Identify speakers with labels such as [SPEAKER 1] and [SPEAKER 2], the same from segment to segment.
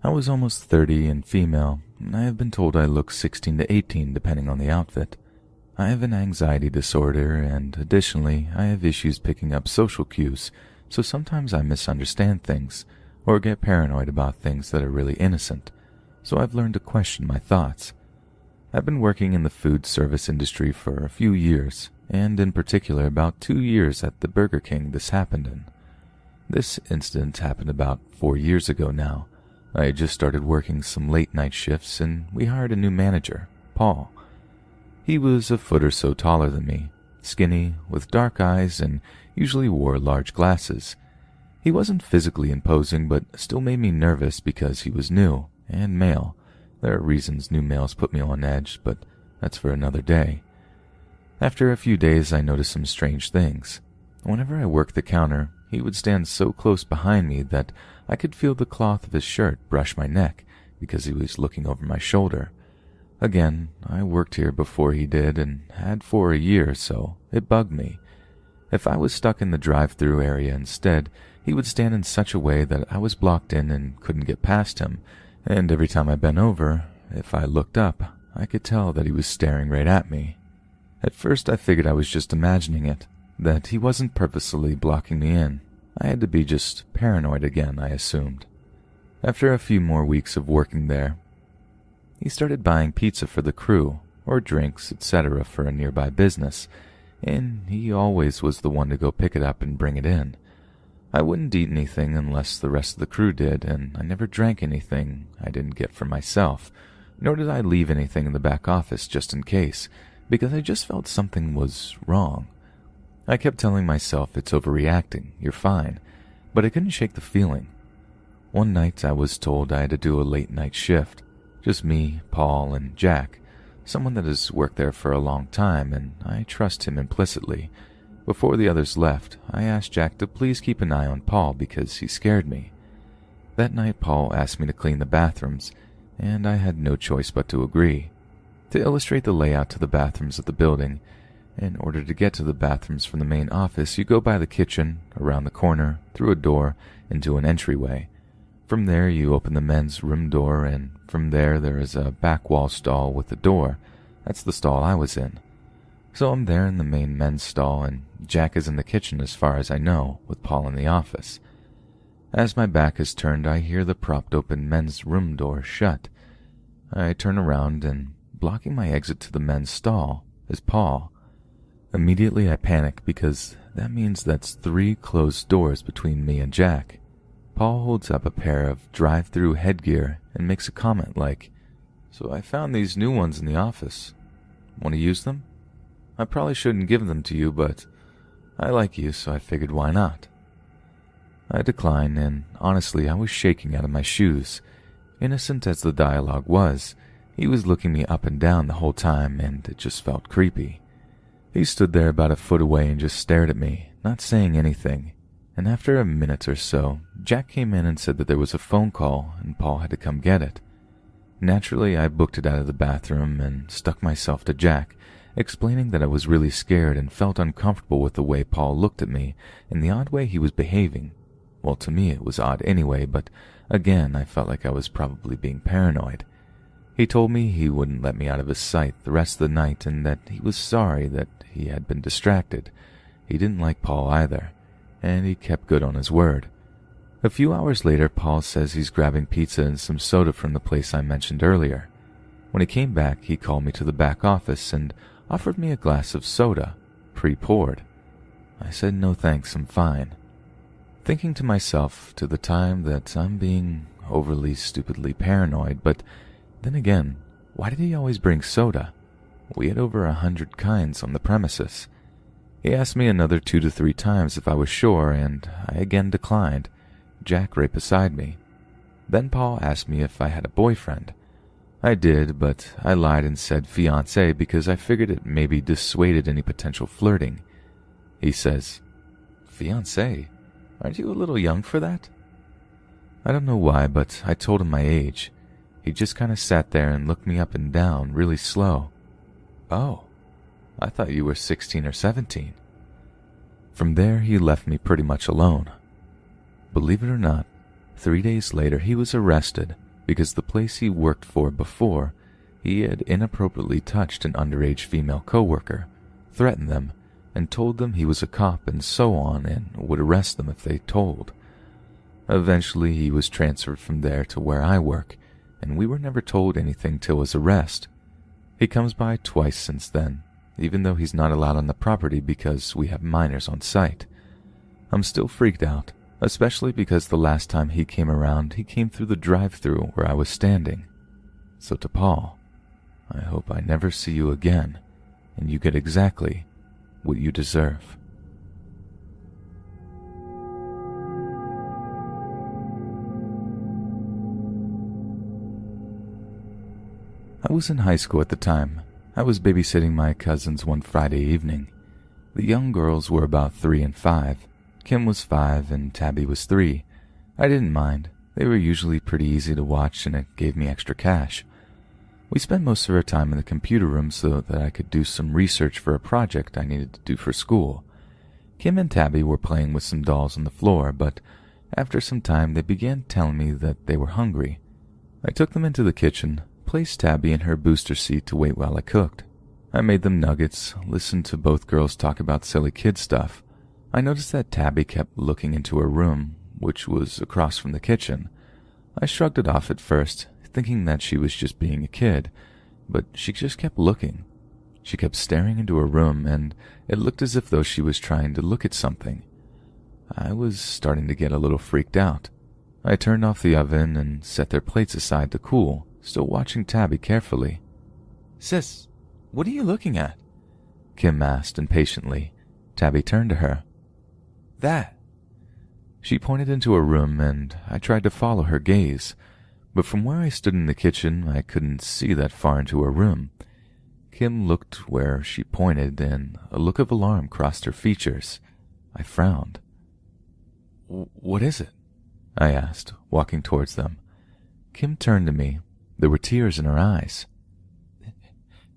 [SPEAKER 1] I was almost 30 and female, and I have been told I look 16 to 18 depending on the outfit. I have an anxiety disorder, and additionally, I have issues picking up social cues, so sometimes I misunderstand things, or get paranoid about things that are really innocent, so I've learned to question my thoughts. I've been working in the food service industry for a few years, and in particular about 2 years at the Burger King this happened in. This incident happened about 4 years ago now. I had just started working some late night shifts, and we hired a new manager, Paul. He was a foot or so taller than me, skinny, with dark eyes, and usually wore large glasses. He wasn't physically imposing, but still made me nervous because he was new and male. There are reasons new males put me on edge, but that's for another day. After a few days, I noticed some strange things. Whenever I worked the counter, he would stand so close behind me that I could feel the cloth of his shirt brush my neck because he was looking over my shoulder. Again, I worked here before he did and had for a year, so it bugged me. If I was stuck in the drive-thru area instead, he would stand in such a way that I was blocked in and couldn't get past him, and every time I bent over, if I looked up, I could tell that he was staring right at me. At first I figured I was just imagining it, that he wasn't purposely blocking me in. I had to be just paranoid again, I assumed. After a few more weeks of working there, he started buying pizza for the crew, or drinks, etc. for a nearby business, and he always was the one to go pick it up and bring it in. I wouldn't eat anything unless the rest of the crew did, and I never drank anything I didn't get for myself, nor did I leave anything in the back office just in case, because I just felt something was wrong. I kept telling myself it's overreacting, you're fine, but I couldn't shake the feeling. One night I was told I had to do a late night shift, just me, Paul, and Jack, someone that has worked there for a long time, and I trust him implicitly. Before the others left, I asked Jack to please keep an eye on Paul because he scared me. That night Paul asked me to clean the bathrooms, and I had no choice but to agree. To illustrate the layout to the bathrooms of the building, in order to get to the bathrooms from the main office, you go by the kitchen, around the corner, through a door, into an entryway. From there you open the men's room door, and from there is a back wall stall with a door. That's the stall I was in. So I'm there in the main men's stall, and Jack is in the kitchen as far as I know, with Paul in the office. As my back is turned, I hear the propped open men's room door shut. I turn around, and blocking my exit to the men's stall is Paul. Immediately I panic because that means that's 3 closed doors between me and Jack. Paul holds up a pair of drive-through headgear and makes a comment like, "So I found these new ones in the office. Want to use them? I probably shouldn't give them to you, but I like you, so I figured why not." I decline, and honestly I was shaking out of my shoes. Innocent as the dialogue was, he was looking me up and down the whole time, and it just felt creepy. He stood there about a foot away and just stared at me, not saying anything, and after a minute or so, Jack came in and said that there was a phone call and Paul had to come get it. Naturally, I booked it out of the bathroom and stuck myself to Jack, explaining that I was really scared and felt uncomfortable with the way Paul looked at me and the odd way he was behaving. Well, to me it was odd anyway, but again I felt like I was probably being paranoid. He told me he wouldn't let me out of his sight the rest of the night and that he was sorry that he had been distracted. He didn't like Paul either, and he kept good on his word. A few hours later, Paul says he's grabbing pizza and some soda from the place I mentioned earlier. When he came back, he called me to the back office and offered me a glass of soda, pre-poured. I said no thanks, I'm fine. Thinking to myself to the time that I'm being overly stupidly paranoid, but then again, why did he always bring soda? We had over 100 kinds on the premises. He asked me another 2 to 3 times if I was sure, and I again declined, Jack right beside me. Then Paul asked me if I had a boyfriend. I did, but I lied and said fiancé because I figured it maybe dissuaded any potential flirting. He says, "Fiancé? Aren't you a little young for that?" I don't know why, but I told him my age. He just kind of sat there and looked me up and down really slow. "Oh, I thought you were 16 or 17. From there, he left me pretty much alone. Believe it or not, 3 days later he was arrested because the place he worked for before, he had inappropriately touched an underage female coworker, threatened them, and told them he was a cop and so on and would arrest them if they told. Eventually, he was transferred from there to where I work, and we were never told anything till his arrest. He comes by twice since then, even though he's not allowed on the property because we have minors on site. I'm still freaked out, especially because the last time he came around, he came through the drive-thru where I was standing. So to Paul, I hope I never see you again, and you get exactly what you deserve. I was in high school at the time. I was babysitting my cousins one Friday evening. The young girls were about 3 and 5. Kim was 5 and Tabby was 3. I didn't mind. They were usually pretty easy to watch and it gave me extra cash. We spent most of our time in the computer room so that I could do some research for a project I needed to do for school. Kim and Tabby were playing with some dolls on the floor, but after some time they began telling me that they were hungry. I took them into the kitchen, placed Tabby in her booster seat to wait while I cooked. I made them nuggets, listened to both girls talk about silly kid stuff. I noticed that Tabby kept looking into her room, which was across from the kitchen. I shrugged it off at first, thinking that she was just being a kid, but she just kept looking. She kept staring into her room, and it looked as if though she was trying to look at something. I was starting to get a little freaked out. I turned off the oven and set their plates aside to cool, still watching Tabby carefully. "Sis, what are you looking at?" Kim asked impatiently. Tabby turned to her. "That." She pointed into her room, and I tried to follow her gaze, but from where I stood in the kitchen, I couldn't see that far into her room. Kim looked where she pointed, and a look of alarm crossed her features. I frowned. "What is it?" I asked, walking towards them. Kim turned to me. There were tears in her eyes.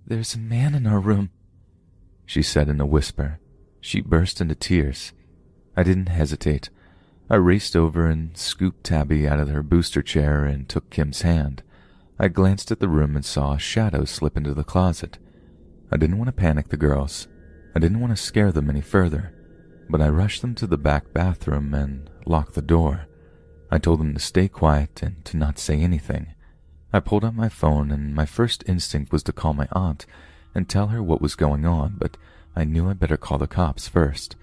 [SPEAKER 1] "There's a man in our room," she said in a whisper. She burst into tears. I didn't hesitate. I raced over and scooped Tabby out of her booster chair and took Kim's hand. I glanced at the room and saw a shadow slip into the closet. I didn't want to panic the girls. I didn't want to scare them any further, but I rushed them to the back bathroom and locked the door. I told them to stay quiet and to not say anything. I pulled out my phone, and my first instinct was to call my aunt and tell her what was going on, but I knew I'd better call the cops first.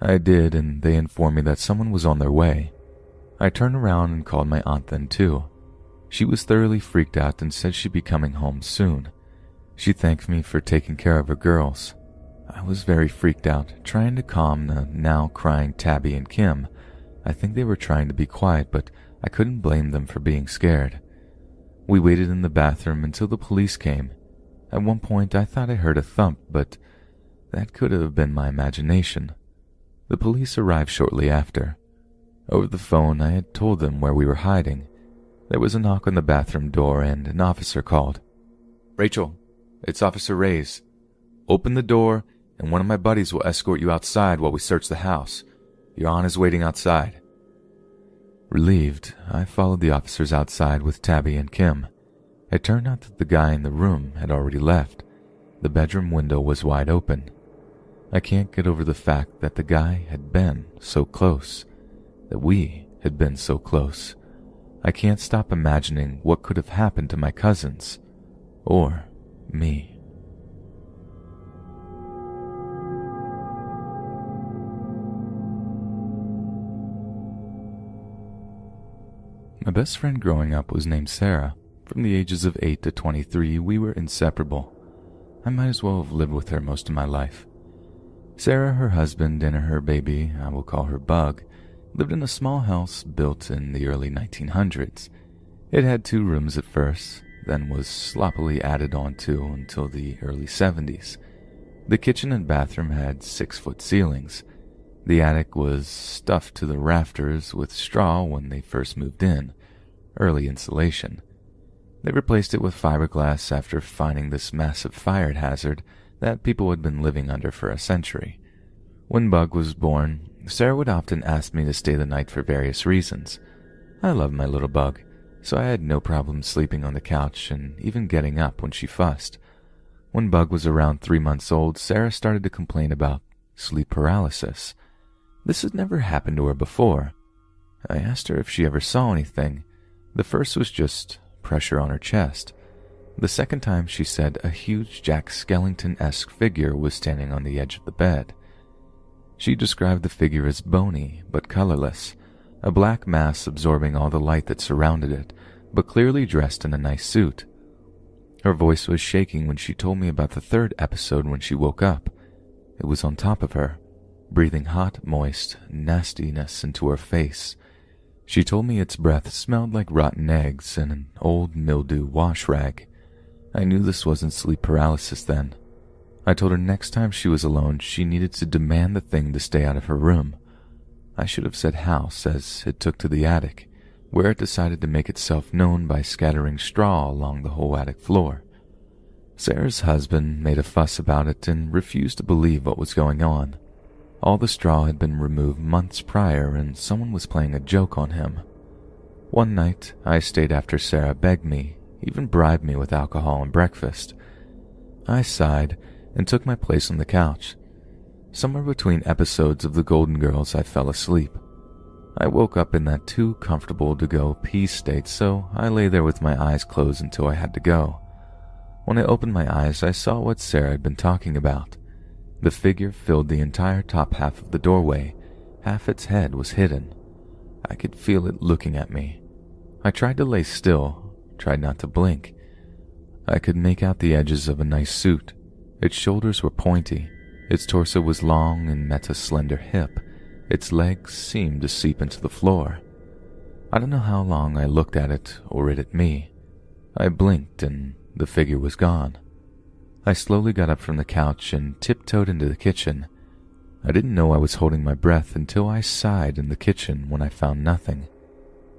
[SPEAKER 1] I did, and they informed me that someone was on their way. I turned around and called my aunt then too. She was thoroughly freaked out and said she'd be coming home soon. She thanked me for taking care of her girls. I was very freaked out, trying to calm the now crying Tabby and Kim. I think they were trying to be quiet, but I couldn't blame them for being scared. We waited in the bathroom until the police came. At one point I thought I heard a thump, but that could have been my imagination. The police arrived shortly after. Over the phone, I had told them where we were hiding. There was a knock on the bathroom door and an officer called. "Rachel, it's Officer Reyes. Open the door and one of my buddies will escort you outside while we search the house. Your aunt is waiting outside." Relieved, I followed the officers outside with Tabby and Kim. It turned out that the guy in the room had already left. The bedroom window was wide open. I can't get over the fact that the guy had been so close, that we had been so close. I can't stop imagining what could have happened to my cousins, or me. My best friend growing up was named Sarah. From the ages of 8 to 23, we were inseparable. I might as well have lived with her most of my life. Sarah, her husband, and her baby, I will call her Bug, lived in a small house built in the early 1900s. It had 2 rooms at first, then was sloppily added on to until the early 70s. The kitchen and bathroom had 6-foot ceilings. The attic was stuffed to the rafters with straw when they first moved in, early insulation. They replaced it with fiberglass after finding this massive fire hazard that people had been living under for a century. When Bug was born, Sarah would often ask me to stay the night for various reasons. I loved my little Bug. so I had no problem sleeping on the couch and even getting up when she fussed. When Bug was around 3 months old, Sarah started to complain about sleep paralysis. This had never happened to her before. I asked her if she ever saw anything. The first was just pressure on her chest. The second time, she said a huge Jack Skellington-esque figure was standing on the edge of the bed. She described the figure as bony but colorless, a black mass absorbing all the light that surrounded it, but clearly dressed in a nice suit. Her voice was shaking when she told me about the third episode when she woke up. It was on top of her, breathing hot, moist nastiness into her face. She told me its breath smelled like rotten eggs and an old mildew wash rag. I knew this wasn't sleep paralysis then. I told her next time she was alone, she needed to demand the thing to stay out of her room. I should have said house, as it took to the attic, where it decided to make itself known by scattering straw along the whole attic floor. Sarah's husband made a fuss about it and refused to believe what was going on. All the straw had been removed months prior, and someone was playing a joke on him. One night, I stayed after Sarah begged me, even bribed me with alcohol and breakfast. I sighed and took my place on the couch. Somewhere between episodes of The Golden Girls, I fell asleep. I woke up in that too comfortable to go pee state, so I lay there with my eyes closed until I had to go. When I opened my eyes, I saw what Sarah had been talking about. The figure filled the entire top half of the doorway. Half its head was hidden. I could feel it looking at me. I tried to lay still, tried not to blink. I could make out the edges of a nice suit. Its shoulders were pointy. Its torso was long and met a slender hip. Its legs seemed to seep into the floor. I don't know how long I looked at it or it at me. I blinked and the figure was gone. I slowly got up from the couch and tiptoed into the kitchen. I didn't know I was holding my breath until I sighed in the kitchen when I found nothing.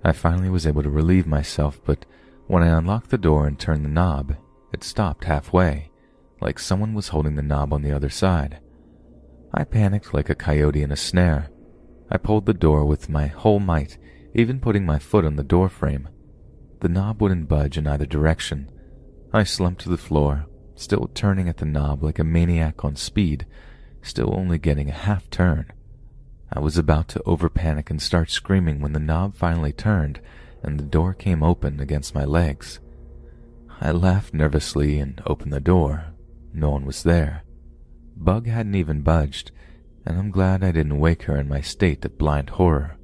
[SPEAKER 1] I finally was able to relieve myself, but when I unlocked the door and turned the knob, it stopped halfway, like someone was holding the knob on the other side. I panicked like a coyote in a snare. I pulled the door with my whole might, even putting my foot on the door frame. The knob wouldn't budge in either direction. I slumped to the floor, still turning at the knob like a maniac on speed, still only getting a half turn. I was about to over-panic and start screaming when the knob finally turned and the door came open against my legs. I laughed nervously and opened the door. No one was there. Bug hadn't even budged, and I'm glad I didn't wake her in my state of blind horror.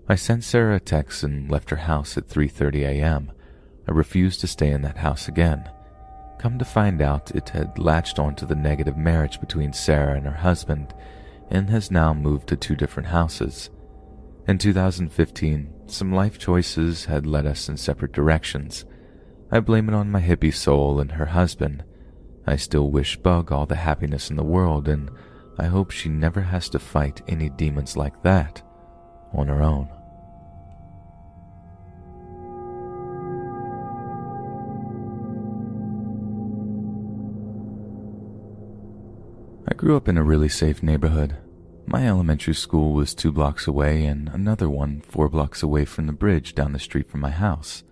[SPEAKER 1] I sent Sarah a text and left her house at 3:30 a.m. I refused to stay in that house again. Come to find out, it had latched onto the negative marriage between Sarah and her husband and has now moved to 2 different houses. In 2015, some life choices had led us in separate directions. I blame it on my hippie soul and her husband. I still wish Bug all the happiness in the world, and I hope she never has to fight any demons like that on her own. I grew up in a really safe neighborhood. My elementary school was 2 blocks away and another one 4 blocks away from the bridge down the street from my house.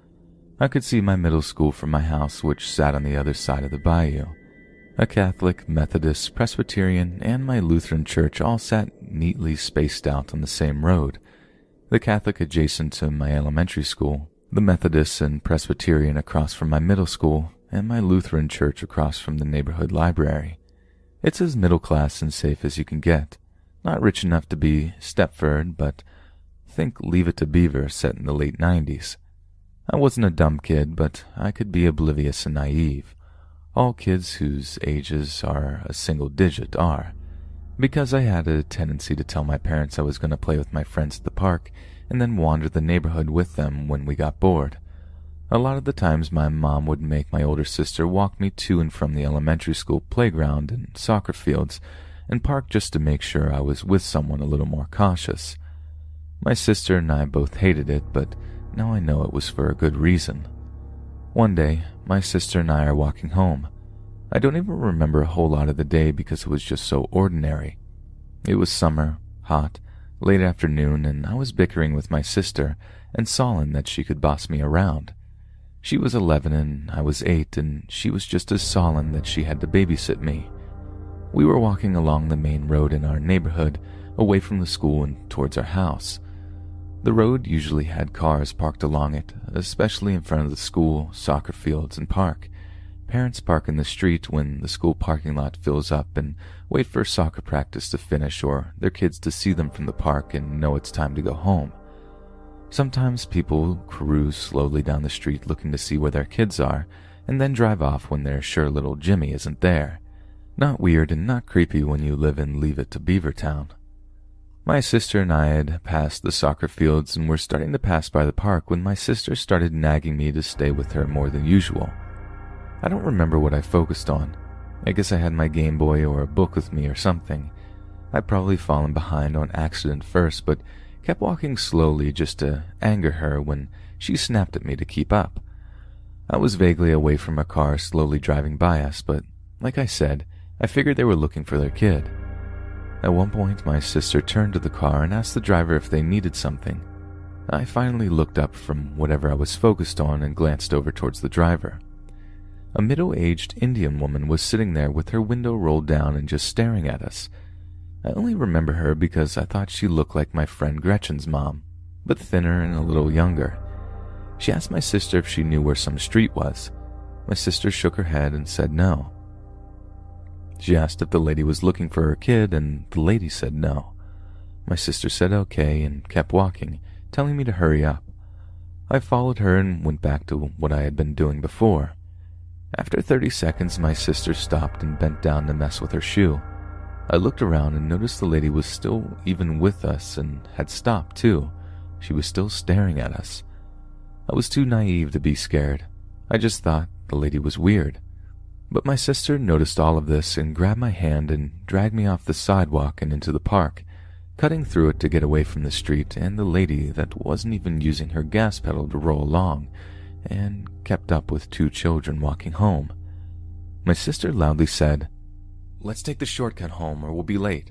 [SPEAKER 1] I could see my middle school from my house, which sat on the other side of the bayou. A Catholic, Methodist, Presbyterian, and my Lutheran church all sat neatly spaced out on the same road. The Catholic adjacent to my elementary school, the Methodist and Presbyterian across from my middle school, and my Lutheran church across from the neighborhood library. It's as middle class and safe as you can get. Not rich enough to be Stepford, but think Leave It to Beaver set in the late 90s. I wasn't a dumb kid, but I could be oblivious and naive. All kids whose ages are a single digit are. Because I had a tendency to tell my parents I was going to play with my friends at the park and then wander the neighborhood with them when we got bored. A lot of the times my mom would make my older sister walk me to and from the elementary school playground and soccer fields and park just to make sure I was with someone a little more cautious. My sister and I both hated it, but now I know it was for a good reason. One day, my sister and I are walking home. I don't even remember a whole lot of the day because it was just so ordinary. It was summer, hot, Late afternoon, and I was bickering with my sister and sullen that she could boss me around. She was 11 and I was 8, and she was just as sullen that she had to babysit me. We were walking along the main road in our neighborhood, away from the school and towards our house. The road usually had cars parked along it, especially in front of the school, soccer fields, and park. Parents park in the street when the school parking lot fills up and wait for soccer practice to finish or their kids to see them from the park and know it's time to go home. Sometimes people cruise slowly down the street looking to see where their kids are and then drive off when they're sure little Jimmy isn't there. Not weird and not creepy when you live in Leave It to Beavertown. My sister and I had passed the soccer fields and were starting to pass by the park when my sister started nagging me to stay with her more than usual. I don't remember what I focused on. I guess I had my Game Boy or a book with me or something. I'd probably fallen behind on accident first, but kept walking slowly just to anger her when she snapped at me to keep up. I was vaguely away from a car slowly driving by us, but like I said, I figured they were looking for their kid. At one point, my sister turned to the car and asked the driver if they needed something. I finally looked up from whatever I was focused on and glanced over towards the driver. A middle-aged Indian woman was sitting there with her window rolled down and just staring at us. I only remember her because I thought she looked like my friend Gretchen's mom, but thinner and a little younger. She asked my sister if she knew where some street was. My sister shook her head and said no. She asked if the lady was looking for her kid, and the lady said no. My sister said okay and kept walking, telling me to hurry up. I followed her and went back to what I had been doing before. After 30 seconds, my sister stopped and bent down to mess with her shoe. I looked around and noticed the lady was still even with us and had stopped too. She was still staring at us. I was too naive to be scared. I just thought the lady was weird. But my sister noticed all of this and grabbed my hand and dragged me off the sidewalk and into the park, cutting through it to get away from the street and the lady that wasn't even using her gas pedal to roll along, and kept up with 2 children walking home. My sister loudly said, "Let's take the shortcut home or we'll be late."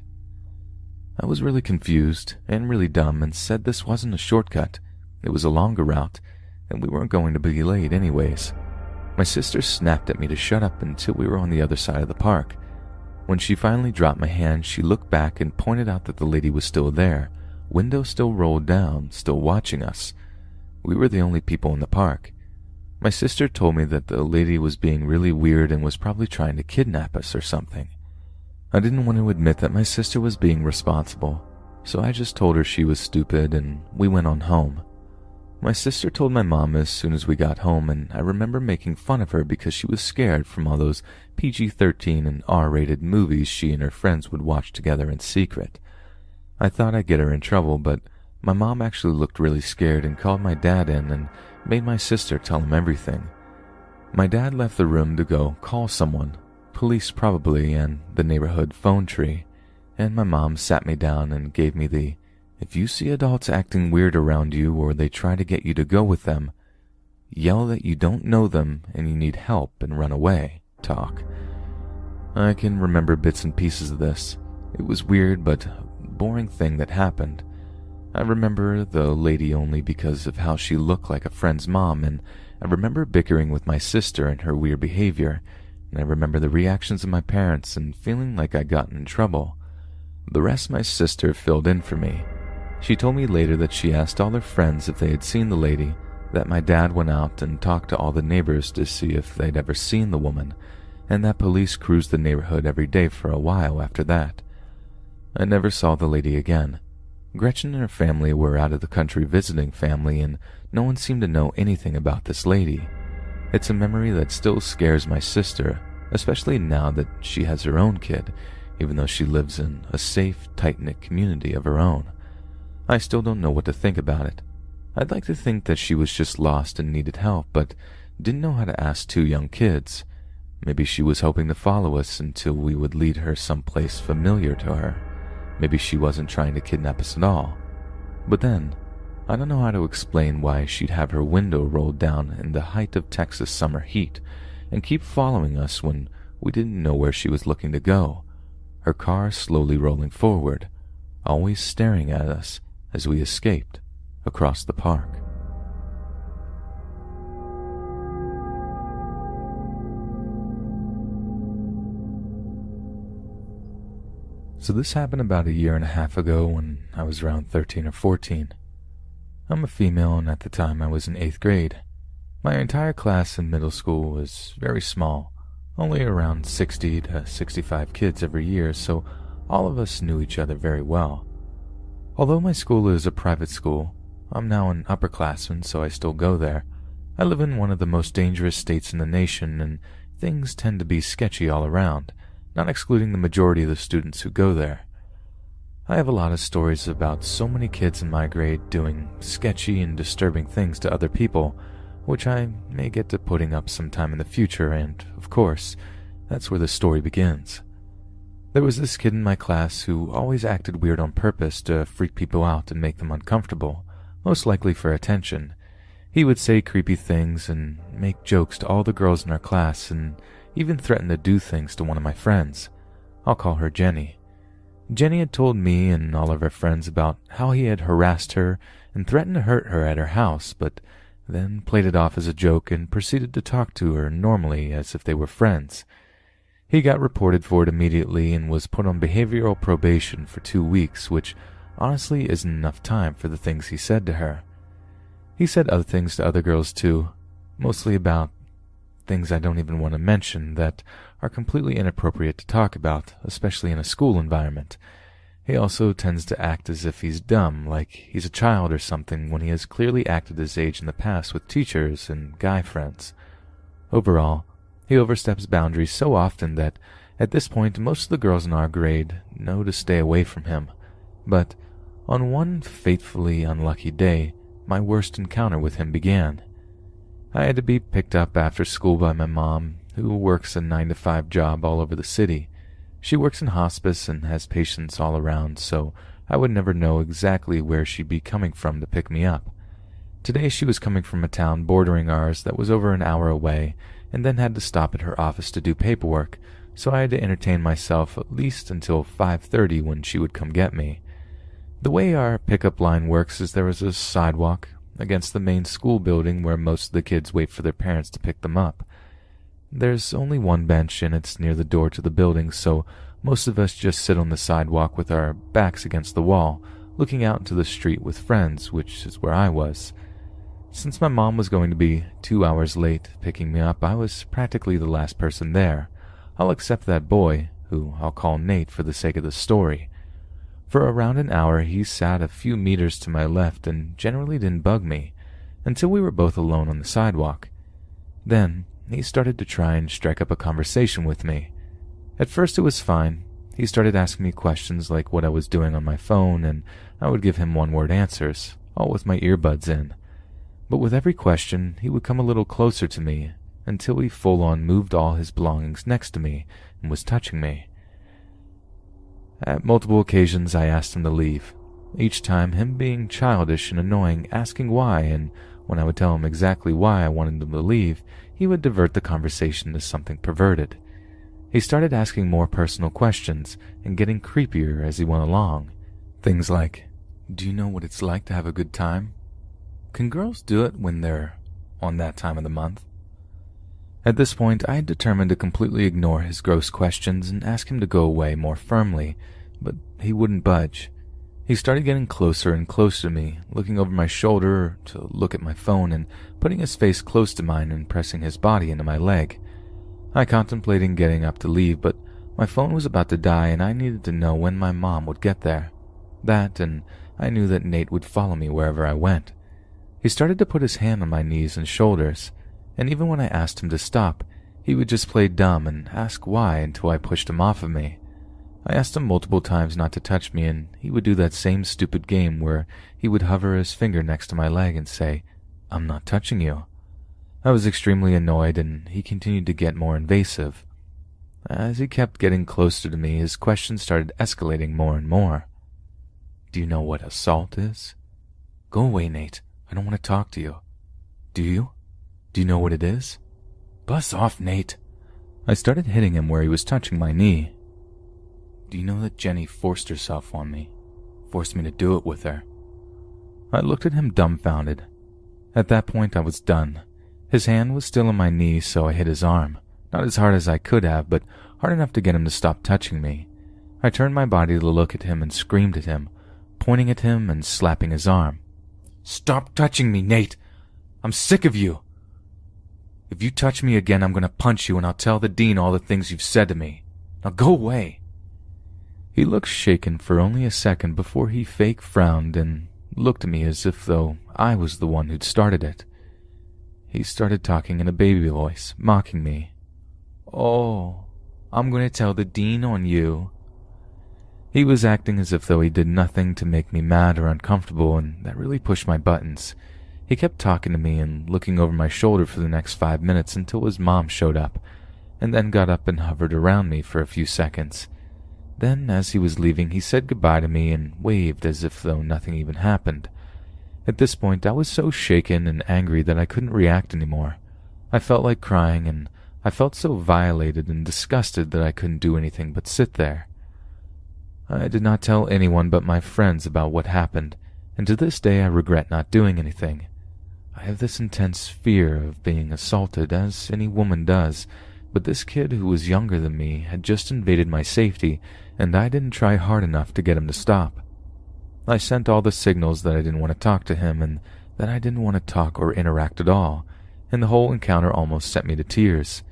[SPEAKER 1] I was really confused and really dumb and said this wasn't a shortcut. It was a longer route, and we weren't going to be late anyways. My sister snapped at me to shut up until we were on the other side of the park. When she finally dropped my hand, she looked back and pointed out that the lady was still there, window still rolled down, still watching us. We were the only people in the park. My sister told me that the lady was being really weird and was probably trying to kidnap us or something. I didn't want to admit that my sister was being responsible, so I just told her she was stupid and we went on home. My sister told my mom as soon as we got home, and I remember making fun of her because she was scared from all those PG-13 and R-rated movies she and her friends would watch together in secret. I thought I'd get her in trouble, but my mom actually looked really scared and called my dad in and made my sister tell him everything. My dad left the room to go call someone, police probably, and the neighborhood phone tree, and my mom sat me down and gave me the "If you see adults acting weird around you or they try to get you to go with them, yell that you don't know them and you need help and run away" talk. I can remember bits and pieces of this. It was weird but boring thing that happened. I remember the lady only because of how she looked like a friend's mom, and I remember bickering with my sister and her weird behavior, and I remember the reactions of my parents and feeling like I'd gotten in trouble. The rest my sister filled in for me. She told me later that she asked all her friends if they had seen the lady, that my dad went out and talked to all the neighbors to see if they'd ever seen the woman, and that police cruised the neighborhood every day for a while after that. I never saw the lady again. Gretchen and her family were out of the country visiting family, and no one seemed to know anything about this lady. It's a memory that still scares my sister, especially now that she has her own kid, even though she lives in a safe, tight-knit community of her own. I still don't know what to think about it. I'd like to think that she was just lost and needed help, but didn't know how to ask 2 young kids. Maybe she was hoping to follow us until we would lead her someplace familiar to her. Maybe she wasn't trying to kidnap us at all. But then, I don't know how to explain why she'd have her window rolled down in the height of Texas summer heat and keep following us when we didn't know where she was looking to go. Her car slowly rolling forward, always staring at us as we escaped across the park. So this happened about 1.5 years ago when I was around 13 or 14. I'm a female, and at the time I was in 8th grade. My entire class in middle school was very small, only around 60 to 65 kids every year, so all of us knew each other very well. Although my school is a private school, I'm now an upperclassman, so I still go there. I live in one of the most dangerous states in the nation, and things tend to be sketchy all around, not excluding the majority of the students who go there. I have a lot of stories about so many kids in my grade doing sketchy and disturbing things to other people, which I may get to putting up sometime in the future, and, of course, that's where the story begins. There was this kid in my class who always acted weird on purpose to freak people out and make them uncomfortable, most likely for attention. He would say creepy things and make jokes to all the girls in our class, and even threaten to do things to one of my friends. I'll call her Jenny. Jenny had told me and all of her friends about how he had harassed her and threatened to hurt her at her house, but then played it off as a joke and proceeded to talk to her normally as if they were friends. He got reported for it immediately and was put on behavioral probation for 2 weeks, which honestly isn't enough time for the things he said to her. He said other things to other girls too, mostly about things I don't even want to mention that are completely inappropriate to talk about, especially in a school environment. He also tends to act as if he's dumb, like he's a child or something, when he has clearly acted his age in the past with teachers and guy friends. Overall, he oversteps boundaries so often that, at this point, most of the girls in our grade know to stay away from him. But on one fatefully unlucky day, my worst encounter with him began. I had to be picked up after school by my mom, who works a 9-to-5 job all over the city. She works in hospice and has patients all around, so I would never know exactly where she'd be coming from to pick me up. Today she was coming from a town bordering ours that was over an hour away, and then had to stop at her office to do paperwork, so I had to entertain myself at least until 5:30 when she would come get me. The way our pickup line works is there is a sidewalk against the main school building where most of the kids wait for their parents to pick them up. There's only one bench and it's near the door to the building, so most of us just sit on the sidewalk with our backs against the wall, looking out into the street with friends, which is where I was. Since my mom was going to be 2 hours late picking me up, I was practically the last person there. I'll accept that boy, who I'll call Nate for the sake of the story. For around an hour he sat a few meters to my left and generally didn't bug me, until we were both alone on the sidewalk. Then he started to try and strike up a conversation with me. At first it was fine. He started asking me questions like what I was doing on my phone, and I would give him one-word answers, all with my earbuds in. But with every question, he would come a little closer to me, until he full-on moved all his belongings next to me and was touching me. At multiple occasions I asked him to leave, each time him being childish and annoying, asking why, and when I would tell him exactly why I wanted him to leave, he would divert the conversation to something perverted. He started asking more personal questions and getting creepier as he went along. Things like, "Do you know what it's like to have a good time? Can girls do it when they're on that time of the month?" At this point, I had determined to completely ignore his gross questions and ask him to go away more firmly, but he wouldn't budge. He started getting closer and closer to me, looking over my shoulder to look at my phone and putting his face close to mine and pressing his body into my leg. I contemplated getting up to leave, but my phone was about to die and I needed to know when my mom would get there. That, and I knew that Nate would follow me wherever I went. He started to put his hand on my knees and shoulders, and even when I asked him to stop, he would just play dumb and ask why until I pushed him off of me. I asked him multiple times not to touch me, and he would do that same stupid game where he would hover his finger next to my leg and say, "I'm not touching you." I was extremely annoyed, and he continued to get more invasive. As he kept getting closer to me, his questions started escalating more and more. "Do you know what assault is?" "Go away, Nate. I don't want to talk to you." "Do you? Do you know what it is?" "Buzz off, Nate." I started hitting him where he was touching my knee. "Do you know that Jenny forced herself on me? forced me to do it with her. I looked at him dumbfounded. At that point, I was done. His hand was still on my knee, so I hit his arm. Not as hard as I could have, but hard enough to get him to stop touching me. I turned my body to look at him and screamed at him, pointing at him and slapping his arm. "Stop touching me, Nate! I'm sick of you! If you touch me again, I'm going to punch you and I'll tell the dean all the things you've said to me. Now go away!" He looked shaken for only a second before he fake frowned and looked at me as if though I was the one who'd started it. He started talking in a baby voice, mocking me. "Oh, I'm going to tell the dean on you." He was acting as if though he did nothing to make me mad or uncomfortable, and that really pushed my buttons. He kept talking to me and looking over my shoulder for the next 5 minutes until his mom showed up, and then got up and hovered around me for a few seconds. Then, as he was leaving, he said goodbye to me and waved as if though nothing even happened. At this point, I was so shaken and angry that I couldn't react anymore. I felt like crying, and I felt so violated and disgusted that I couldn't do anything but sit there. I did not tell anyone but my friends about what happened, and to this day I regret not doing anything. I have this intense fear of being assaulted, as any woman does, but this kid who was younger than me had just invaded my safety, and I didn't try hard enough to get him to stop. I sent all the signals that I didn't want to talk to him and that I didn't want to talk or interact at all, and the whole encounter almost sent me to tears.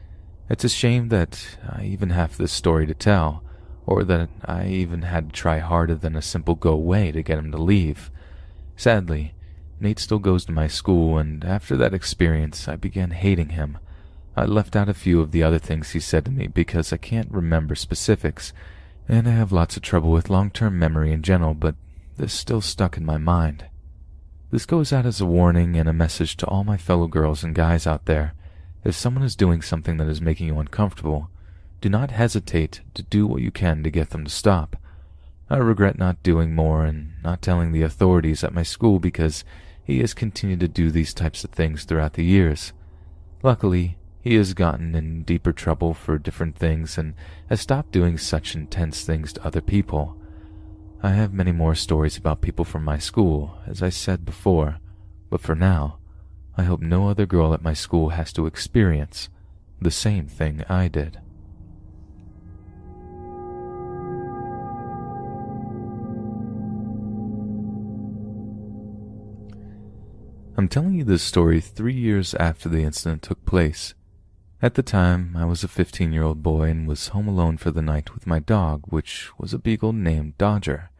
[SPEAKER 1] It's a shame that I even have this story to tell, or that I even had to try harder than a simple go away to get him to leave. Sadly, Nate still goes to my school, and after that experience, I began hating him. I left out a few of the other things he said to me because I can't remember specifics, and I have lots of trouble with long-term memory in general, but this still stuck in my mind. This goes out as a warning and a message to all my fellow girls and guys out there. If someone is doing something that is making you uncomfortable, do not hesitate to do what you can to get them to stop. I regret not doing more and not telling the authorities at my school because he has continued to do these types of things throughout the years. Luckily, he has gotten in deeper trouble for different things and has stopped doing such intense things to other people. I have many more stories about people from my school, as I said before, but for now, I hope no other girl at my school has to experience the same thing I did. I'm telling you this story 3 years after the incident took place. At the time, I was a 15-year-old boy and was home alone for the night with my dog, which was a beagle named Dodger.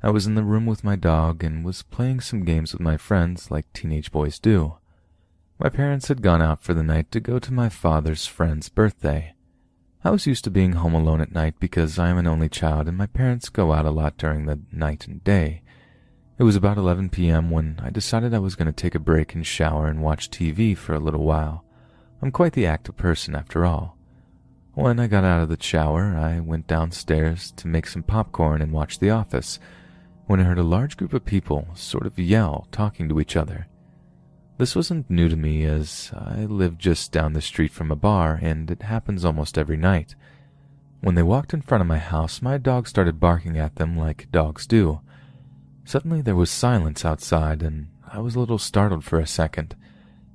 [SPEAKER 1] I was in the room with my dog and was playing some games with my friends like teenage boys do. My parents had gone out for the night to go to my father's friend's birthday. I was used to being home alone at night because I am an only child and my parents go out a lot during the night and day. It was about 11 p.m. when I decided I was going to take a break and shower and watch TV for a little while. I'm quite the active person after all. When I got out of the shower, I went downstairs to make some popcorn and watch The Office, when I heard a large group of people sort of yell, talking to each other. This wasn't new to me as I lived just down the street from a bar and it happens almost every night. When they walked in front of my house, my dog started barking at them like dogs do. Suddenly there was silence outside and I was a little startled for a second.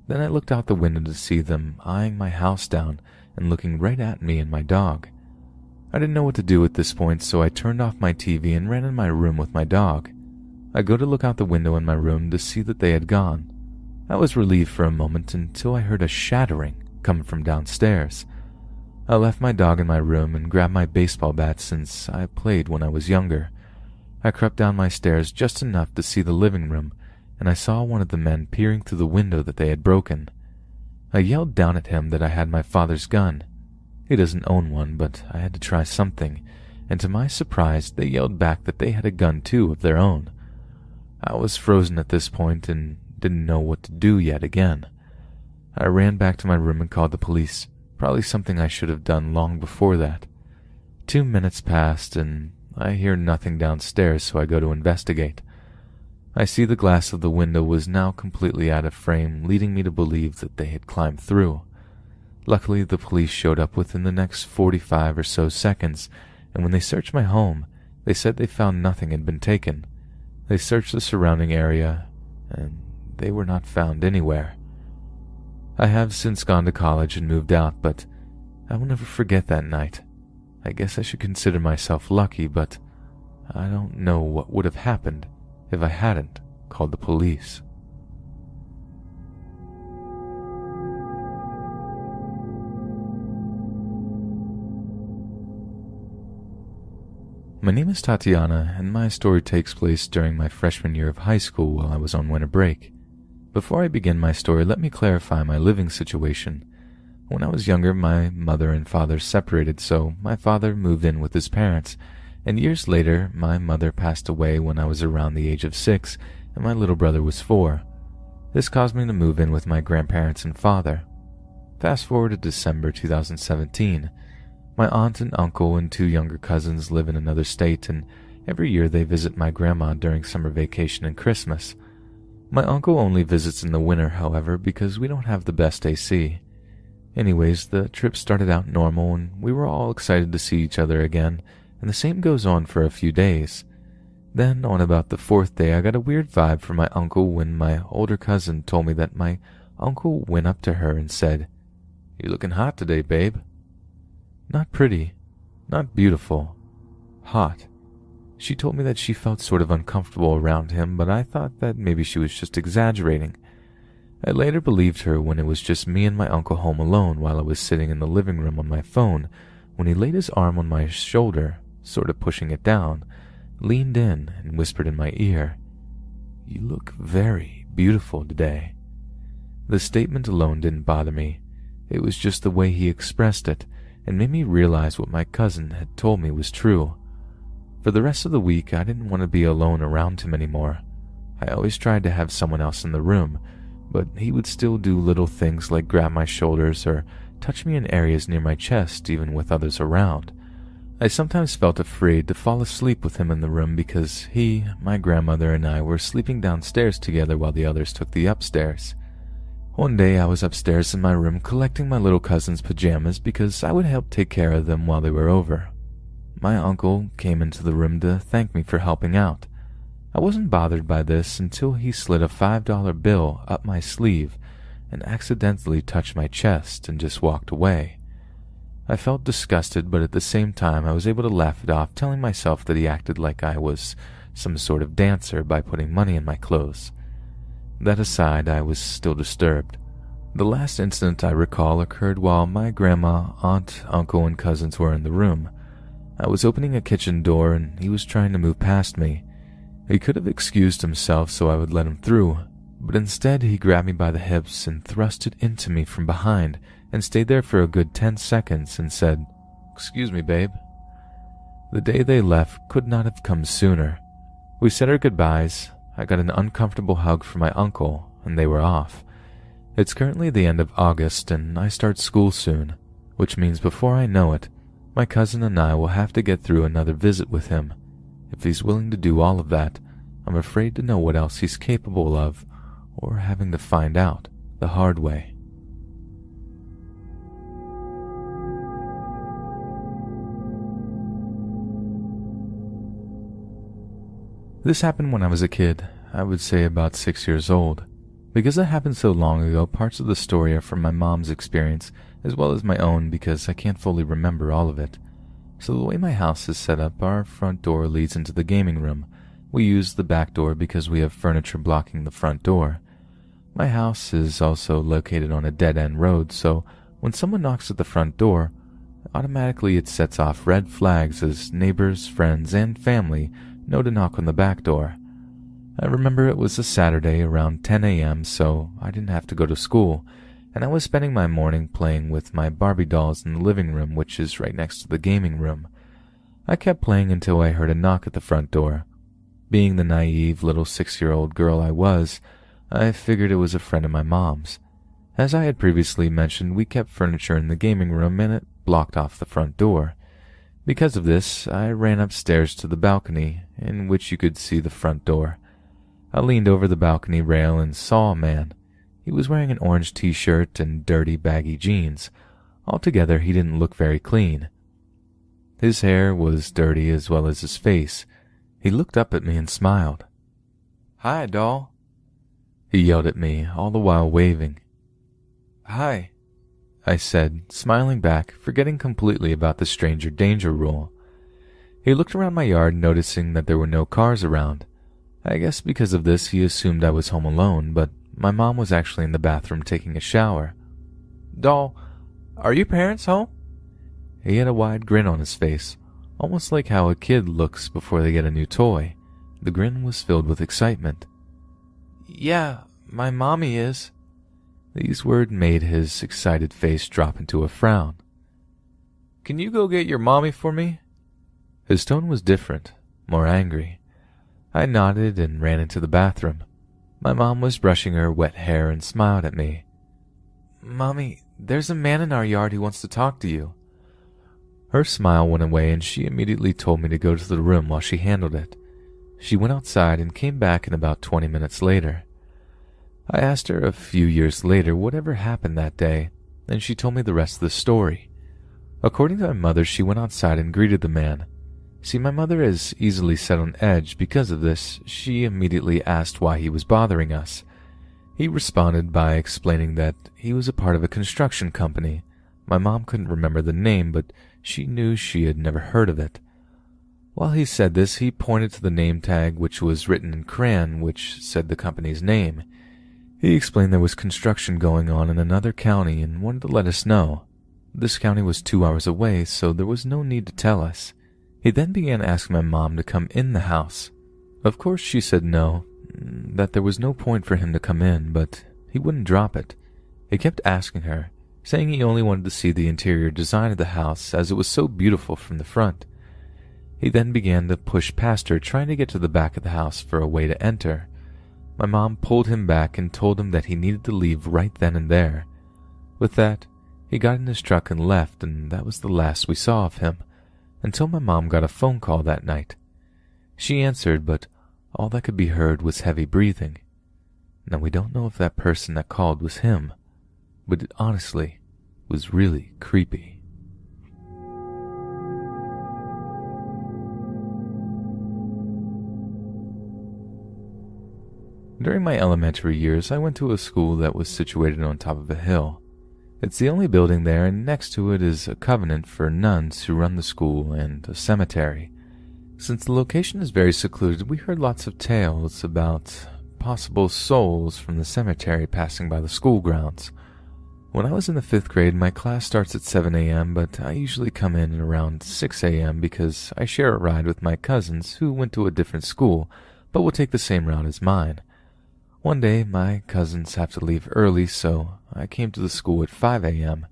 [SPEAKER 1] Then I looked out the window to see them eyeing my house down and looking right at me and my dog. I didn't know what to do at this point, so I turned off my TV and ran in my room with my dog. I go to look out the window in my room to see that they had gone. I was relieved for a moment until I heard a shattering coming from downstairs. I left my dog in my room and grabbed my baseball bat since I played when I was younger. I crept down my stairs just enough to see the living room, and I saw one of the men peering through the window that they had broken. I yelled down at him that I had my father's gun. He doesn't own one, but I had to try something, and to my surprise, they yelled back that they had a gun too of their own. I was frozen at this point and didn't know what to do yet again. I ran back to my room and called the police, probably something I should have done long before that. 2 minutes passed and I hear nothing downstairs, so I go to investigate. I see the glass of the window was now completely out of frame, leading me to believe that they had climbed through. Luckily, the police showed up within the next 45 or so seconds, and when they searched my home, They said they found nothing had been taken. They searched the surrounding area, and they were not found anywhere. I have since gone to college and moved out, but I will never forget that night. I guess I should consider myself lucky, but I don't know what would have happened if I hadn't called the police. My name is Tatiana, and my story takes place during my freshman year of high school while I was on winter break. Before I begin my story, let me clarify my living situation. When I was younger, my mother and father separated, so my father moved in with his parents, and years later, my mother passed away when I was around the age of 6, and my little brother was 4. This caused me to move in with my grandparents and father. Fast forward to December 2017. My aunt and uncle and 2 younger cousins live in another state, and every year they visit my grandma during summer vacation and Christmas. My uncle only visits in the winter, however, because we don't have the best AC. Anyways, the trip started out normal, and we were all excited to see each other again, and the same goes on for a few days. Then, on about the 4th day, I got a weird vibe from my uncle when my older cousin told me that my uncle went up to her and said, "You're looking hot today, babe." Not pretty, not beautiful, hot. She told me that she felt sort of uncomfortable around him, but I thought that maybe she was just exaggerating. I later believed her when it was just me and my uncle home alone while I was sitting in the living room on my phone when he laid his arm on my shoulder, sort of pushing it down, leaned in and whispered in my ear, "You look very beautiful today." The statement alone didn't bother me. It was just the way he expressed it, and made me realize what my cousin had told me was true. For the rest of the week, I didn't want to be alone around him anymore. I always tried to have someone else in the room, but he would still do little things like grab my shoulders or touch me in areas near my chest, even with others around. I sometimes felt afraid to fall asleep with him in the room because he, my grandmother, and I were sleeping downstairs together while the others took the upstairs. One day I was upstairs in my room collecting my little cousin's pajamas because I would help take care of them while they were over. My uncle came into the room to thank me for helping out. I wasn't bothered by this until he slid a $5 bill up my sleeve and accidentally touched my chest and just walked away. I felt disgusted, but at the same time I was able to laugh it off, telling myself that he acted like I was some sort of dancer by putting money in my clothes. That aside, I was still disturbed. The last incident I recall occurred while my grandma, aunt, uncle, and cousins were in the room. I was opening a kitchen door and he was trying to move past me. He could have excused himself so I would let him through, but instead he grabbed me by the hips and thrust it into me from behind and stayed there for a good 10 seconds and said, "Excuse me, babe." The day they left could not have come sooner. We said our goodbyes. I got an uncomfortable hug from my uncle, and they were off. It's currently the end of August, and I start school soon, which means before I know it, my cousin and I will have to get through another visit with him. If he's willing to do all of that, I'm afraid to know what else he's capable of, or having to find out the hard way. This happened when I was a kid, I would say about 6 years old. Because it happened so long ago, parts of the story are from my mom's experience, as well as my own because I can't fully remember all of it. So the way my house is set up, our front door leads into the gaming room. We use the back door because we have furniture blocking the front door. My house is also located on a dead-end road, so when someone knocks at the front door, automatically it sets off red flags as neighbors, friends, and family know to knock on the back door. I remember it was a Saturday around 10 a.m., so I didn't have to go to school, and I was spending my morning playing with my Barbie dolls in the living room, which is right next to the gaming room. I kept playing until I heard a knock at the front door. Being the naive little 6-year-old girl I was, I figured it was a friend of my mom's. As I had previously mentioned, we kept furniture in the gaming room and it blocked off the front door. Because of this, I ran upstairs to the balcony, in which you could see the front door. I leaned over the balcony rail and saw a man. He was wearing an orange t-shirt and dirty, baggy jeans. Altogether, he didn't look very clean. His hair was dirty as well as his face. He looked up at me and smiled. "Hi, doll," he yelled at me, all the while waving. "Hi," I said, smiling back, forgetting completely about the stranger danger rule. He looked around my yard, noticing that there were no cars around. I guess because of this he assumed I was home alone, but my mom was actually in the bathroom taking a shower. "Doll, are your parents home?" He had a wide grin on his face, almost like how a kid looks before they get a new toy. The grin was filled with excitement. "Yeah, my mommy is." These words made his excited face drop into a frown. "Can you go get your mommy for me?" His tone was different, more angry. I nodded and ran into the bathroom. My mom was brushing her wet hair and smiled at me. "Mommy, there's a man in our yard who wants to talk to you." Her smile went away and she immediately told me to go to the room while she handled it. She went outside and came back in about 20 minutes later. I asked her a few years later whatever happened that day, and she told me the rest of the story. According to my mother, she went outside and greeted the man. See, my mother is easily set on edge. Because of this, she immediately asked why he was bothering us. He responded by explaining that he was a part of a construction company. My mom couldn't remember the name, but she knew she had never heard of it. While he said this, he pointed to the name tag, which was written in crayon, which said the company's name. He explained there was construction going on in another county and wanted to let us know. This county was 2 hours away, so there was no need to tell us. He then began asking my mom to come in the house. Of course she said no, that there was no point for him to come in, but he wouldn't drop it. He kept asking her, saying he only wanted to see the interior design of the house as it was so beautiful from the front. He then began to push past her, trying to get to the back of the house for a way to enter. My mom pulled him back and told him that he needed to leave right then and there. With that, he got in his truck and left, and that was the last we saw of him, until my mom got a phone call that night. She answered, but all that could be heard was heavy breathing. Now we don't know if that person that called was him, but it honestly was really creepy. During my elementary years, I went to a school that was situated on top of a hill. It's the only building there, and next to it is a convent for nuns who run the school and a cemetery. Since the location is very secluded, we heard lots of tales about possible souls from the cemetery passing by the school grounds. When I was in the 5th grade, my class starts at 7 a.m., but I usually come in at around 6 a.m. because I share a ride with my cousins who went to a different school, but will take the same route as mine. One day, my cousins have to leave early, so I came to the school at 5 a.m.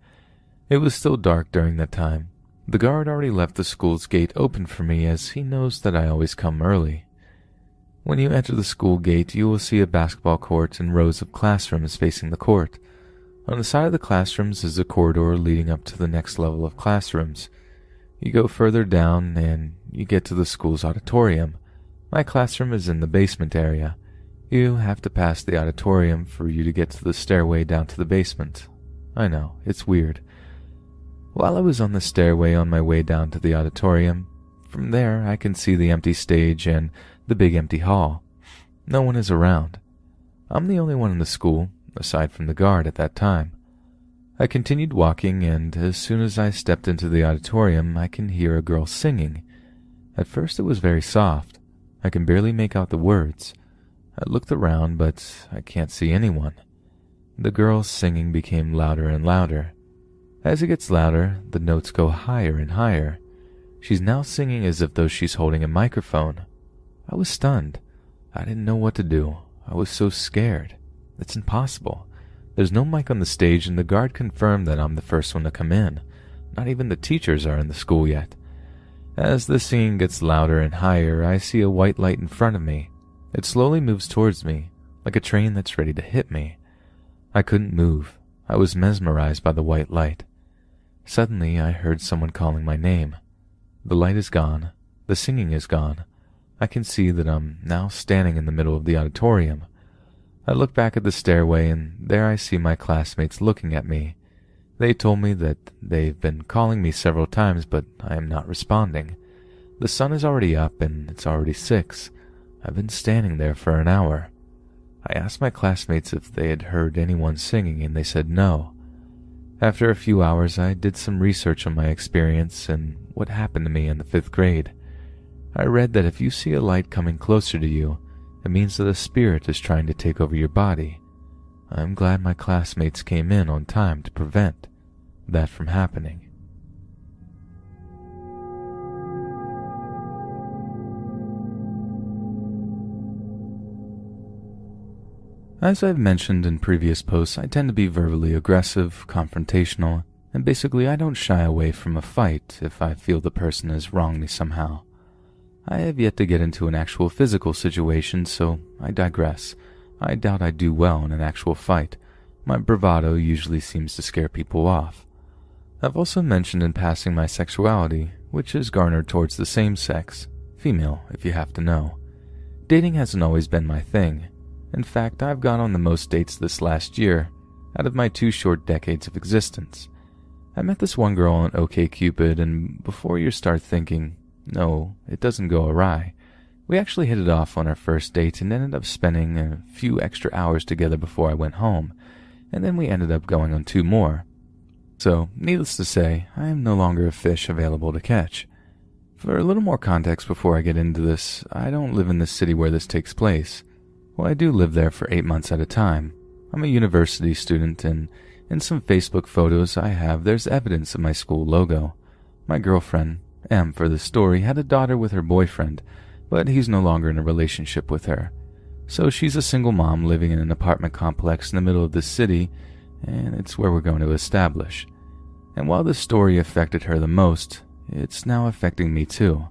[SPEAKER 1] It was still dark during that time. The guard already left the school's gate open for me, as he knows that I always come early. When you enter the school gate, you will see a basketball court and rows of classrooms facing the court. On the side of the classrooms is a corridor leading up to the next level of classrooms. You go further down and you get to the school's auditorium. My classroom is in the basement area. You have to pass the auditorium for you to get to the stairway down to the basement. I know, it's weird. While I was on the stairway on my way down to the auditorium, from there I can see the empty stage and the big empty hall. No one is around. I'm the only one in the school, aside from the guard at that time. I continued walking, and as soon as I stepped into the auditorium, I can hear a girl singing. At first it was very soft. I can barely make out the words. I looked around, but I can't see anyone. The girl's singing became louder and louder. As it gets louder, the notes go higher and higher. She's now singing as if though she's holding a microphone. I was stunned. I didn't know what to do. I was so scared. It's impossible. There's no mic on the stage, and the guard confirmed that I'm the first one to come in. Not even the teachers are in the school yet. As the singing gets louder and higher, I see a white light in front of me. It slowly moves towards me, like a train that's ready to hit me. I couldn't move. I was mesmerized by the white light. Suddenly, I heard someone calling my name. The light is gone. The singing is gone. I can see that I'm now standing in the middle of the auditorium. I look back at the stairway, and there I see my classmates looking at me. They told me that they've been calling me several times, but I am not responding. The sun is already up and it's already 6. I've been standing there for an hour. I asked my classmates if they had heard anyone singing, and they said no. After a few hours, I did some research on my experience and what happened to me in the 5th grade. I read that if you see a light coming closer to you, it means that a spirit is trying to take over your body. I'm glad my classmates came in on time to prevent that from happening. As I've mentioned in previous posts, I tend to be verbally aggressive, confrontational, and basically I don't shy away from a fight if I feel the person has wronged me somehow. I have yet to get into an actual physical situation, so I digress. I doubt I'd do well in an actual fight. My bravado usually seems to scare people off. I've also mentioned in passing my sexuality, which is garnered towards the same sex, female if you have to know. Dating hasn't always been my thing. In fact, I've gone on the most dates this last year, out of my 2 short decades of existence. I met this one girl on OkCupid, and before you start thinking, no, it doesn't go awry, we actually hit it off on our first date and ended up spending a few extra hours together before I went home, and then we ended up going on 2 more. So, needless to say, I am no longer a fish available to catch. For a little more context before I get into this, I don't live in the city where this takes place. Well, I do live there for 8 months at a time. I'm a university student, and in some Facebook photos I have, there's evidence of my school logo. My girlfriend, M for the story, had a daughter with her boyfriend, but he's no longer in a relationship with her. So she's a single mom living in an apartment complex in the middle of the city, and it's where we're going to establish. And while this story affected her the most, it's now affecting me too.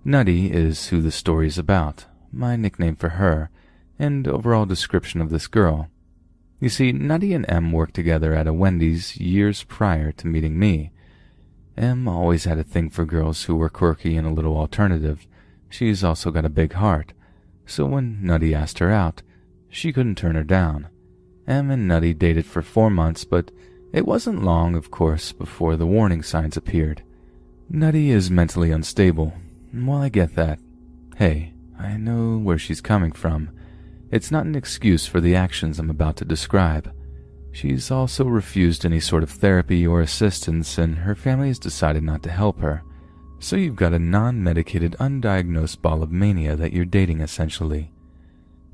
[SPEAKER 1] Nutty is who the story's about, my nickname for her, and overall description of this girl. You see, Nutty and M worked together at a Wendy's years prior to meeting me. M always had a thing for girls who were quirky and a little alternative. She's also got a big heart, so when Nutty asked her out, she couldn't turn her down. M and Nutty dated for 4 months, but it wasn't long, of course, before the warning signs appeared. Nutty is mentally unstable, and while I get that, hey, I know where she's coming from. It's not an excuse for the actions I'm about to describe. She's also refused any sort of therapy or assistance, and her family has decided not to help her. So you've got a non-medicated, undiagnosed ball of mania that you're dating, essentially.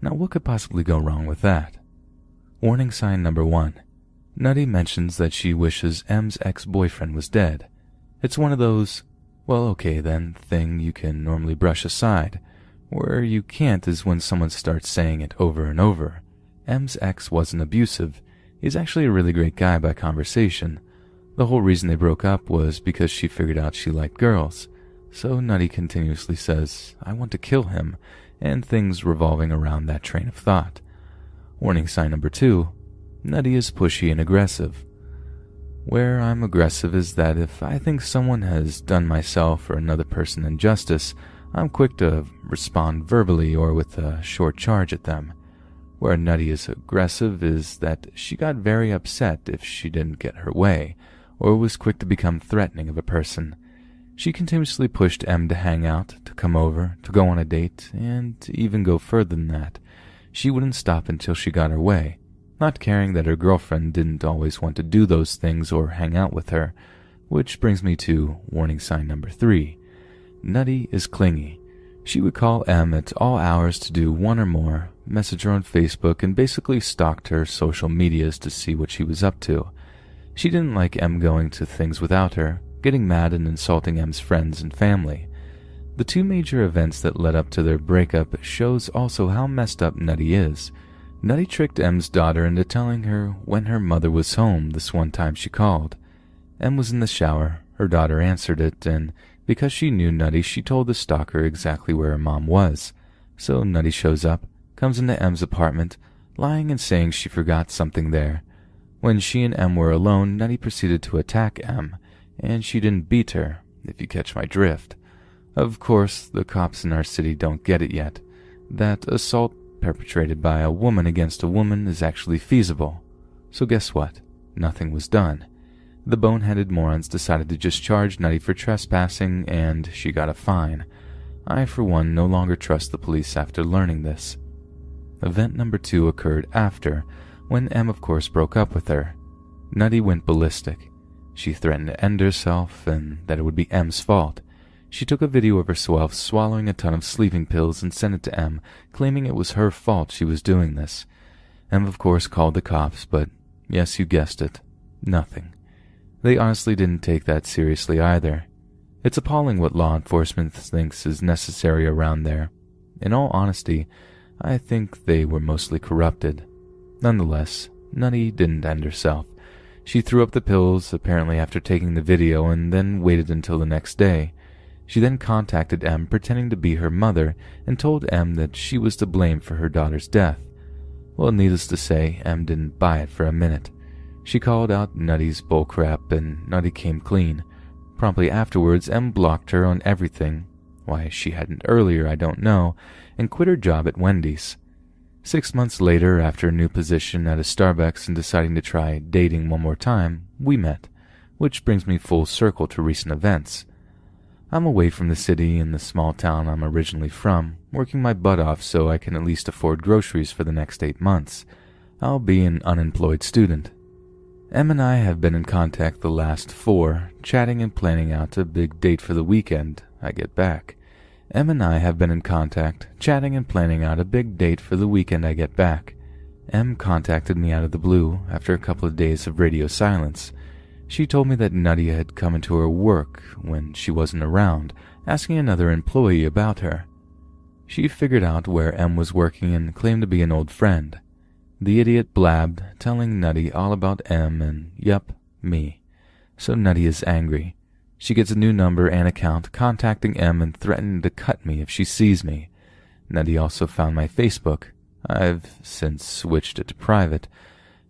[SPEAKER 1] Now what could possibly go wrong with that? Warning sign number 1. Nutty mentions that she wishes M's ex-boyfriend was dead. It's one of those, well okay then, thing you can normally brush aside. Where you can't is when someone starts saying it over and over. M's ex wasn't abusive. He's actually a really great guy by conversation. The whole reason they broke up was because she figured out she liked girls. So Nutty continuously says, I want to kill him, and things revolving around that train of thought. Warning sign number 2. Nutty is pushy and aggressive. Where I'm aggressive is that if I think someone has done myself or another person injustice, I'm quick to respond verbally or with a short charge at them. Where Nutty is aggressive is that she got very upset if she didn't get her way, or was quick to become threatening of a person. She continuously pushed M to hang out, to come over, to go on a date, and to even go further than that. She wouldn't stop until she got her way, not caring that her girlfriend didn't always want to do those things or hang out with her, which brings me to warning sign number 3. Nutty is clingy. She would call M at all hours to do one or more, message her on Facebook, and basically stalked her social medias to see what she was up to. She didn't like M going to things without her, getting mad and insulting M's friends and family. The 2 major events that led up to their breakup shows also how messed up Nutty is. Nutty tricked M's daughter into telling her when her mother was home this one time she called. M was in the shower, her daughter answered it, and because she knew Nutty, she told the stalker exactly where her mom was. So Nutty shows up, comes into M's apartment, lying and saying she forgot something there. When she and M were alone, Nutty proceeded to attack M, and she didn't beat her, if you catch my drift. Of course, the cops in our city don't get it yet, that assault perpetrated by a woman against a woman is actually feasible. So guess what? Nothing was done. The boneheaded morons decided to just charge Nutty for trespassing, and she got a fine. I, for one, no longer trust the police after learning this. Event number 2 occurred after, when Em of course broke up with her. Nutty went ballistic. She threatened to end herself and that it would be Em's fault. She took a video of herself swallowing a ton of sleeping pills and sent it to Em, claiming it was her fault she was doing this. Em of course called the cops, but yes, you guessed it, nothing. They honestly didn't take that seriously either. It's appalling what law enforcement thinks is necessary around there. In all honesty, I think they were mostly corrupted. Nonetheless, Nutty didn't end herself. She threw up the pills, apparently after taking the video, and then waited until the next day. She then contacted Em pretending to be her mother and told Em that she was to blame for her daughter's death. Well, needless to say, Em didn't buy it for a minute. She called out Nutty's bullcrap and Nutty came clean. Promptly afterwards, Em blocked her on everything. Why she hadn't earlier, I don't know, and quit her job at Wendy's. 6 months later, after a new position at a Starbucks and deciding to try dating one more time, we met, which brings me full circle to recent events. I'm away from the city in the small town I'm originally from, working my butt off so I can at least afford groceries for the next 8 months. I'll be an unemployed student. Em and I have been in contact the last 4, chatting and planning out a big date for the weekend I get back. Em and I have been in contact, chatting and planning out a big date for the weekend I get back. Em contacted me out of the blue after a couple of days of radio silence. She told me that Nutty had come into her work when she wasn't around, asking another employee about her. She figured out where Em was working and claimed to be an old friend. The idiot blabbed, telling Nutty all about Em and, yup, me. So Nutty is angry. She gets a new number and account, contacting Em and threatening to cut me if she sees me. Nutty also found my Facebook. I've since switched it to private,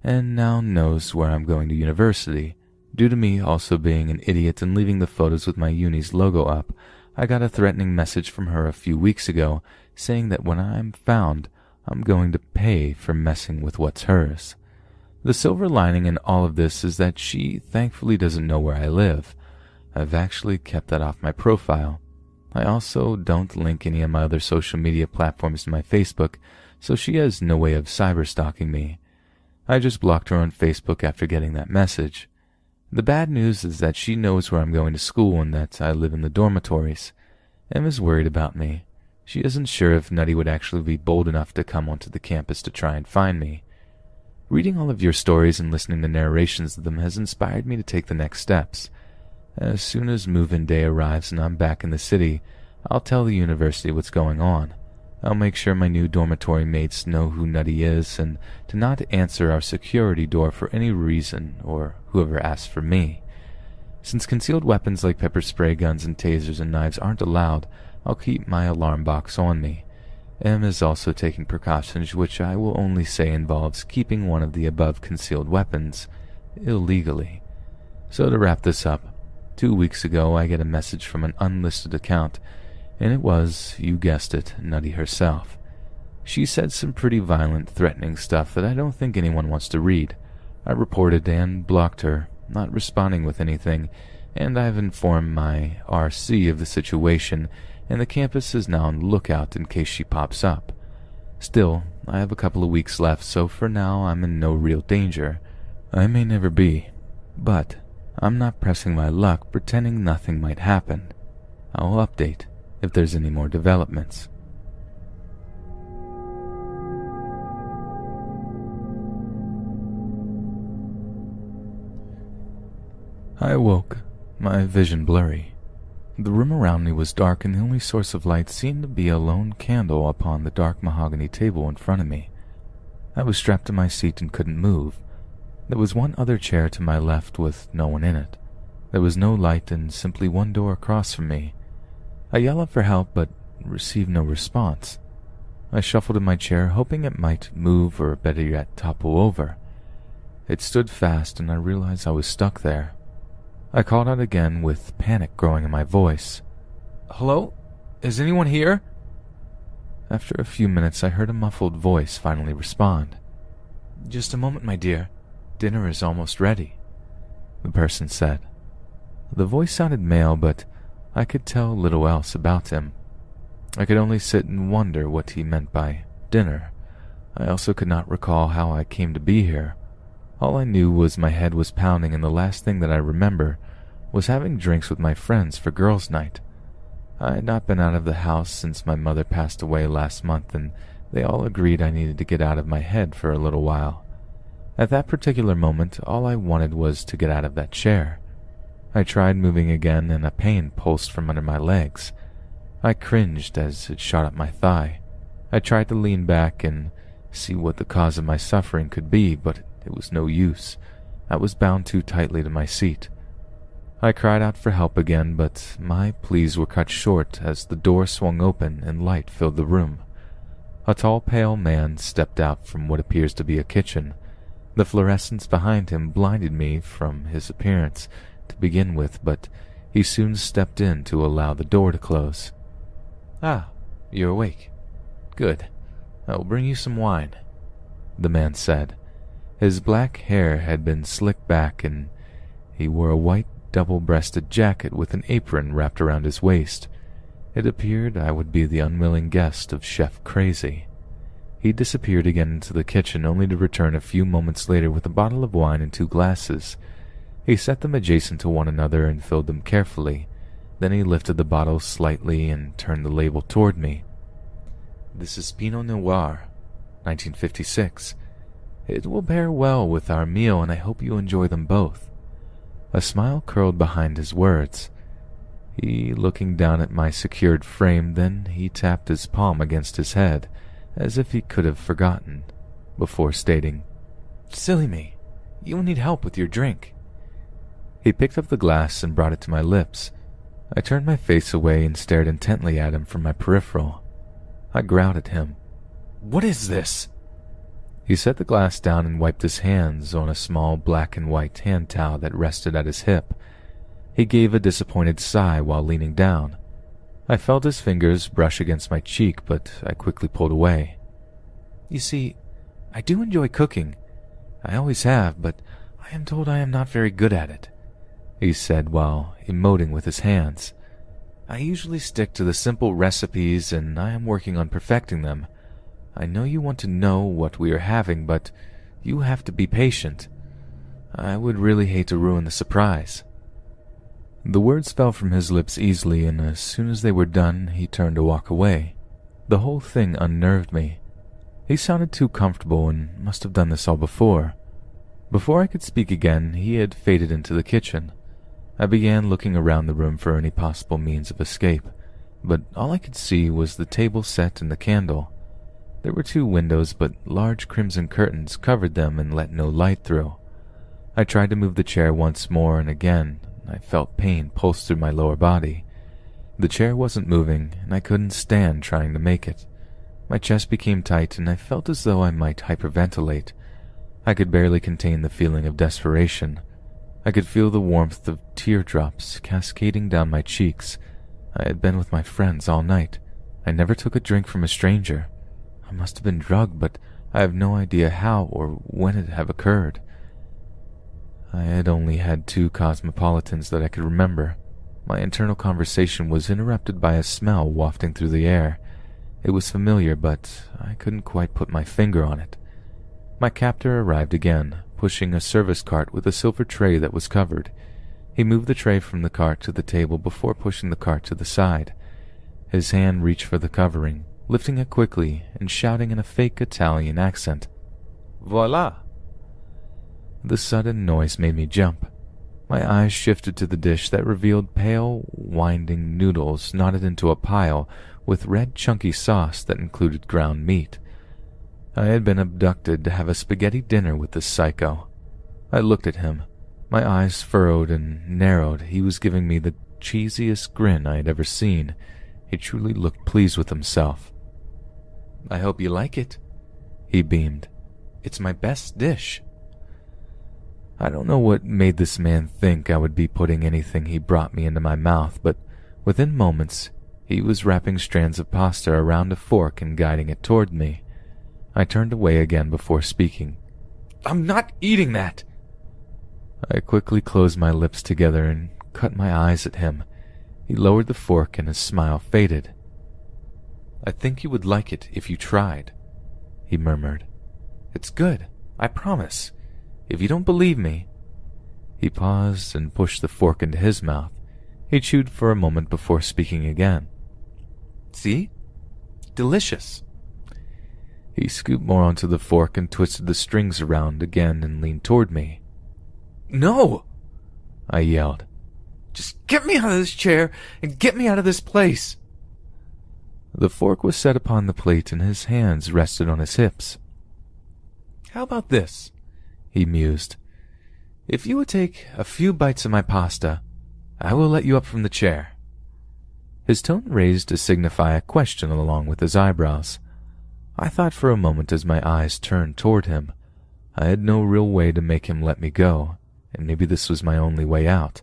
[SPEAKER 1] and now knows where I'm going to university. Due to me also being an idiot and leaving the photos with my uni's logo up, I got a threatening message from her a few weeks ago, saying that when I'm found, I'm going to pay for messing with what's hers. The silver lining in all of this is that she thankfully doesn't know where I live. I've actually kept that off my profile. I also don't link any of my other social media platforms to my Facebook, so she has no way of cyberstalking me. I just blocked her on Facebook after getting that message. The bad news is that she knows where I'm going to school and that I live in the dormitories. Em is worried about me. She isn't sure if Nutty would actually be bold enough to come onto the campus to try and find me. Reading all of your stories and listening to narrations of them has inspired me to take the next steps. As soon as move-in day arrives and I'm back in the city, I'll tell the university what's going on. I'll make sure my new dormitory mates know who Nutty is and to not answer our security door for any reason or whoever asks for me. Since concealed weapons like pepper spray guns and tasers and knives aren't allowed, I'll keep my alarm box on me. Em is also taking precautions which I will only say involves keeping one of the above concealed weapons illegally. So to wrap this up, 2 weeks ago I get a message from an unlisted account, and it was, you guessed it, Nutty herself. She said some pretty violent, threatening stuff that I don't think anyone wants to read. I reported and blocked her, not responding with anything, and I've informed my RC of the situation, and the campus is now on the lookout in case she pops up. Still, I have a couple of weeks left, so for now I'm in no real danger. I may never be, but I'm not pressing my luck pretending nothing might happen. I'll update if there's any more developments. I awoke, my vision blurry. The room around me was dark and the only source of light seemed to be a lone candle upon the dark mahogany table in front of me. I was strapped to my seat and couldn't move. There was one other chair to my left with no one in it. There was no light and simply one door across from me. I yelled out for help but received no response. I shuffled in my chair, hoping it might move or better yet topple over. It stood fast and I realized I was stuck there. I called out again with panic growing in my voice. "Hello? Is anyone here?" After a few minutes I heard a muffled voice finally respond. "Just a moment, my dear. Dinner is almost ready." the person said. The voice sounded male, but I could tell little else about him. I could only sit and wonder what he meant by dinner. I also could not recall how I came to be here. All I knew was my head was pounding, and the last thing that I remember was having drinks with my friends for girls' night. I had not been out of the house since my mother passed away last month, and they all agreed I needed to get out of my head for a little while. At that particular moment, all I wanted was to get out of that chair. I tried moving again, and a pain pulsed from under my legs. I cringed as it shot up my thigh. I tried to lean back and see what the cause of my suffering could be, but it was no use. I was bound too tightly to my seat. I cried out for help again, but my pleas were cut short as the door swung open and light filled the room. A tall, pale man stepped out from what appears to be a kitchen. The fluorescence behind him blinded me from his appearance to begin with, but he soon stepped in to allow the door to close. "Ah, you're awake. Good. I will bring you some wine," the man said. His black hair had been slicked back, and he wore a white double-breasted jacket with an apron wrapped around his waist. It appeared I would be the unwilling guest of Chef Crazy. He disappeared again into the kitchen, only to return a few moments later with a bottle of wine and 2 glasses. He set them adjacent to one another and filled them carefully. Then he lifted the bottle slightly and turned the label toward me. "This is Pinot Noir, 1956. It will pair well with our meal, and I hope you enjoy them both." A smile curled behind his words. He looking down at my secured frame, then he tapped his palm against his head, as if he could have forgotten, before stating, "Silly me, you will need help with your drink." He picked up the glass and brought it to my lips. I turned my face away and stared intently at him from my peripheral. I growled at him. "What is this?" He set the glass down and wiped his hands on a small black and white hand towel that rested at his hip. He gave a disappointed sigh while leaning down. I felt his fingers brush against my cheek, but I quickly pulled away. "You see, I do enjoy cooking. I always have, but I am told I am not very good at it," he said while emoting with his hands. "I usually stick to the simple recipes, and I am working on perfecting them. I know you want to know what we are having, but you have to be patient. I would really hate to ruin the surprise." The words fell from his lips easily, and as soon as they were done, he turned to walk away. The whole thing unnerved me. He sounded too comfortable and must have done this all before. Before I could speak again, he had faded into the kitchen. I began looking around the room for any possible means of escape, but all I could see was the table set and the candle. There were 2 windows, but large crimson curtains covered them and let no light through. I tried to move the chair once more, and again I felt pain pulse through my lower body. The chair wasn't moving, and I couldn't stand trying to make it. My chest became tight, and I felt as though I might hyperventilate. I could barely contain the feeling of desperation. I could feel the warmth of teardrops cascading down my cheeks. I had been with my friends all night. I never took a drink from a stranger. I must have been drugged, but I have no idea how or when it had occurred. I had only had 2 cosmopolitans that I could remember. My internal conversation was interrupted by a smell wafting through the air. It was familiar, but I couldn't quite put my finger on it. My captor arrived again, pushing a service cart with a silver tray that was covered. He moved the tray from the cart to the table before pushing the cart to the side. His hand reached for the covering, lifting it quickly and shouting in a fake Italian accent, "Voila!" The sudden noise made me jump. My eyes shifted to the dish that revealed pale, winding noodles knotted into a pile with red chunky sauce that included ground meat. I had been abducted to have a spaghetti dinner with this psycho. I looked at him. My eyes furrowed and narrowed. He was giving me the cheesiest grin I had ever seen. He truly looked pleased with himself. "I hope you like it," he beamed. "It's my best dish." I don't know what made this man think I would be putting anything he brought me into my mouth, but within moments, he was wrapping strands of pasta around a fork and guiding it toward me. I turned away again before speaking. "I'm not eating that!" I quickly closed my lips together and cut my eyes at him. He lowered the fork and his smile faded. "I think you would like it if you tried," he murmured. "It's good, I promise. If you don't believe me..." He paused and pushed the fork into his mouth. He chewed for a moment before speaking again. "See? Delicious." He scooped more onto the fork and twisted the strings around again and leaned toward me. "No!" I yelled. "Just get me out of this chair and get me out of this place." The fork was set upon the plate and his hands rested on his hips. "How about this?" he mused. "If you would take a few bites of my pasta, I will let you up from the chair." His tone raised to signify a question along with his eyebrows. I thought for a moment as my eyes turned toward him. I had no real way to make him let me go, and maybe this was my only way out.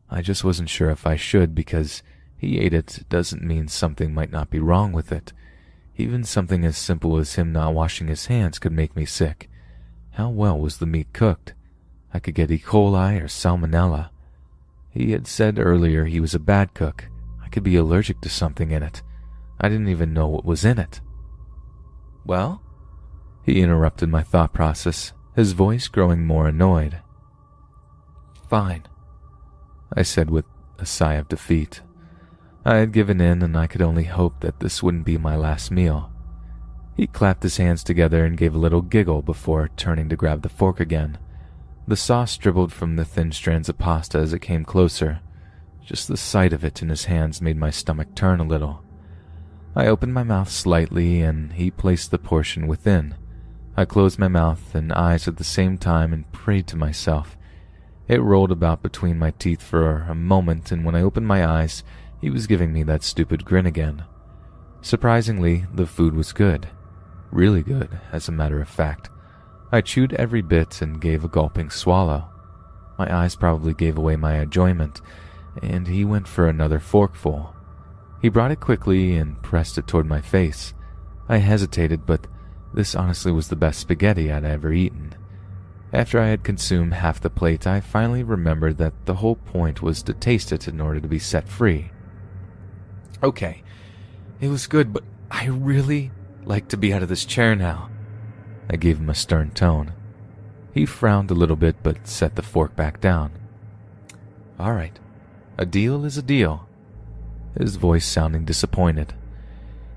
[SPEAKER 1] I just wasn't sure if I should, because he ate it doesn't mean something might not be wrong with it. Even something as simple as him not washing his hands could make me sick. How well was the meat cooked? I could get E. coli or salmonella. He had said earlier he was a bad cook. I could be allergic to something in it. I didn't even know what was in it. "Well?" He interrupted my thought process, his voice growing more annoyed. "Fine," I said with a sigh of defeat. I had given in and I could only hope that this wouldn't be my last meal. He clapped his hands together and gave a little giggle before turning to grab the fork again. The sauce dribbled from the thin strands of pasta as it came closer. Just the sight of it in his hands made my stomach turn a little. I opened my mouth slightly and he placed the portion within. I closed my mouth and eyes at the same time and prayed to myself. It rolled about between my teeth for a moment, and when I opened my eyes, he was giving me that stupid grin again. Surprisingly, the food was good. Really good, as a matter of fact. I chewed every bit and gave a gulping swallow. My eyes probably gave away my enjoyment, and he went for another forkful. He brought it quickly and pressed it toward my face. I hesitated, but this honestly was the best spaghetti I'd ever eaten. After I had consumed half the plate, I finally remembered that the whole point was to taste it in order to be set free. "Okay, it was good, but I really like to be out of this chair now." I gave him a stern tone. He frowned a little bit but set the fork back down. "All right, a deal is a deal," his voice sounding disappointed.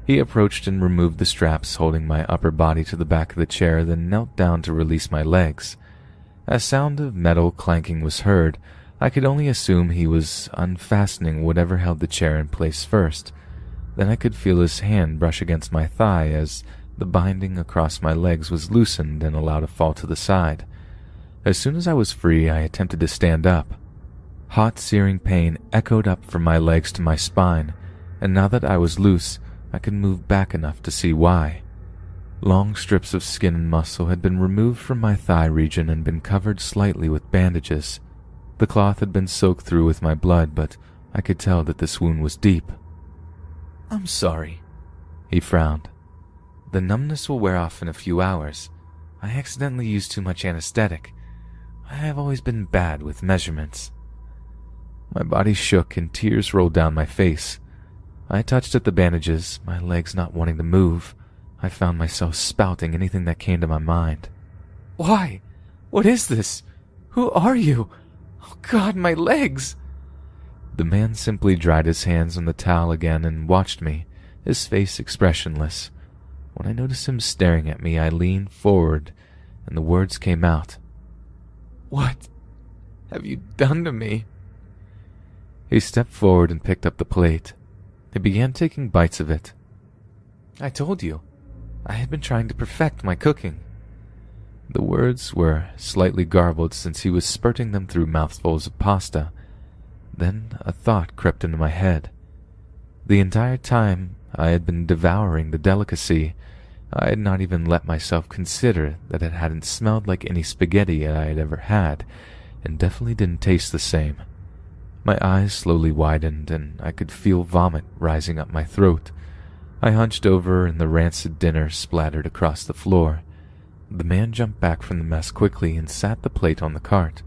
[SPEAKER 1] He approached and removed the straps holding my upper body to the back of the chair, then knelt down to release my legs. A sound of metal clanking was heard. I could only assume he was unfastening whatever held the chair in place first. Then I could feel his hand brush against my thigh as the binding across my legs was loosened and allowed to fall to the side. As soon as I was free, I attempted to stand up. Hot, searing pain echoed up from my legs to my spine, and now that I was loose, I could move back enough to see why. Long strips of skin and muscle had been removed from my thigh region and been covered slightly with bandages. The cloth had been soaked through with my blood, but I could tell that this wound was deep. "I'm sorry," he frowned. "The numbness will wear off in a few hours. I accidentally used too much anesthetic. I have always been bad with measurements." My body shook and tears rolled down my face. I touched at the bandages, my legs not wanting to move. I found myself spouting anything that came to my mind. "Why? What is this? Who are you? Oh God, my legs!" The man simply dried his hands on the towel again and watched me, his face expressionless. When I noticed him staring at me, I leaned forward, and the words came out. "What have you done to me?" He stepped forward and picked up the plate. He began taking bites of it. "I told you, I had been trying to perfect my cooking." The words were slightly garbled since he was spurting them through mouthfuls of pasta. Then a thought crept into my head. The entire time I had been devouring the delicacy, I had not even let myself consider that it hadn't smelled like any spaghetti I had ever had, and definitely didn't taste the same. My eyes slowly widened, and I could feel vomit rising up my throat. I hunched over, and the rancid dinner splattered across the floor. The man jumped back from the mess quickly and sat the plate on the cart.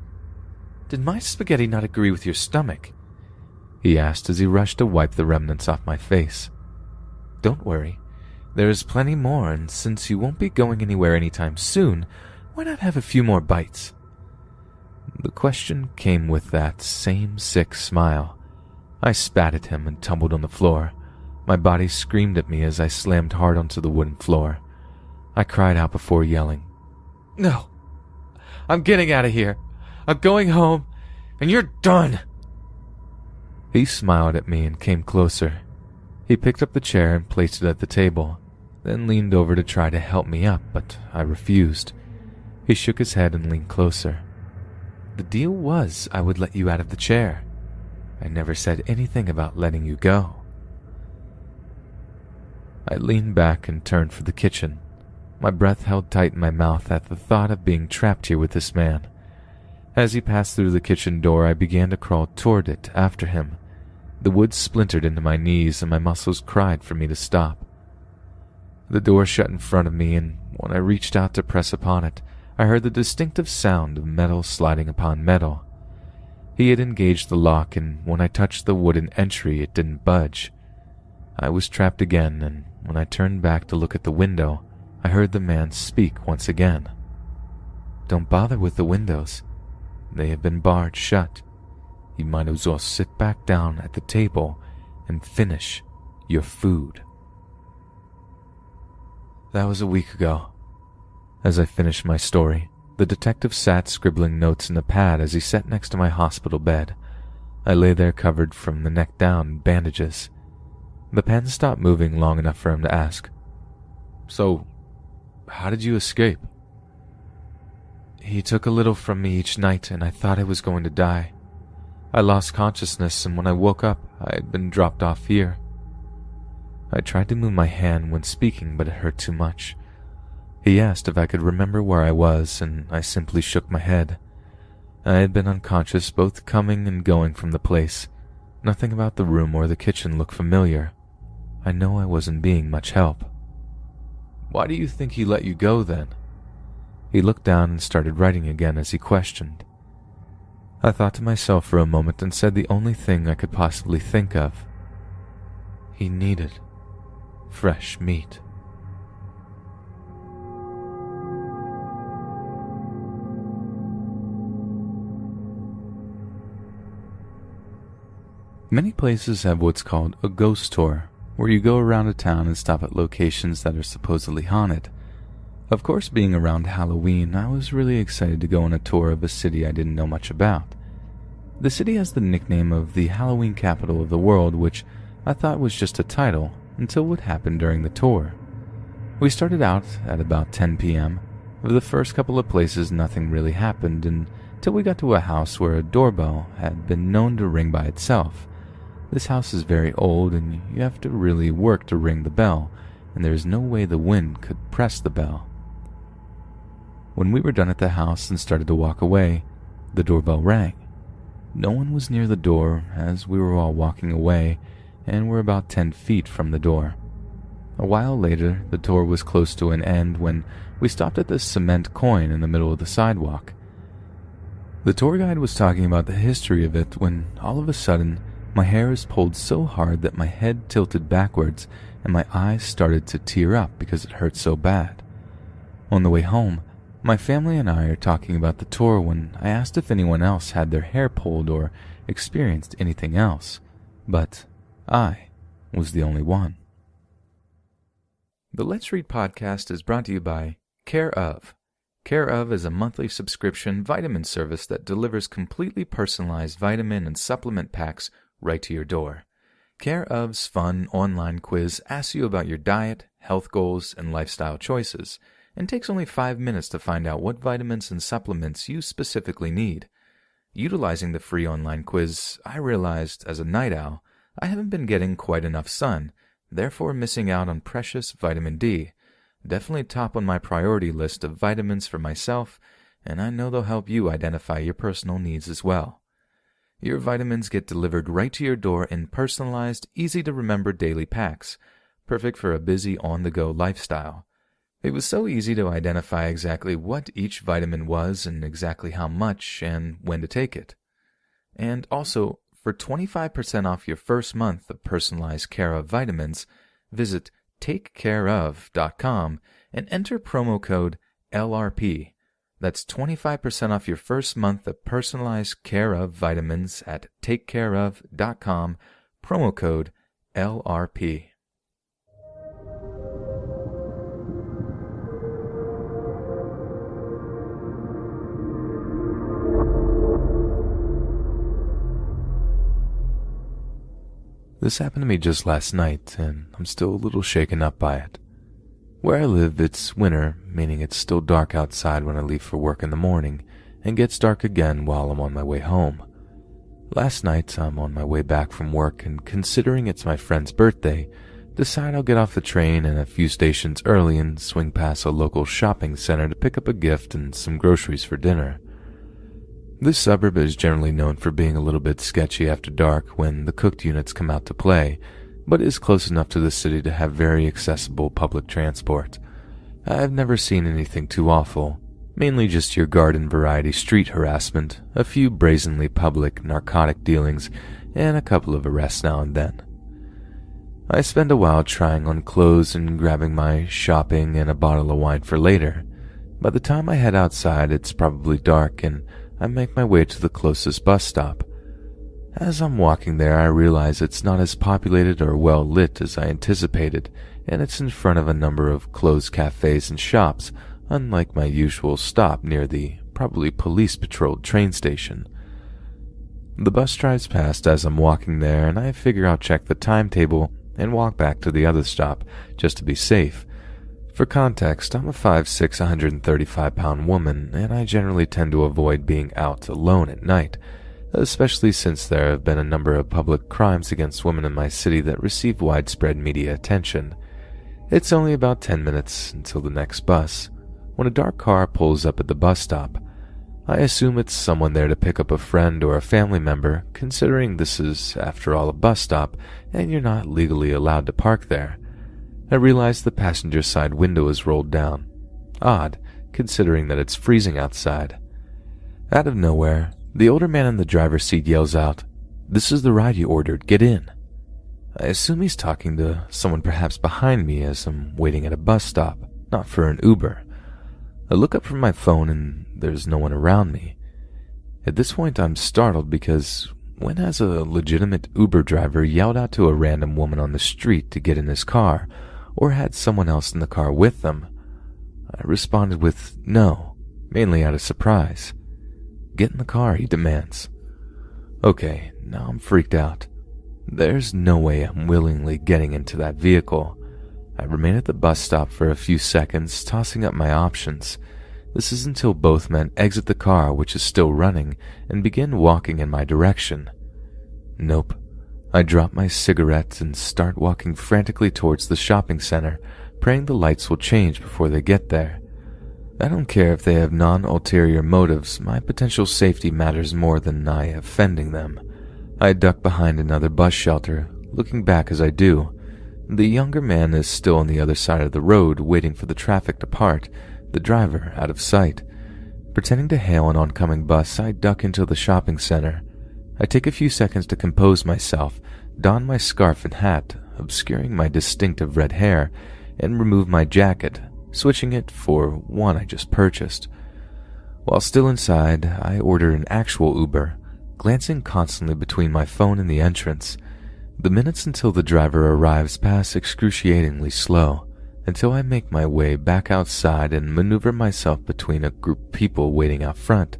[SPEAKER 1] Did my spaghetti not agree with your stomach? He asked as he rushed to wipe the remnants off my face. Don't worry. There is plenty more, and since you won't be going anywhere anytime soon, why not have a few more bites? The question came with that same sick smile. I spat at him and tumbled on the floor. My body screamed at me as I slammed hard onto the wooden floor. I cried out before yelling, "No! I'm getting out of here! I'm going home, and you're done!" He smiled at me and came closer. He picked up the chair and placed it at the table, then leaned over to try to help me up, but I refused. He shook his head and leaned closer. The deal was I would let you out of the chair. I never said anything about letting you go. I leaned back and turned for the kitchen. My breath held tight in my mouth at the thought of being trapped here with this man. As he passed through the kitchen door, I began to crawl toward it after him. The wood splintered into my knees and my muscles cried for me to stop. The door shut in front of me, and when I reached out to press upon it, I heard the distinctive sound of metal sliding upon metal. He had engaged the lock, and when I touched the wooden entry, it didn't budge. I was trapped again, and when I turned back to look at the window, I heard the man speak once again. Don't bother with the windows. They have been barred shut. You might as well sit back down at the table and finish your food. That was a week ago. As I finished my story, the detective sat scribbling notes in a pad as he sat next to my hospital bed. I lay there covered from the neck down in bandages. The pen stopped moving long enough for him to ask, "So, how did you escape?" He took a little from me each night, and I thought I was going to die. I lost consciousness, and when I woke up, I had been dropped off here. I tried to move my hand when speaking, but it hurt too much. He asked if I could remember where I was, and I simply shook my head. I had been unconscious both coming and going from the place. Nothing about the room or the kitchen looked familiar. I know I wasn't being much help. Why do you think he let you go then? He looked down and started writing again as he questioned. I thought to myself for a moment and said the only thing I could possibly think of. He needed fresh meat. Many places have what's called a ghost tour, where you go around a town and stop at locations that are supposedly haunted. Of course, being around Halloween, I was really excited to go on a tour of a city I didn't know much about. The city has the nickname of the Halloween capital of the world, which I thought was just a title until what happened during the tour. We started out at about 10 p.m. For the first couple of places, nothing really happened until we got to a house where a doorbell had been known to ring by itself. This house is very old, and you have to really work to ring the bell, and there is no way the wind could press the bell. When we were done at the house and started to walk away, the doorbell rang. No one was near the door as we were all walking away, and were about 10 feet from the door. A while later, the tour was close to an end when we stopped at this cement coin in the middle of the sidewalk. The tour guide was talking about the history of it when, all of a sudden, my hair is pulled so hard that my head tilted backwards and my eyes started to tear up because it hurt so bad. On the way home, my family and I are talking about the tour when I asked if anyone else had their hair pulled or experienced anything else, but I was the only one. The Let's Read podcast is brought to you by Care Of. Care Of is a monthly subscription vitamin service that delivers completely personalized vitamin and supplement packs right to your door. Care Of's fun online quiz asks you about your diet, health goals, and lifestyle choices, and takes only 5 minutes to find out what vitamins and supplements you specifically need. Utilizing the free online quiz, I realized, as a night owl, I haven't been getting quite enough sun, therefore missing out on precious vitamin D. Definitely top on my priority list of vitamins for myself, and I know they'll help you identify your personal needs as well. Your vitamins get delivered right to your door in personalized, easy-to-remember daily packs, perfect for a busy on-the-go lifestyle. It was so easy to identify exactly what each vitamin was and exactly how much and when to take it. And also, for 25% off your first month of personalized Care of vitamins, visit takecareof.com and enter promo code LRP. That's 25% off your first month of personalized Care of vitamins at takecareof.com, promo code LRP. This happened to me just last night, and I'm still a little shaken up by it. Where I live, it's winter, meaning it's still dark outside when I leave for work in the morning, and gets dark again while I'm on my way home. Last night, I'm on my way back from work, and considering it's my friend's birthday, decide I'll get off the train and a few stations early and swing past a local shopping center to pick up a gift and some groceries for dinner. This suburb is generally known for being a little bit sketchy after dark when the cooked units come out to play, but is close enough to the city to have very accessible public transport. I've never seen anything too awful, mainly just your garden variety street harassment, a few brazenly public narcotic dealings, and a couple of arrests now and then. I spend a while trying on clothes and grabbing my shopping and a bottle of wine for later. By the time I head outside, it's probably dark, and I make my way to the closest bus stop. As I'm walking there, I realize it's not as populated or well lit as I anticipated, and it's in front of a number of closed cafes and shops, unlike my usual stop near the probably police-patrolled train station. The bus drives past as I'm walking there, and I figure I'll check the timetable and walk back to the other stop, just to be safe. For context, I'm a 5'6", 135-pound woman, and I generally tend to avoid being out alone at night, especially since there have been a number of public crimes against women in my city that receive widespread media attention. It's only about 10 minutes until the next bus, when a dark car pulls up at the bus stop. I assume it's someone there to pick up a friend or a family member, considering this is, after all, a bus stop, and you're not legally allowed to park there. I realize the passenger side window is rolled down. Odd, considering that it's freezing outside. Out of nowhere, the older man in the driver's seat yells out, "This is the ride you ordered, get in." I assume he's talking to someone perhaps behind me as I'm waiting at a bus stop, not for an Uber. I look up from my phone and there's no one around me. At this point I'm startled because when has a legitimate Uber driver yelled out to a random woman on the street to get in his car, or had someone else in the car with them? I responded with no, mainly out of surprise. "Get in the car," he demands. Okay, now I'm freaked out. There's no way I'm willingly getting into that vehicle. I remain at the bus stop for a few seconds, tossing up my options. This is until both men exit the car, which is still running, and begin walking in my direction. Nope. I drop my cigarette and start walking frantically towards the shopping center, praying the lights will change before they get there. I don't care if they have non-ulterior motives, my potential safety matters more than I offending them. I duck behind another bus shelter, looking back as I do. The younger man is still on the other side of the road, waiting for the traffic to part, the driver out of sight. Pretending to hail an oncoming bus, I duck into the shopping center. I take a few seconds to compose myself, don my scarf and hat, obscuring my distinctive red hair, and remove my jacket, switching it for one I just purchased. While still inside, I order an actual Uber, glancing constantly between my phone and the entrance. The minutes until the driver arrives pass excruciatingly slow, until I make my way back outside and maneuver myself between a group of people waiting out front.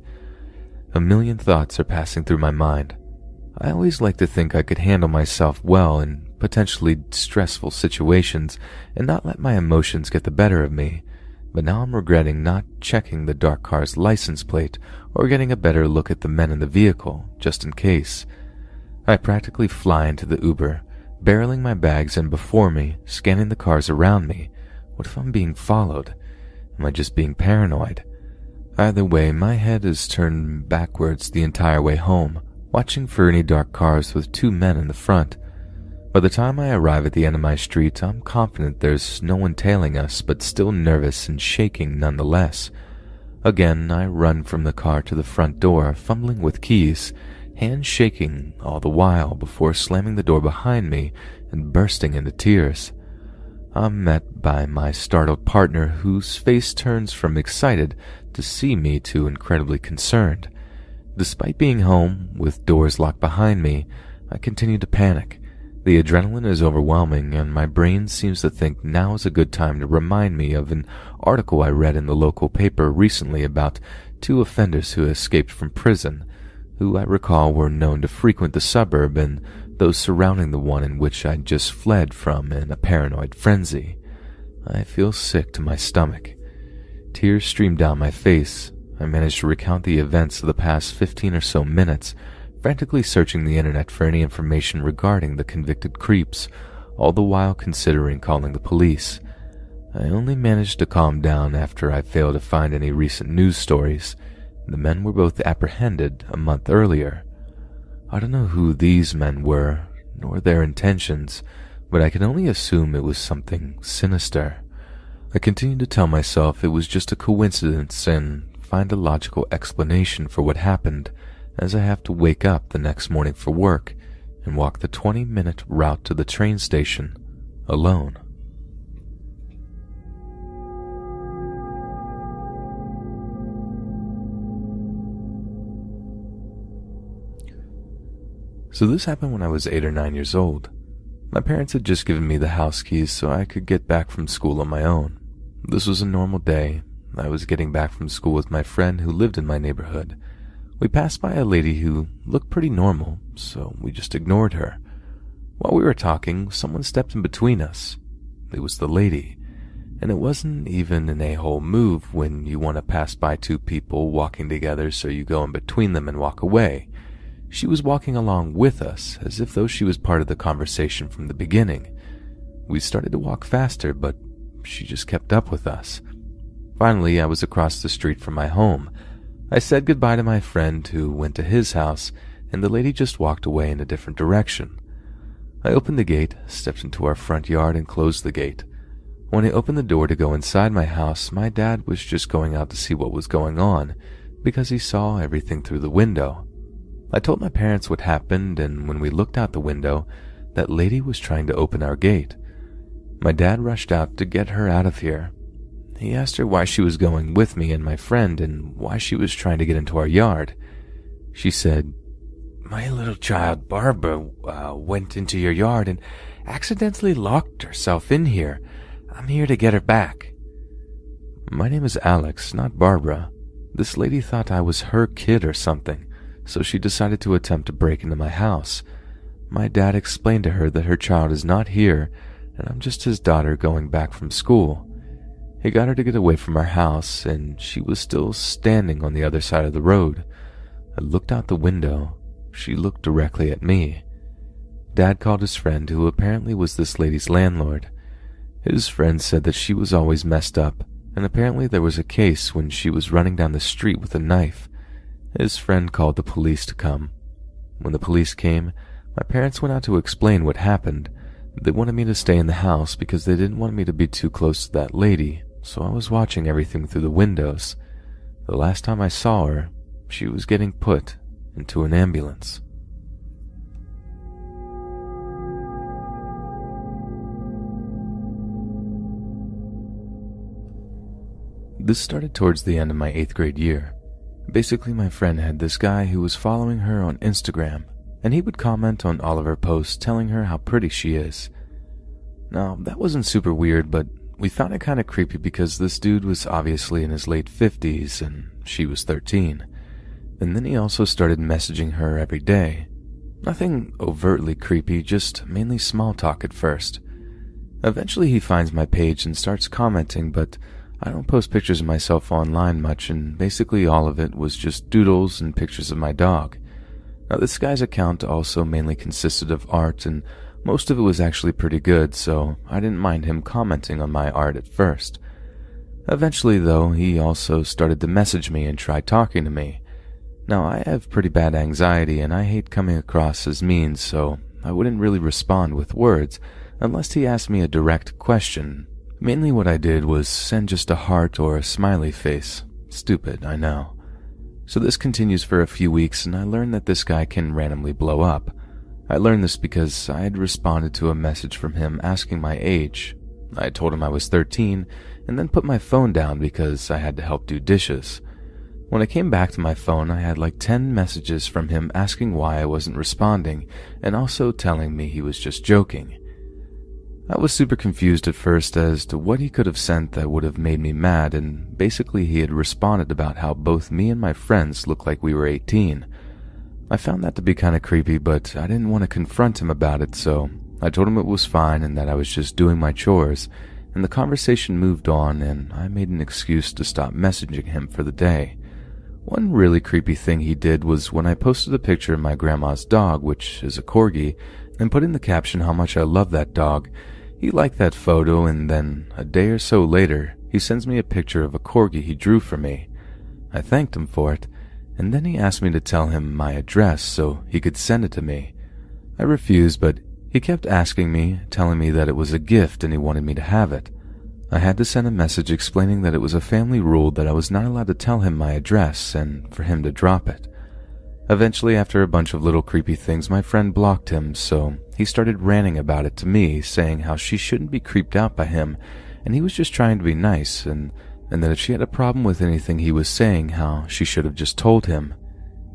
[SPEAKER 1] A million thoughts are passing through my mind. I always like to think I could handle myself well in potentially stressful situations and not let my emotions get the better of me, but now I'm regretting not checking the dark car's license plate or getting a better look at the men in the vehicle, just in case. I practically fly into the Uber, barreling my bags in before me, scanning the cars around me. What if I'm being followed? Am I just being paranoid? Either way, my head is turned backwards the entire way home, watching for any dark cars with two men in the front. By the time I arrive at the end of my street, I'm confident there's no one tailing us, but still nervous and shaking nonetheless. Again, I run from the car to the front door, fumbling with keys, hands shaking all the while before slamming the door behind me and bursting into tears. I'm met by my startled partner, whose face turns from excited to see me to incredibly concerned. Despite being home, with doors locked behind me, I continue to panic. The adrenaline is overwhelming, and my brain seems to think now is a good time to remind me of an article I read in the local paper recently about 2 offenders who escaped from prison, who I recall were known to frequent the suburb and those surrounding the one in which I'd just fled from in a paranoid frenzy. I feel sick to my stomach. Tears stream down my face. I manage to recount the events of the past 15 or so minutes, frantically searching the internet for any information regarding the convicted creeps, all the while considering calling the police. I only managed to calm down after I failed to find any recent news stories. The men were both apprehended a month earlier. I don't know who these men were, nor their intentions, but I can only assume it was something sinister. I continued to tell myself it was just a coincidence and find a logical explanation for what happened, as I have to wake up the next morning for work and walk the 20-minute route to the train station alone. So this happened when I was 8 or 9 years old. My parents had just given me the house keys so I could get back from school on my own. This was a normal day. I was getting back from school with my friend who lived in my neighborhood. We passed by a lady who looked pretty normal, so we just ignored her. While we were talking, someone stepped in between us. It was the lady, and it wasn't even an a-hole move when you want to pass by 2 people walking together so you go in between them and walk away. She was walking along with us, as if though she was part of the conversation from the beginning. We started to walk faster, but she just kept up with us. Finally, I was across the street from my home. I said goodbye to my friend who went to his house, and the lady just walked away in a different direction. I opened the gate, stepped into our front yard, and closed the gate. When I opened the door to go inside my house, my dad was just going out to see what was going on, because he saw everything through the window. I told my parents what happened, and when we looked out the window, that lady was trying to open our gate. My dad rushed out to get her out of here. He asked her why she was going with me and my friend and why she was trying to get into our yard. She said, "My little child Barbara went into your yard and accidentally locked herself in here. I'm here to get her back." My name is Alex, not Barbara. This lady thought I was her kid or something, so she decided to attempt to break into my house. My dad explained to her that her child is not here and I'm just his daughter going back from school. He got her to get away from our house, and she was still standing on the other side of the road. I looked out the window. She looked directly at me. Dad called his friend, who apparently was this lady's landlord. His friend said that she was always messed up, and apparently there was a case when she was running down the street with a knife. His friend called the police to come. When the police came, my parents went out to explain what happened. They wanted me to stay in the house because they didn't want me to be too close to that lady, so I was watching everything through the windows. The last time I saw her, she was getting put into an ambulance. This started towards the end of my 8th grade year. Basically, my friend had this guy who was following her on Instagram, and he would comment on all of her posts telling her how pretty she is. Now, that wasn't super weird, but we found it kind of creepy because this dude was obviously in his late 50s and she was 13. And then he also started messaging her every day. Nothing overtly creepy, just mainly small talk at first. Eventually he finds my page and starts commenting, but I don't post pictures of myself online much, and basically all of it was just doodles and pictures of my dog. Now, this guy's account also mainly consisted of art, and most of it was actually pretty good, so I didn't mind him commenting on my art at first. Eventually, though, he also started to message me and try talking to me. Now, I have pretty bad anxiety, and I hate coming across as mean, so I wouldn't really respond with words unless he asked me a direct question. Mainly what I did was send just a heart or a smiley face. Stupid, I know. So this continues for a few weeks, and I learn that this guy can randomly blow up. I learned this because I had responded to a message from him asking my age. I told him I was 13, and then put my phone down because I had to help do dishes. When I came back to my phone, I had like 10 messages from him asking why I wasn't responding, and also telling me he was just joking. I was super confused at first as to what he could have sent that would have made me mad, and basically he had responded about how both me and my friends looked like we were 18. I found that to be kind of creepy, but I didn't want to confront him about it, so I told him it was fine and that I was just doing my chores, and the conversation moved on, and I made an excuse to stop messaging him for the day. One really creepy thing he did was when I posted a picture of my grandma's dog, which is a corgi, and put in the caption how much I love that dog. He liked that photo, and then a day or so later, he sends me a picture of a corgi he drew for me. I thanked him for it, and then he asked me to tell him my address so he could send it to me. I refused, but he kept asking me, telling me that it was a gift and he wanted me to have it. I had to send a message explaining that it was a family rule that I was not allowed to tell him my address and for him to drop it. Eventually, after a bunch of little creepy things, my friend blocked him, so he started ranting about it to me, saying how she shouldn't be creeped out by him, and he was just trying to be nice, and that if she had a problem with anything he was saying, how she should have just told him.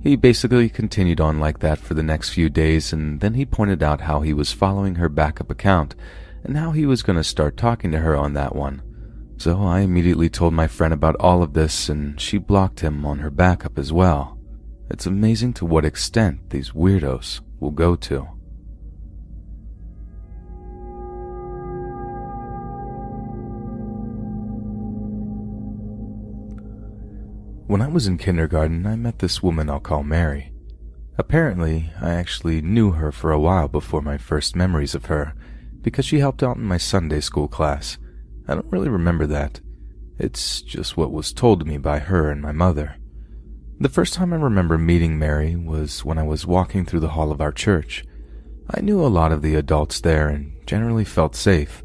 [SPEAKER 1] He basically continued on like that for the next few days, and then he pointed out how he was following her backup account, and how he was going to start talking to her on that one. So I immediately told my friend about all of this, and she blocked him on her backup as well. It's amazing to what extent these weirdos will go to. When I was in kindergarten, I met this woman I'll call Mary. Apparently, I actually knew her for a while before my first memories of her, because she helped out in my Sunday school class. I don't really remember that. It's just what was told to me by her and my mother. The first time I remember meeting Mary was when I was walking through the hall of our church. I knew a lot of the adults there and generally felt safe.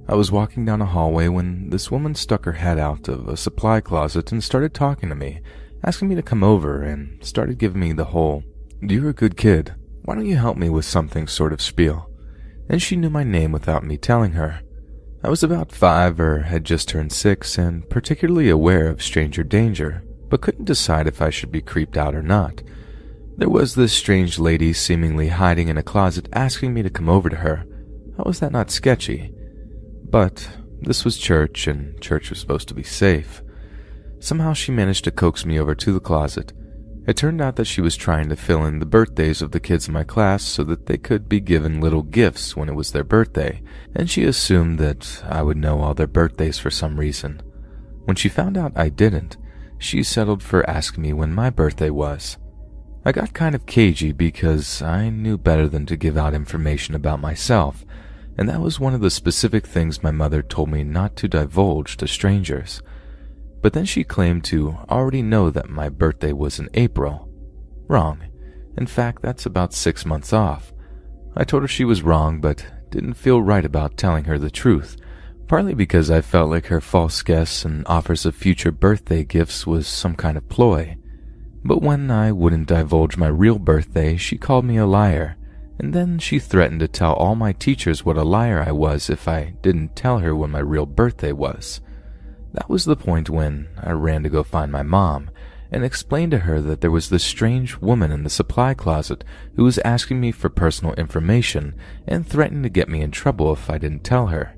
[SPEAKER 1] I was walking down a hallway when this woman stuck her head out of a supply closet and started talking to me, asking me to come over, and started giving me the whole, "You're a good kid. Why don't you help me with something" sort of spiel. And she knew my name without me telling her. I was about 5 or had just turned 6 and particularly aware of stranger danger, but couldn't decide if I should be creeped out or not. There was this strange lady seemingly hiding in a closet asking me to come over to her. How was that not sketchy? But this was church, and church was supposed to be safe. Somehow she managed to coax me over to the closet. It turned out that she was trying to fill in the birthdays of the kids in my class so that they could be given little gifts when it was their birthday, and she assumed that I would know all their birthdays for some reason. When she found out I didn't, she settled for asking me when my birthday was. I got kind of cagey because I knew better than to give out information about myself, and that was one of the specific things my mother told me not to divulge to strangers. But then she claimed to already know that my birthday was in April. Wrong. In fact, that's about 6 months off. I told her she was wrong, but didn't feel right about telling her the truth, partly because I felt like her false guess and offers of future birthday gifts was some kind of ploy. But when I wouldn't divulge my real birthday, she called me a liar, and then she threatened to tell all my teachers what a liar I was if I didn't tell her when my real birthday was. That was the point when I ran to go find my mom and explained to her that there was this strange woman in the supply closet who was asking me for personal information and threatening to get me in trouble if I didn't tell her.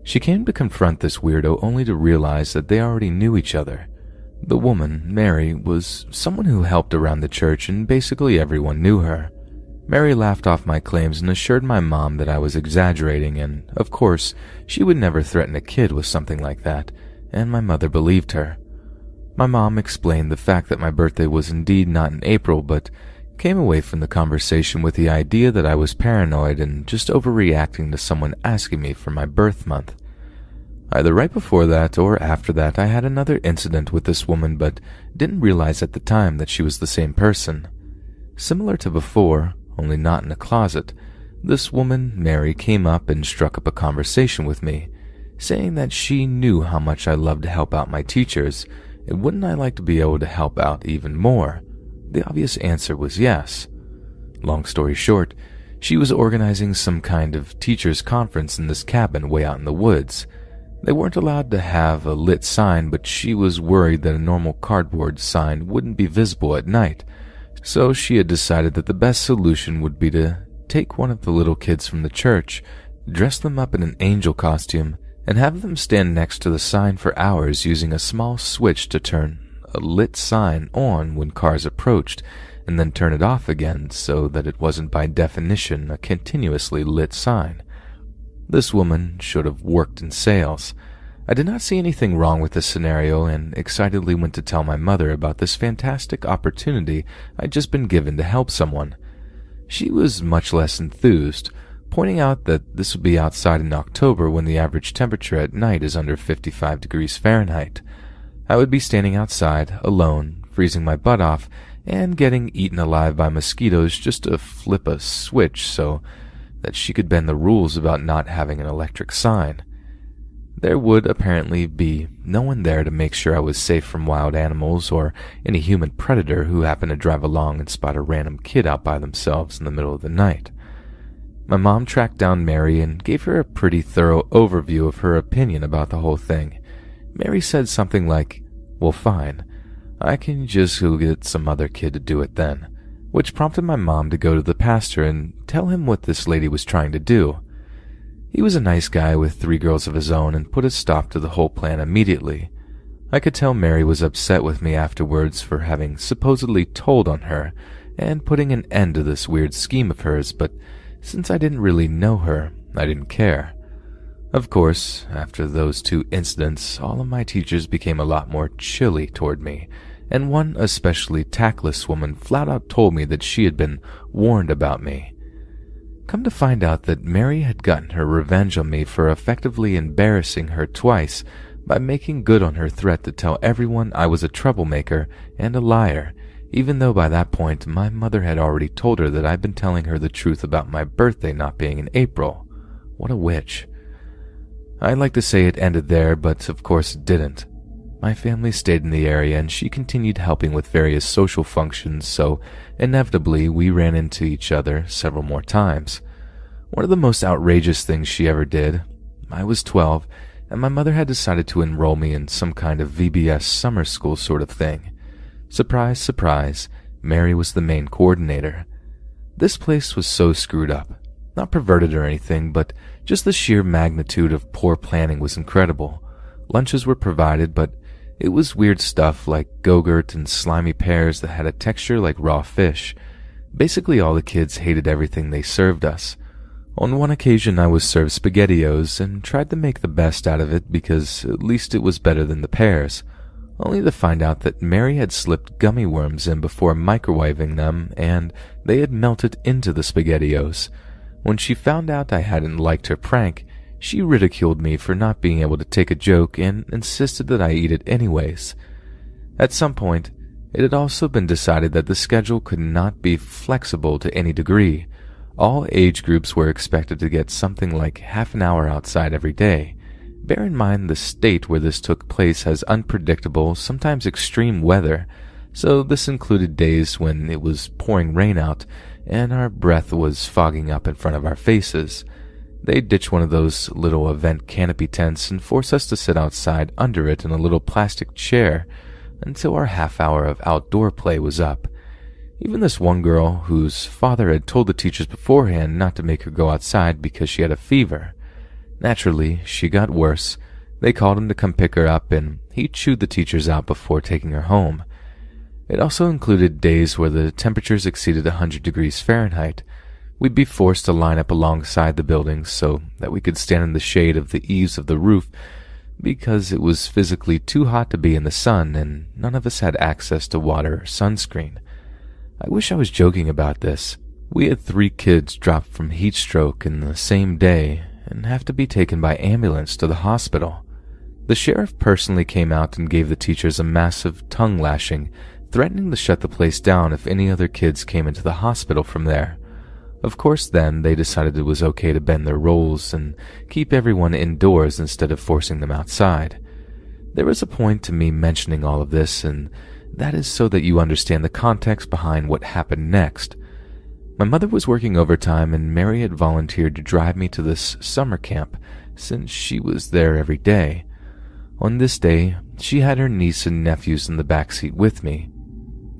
[SPEAKER 1] She came to confront this weirdo only to realize that they already knew each other. The woman, Mary, was someone who helped around the church and basically everyone knew her. Mary laughed off my claims and assured my mom that I was exaggerating, and, of course, she would never threaten a kid with something like that, and my mother believed her. My mom explained the fact that my birthday was indeed not in April, but came away from the conversation with the idea that I was paranoid and just overreacting to someone asking me for my birth month. Either right before that or after that, I had another incident with this woman, but didn't realize at the time that she was the same person. Similar to before, only not in a closet, this woman, Mary, came up and struck up a conversation with me, saying that she knew how much I loved to help out my teachers, and wouldn't I like to be able to help out even more? The obvious answer was yes. Long story short, she was organizing some kind of teachers' conference in this cabin way out in the woods. They weren't allowed to have a lit sign, but she was worried that a normal cardboard sign wouldn't be visible at night, so she had decided that the best solution would be to take one of the little kids from the church, dress them up in an angel costume, and have them stand next to the sign for hours using a small switch to turn a lit sign on when cars approached, and then turn it off again so that it wasn't by definition a continuously lit sign. This woman should have worked in sales. I did not see anything wrong with this scenario and excitedly went to tell my mother about this fantastic opportunity I'd just been given to help someone. She was much less enthused, pointing out that this would be outside in October when the average temperature at night is under 55 degrees Fahrenheit. I would be standing outside, alone, freezing my butt off, and getting eaten alive by mosquitoes just to flip a switch so that she could bend the rules about not having an electric sign. There would apparently be no one there to make sure I was safe from wild animals or any human predator who happened to drive along and spot a random kid out by themselves in the middle of the night. My mom tracked down Mary and gave her a pretty thorough overview of her opinion about the whole thing. Mary said something like, "Well, fine, I can just go get some other kid to do it then," which prompted my mom to go to the pastor and tell him what this lady was trying to do. He was a nice guy with 3 girls of his own and put a stop to the whole plan immediately. I could tell Mary was upset with me afterwards for having supposedly told on her and putting an end to this weird scheme of hers, but since I didn't really know her, I didn't care. Of course, after those 2 incidents, all of my teachers became a lot more chilly toward me, and one especially tactless woman flat out told me that she had been warned about me. Come to find out that Mary had gotten her revenge on me for effectively embarrassing her twice by making good on her threat to tell everyone I was a troublemaker and a liar, even though by that point my mother had already told her that I'd been telling her the truth about my birthday not being in April. What a witch. I'd like to say it ended there, but of course it didn't. My family stayed in the area and she continued helping with various social functions, so inevitably we ran into each other several more times. One of the most outrageous things she ever did, I was 12, and my mother had decided to enroll me in some kind of VBS summer school sort of thing. Surprise, surprise, Mary was the main coordinator. This place was so screwed up. Not perverted or anything, but just the sheer magnitude of poor planning was incredible. Lunches were provided, but it was weird stuff like Go-Gurt and slimy pears that had a texture like raw fish. Basically all the kids hated everything they served us. On one occasion I was served SpaghettiOs and tried to make the best out of it because at least it was better than the pears, only to find out that Mary had slipped gummy worms in before microwaving them and they had melted into the SpaghettiOs. When she found out I hadn't liked her prank, she ridiculed me for not being able to take a joke and insisted that I eat it anyways. At some point, it had also been decided that the schedule could not be flexible to any degree. All age groups were expected to get something like half an hour outside every day. Bear in mind the state where this took place has unpredictable, sometimes extreme weather, so this included days when it was pouring rain out and our breath was fogging up in front of our faces. They'd ditch one of those little event canopy tents and force us to sit outside under it in a little plastic chair until our half hour of outdoor play was up. Even this one girl, whose father had told the teachers beforehand not to make her go outside because she had a fever. Naturally, she got worse. They called him to come pick her up, and he chewed the teachers out before taking her home. It also included days where the temperatures exceeded 100 degrees Fahrenheit. We'd be forced to line up alongside the buildings so that we could stand in the shade of the eaves of the roof because it was physically too hot to be in the sun and none of us had access to water or sunscreen. I wish I was joking about this. We had 3 kids drop from heat stroke in the same day and have to be taken by ambulance to the hospital. The sheriff personally came out and gave the teachers a massive tongue lashing, threatening to shut the place down if any other kids came into the hospital from there. Of course then, they decided it was okay to bend their rules and keep everyone indoors instead of forcing them outside. There is a point to me mentioning all of this, and that is so that you understand the context behind what happened next. My mother was working overtime, and Mary had volunteered to drive me to this summer camp since she was there every day. On this day, she had her niece and nephews in the backseat with me.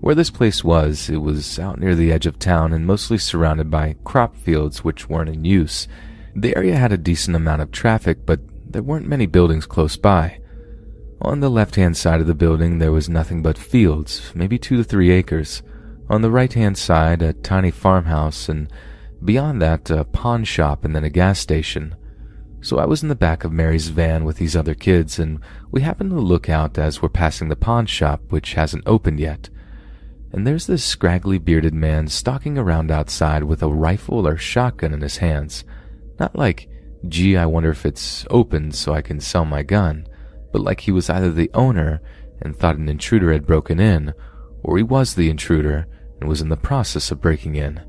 [SPEAKER 1] Where this place was, it was out near the edge of town and mostly surrounded by crop fields which weren't in use. The area had a decent amount of traffic, but there weren't many buildings close by. On the left-hand side of the building, there was nothing but fields, maybe 2 to 3 acres. On the right-hand side, a tiny farmhouse, and beyond that, a pawn shop and then a gas station. So I was in the back of Mary's van with these other kids, and we happened to look out as we're passing the pawn shop, which hasn't opened yet. And there's this scraggly bearded man stalking around outside with a rifle or shotgun in his hands. Not like, gee, I wonder if it's open so I can sell my gun, but like he was either the owner and thought an intruder had broken in, or he was the intruder and was in the process of breaking in.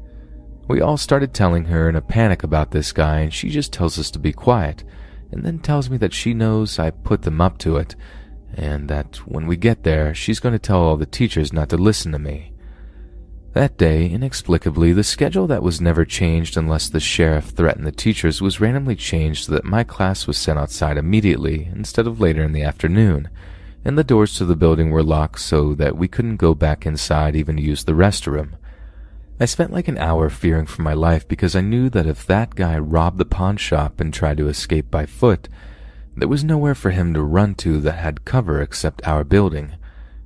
[SPEAKER 1] We all started telling her in a panic about this guy, and she just tells us to be quiet, and then tells me that she knows I put them up to it, and that when we get there, she's going to tell all the teachers not to listen to me. That day, inexplicably, the schedule that was never changed unless the sheriff threatened the teachers was randomly changed so that my class was sent outside immediately instead of later in the afternoon, and the doors to the building were locked so that we couldn't go back inside even to use the restroom. I spent like an hour fearing for my life because I knew that if that guy robbed the pawn shop and tried to escape by foot, there was nowhere for him to run to that had cover except our building.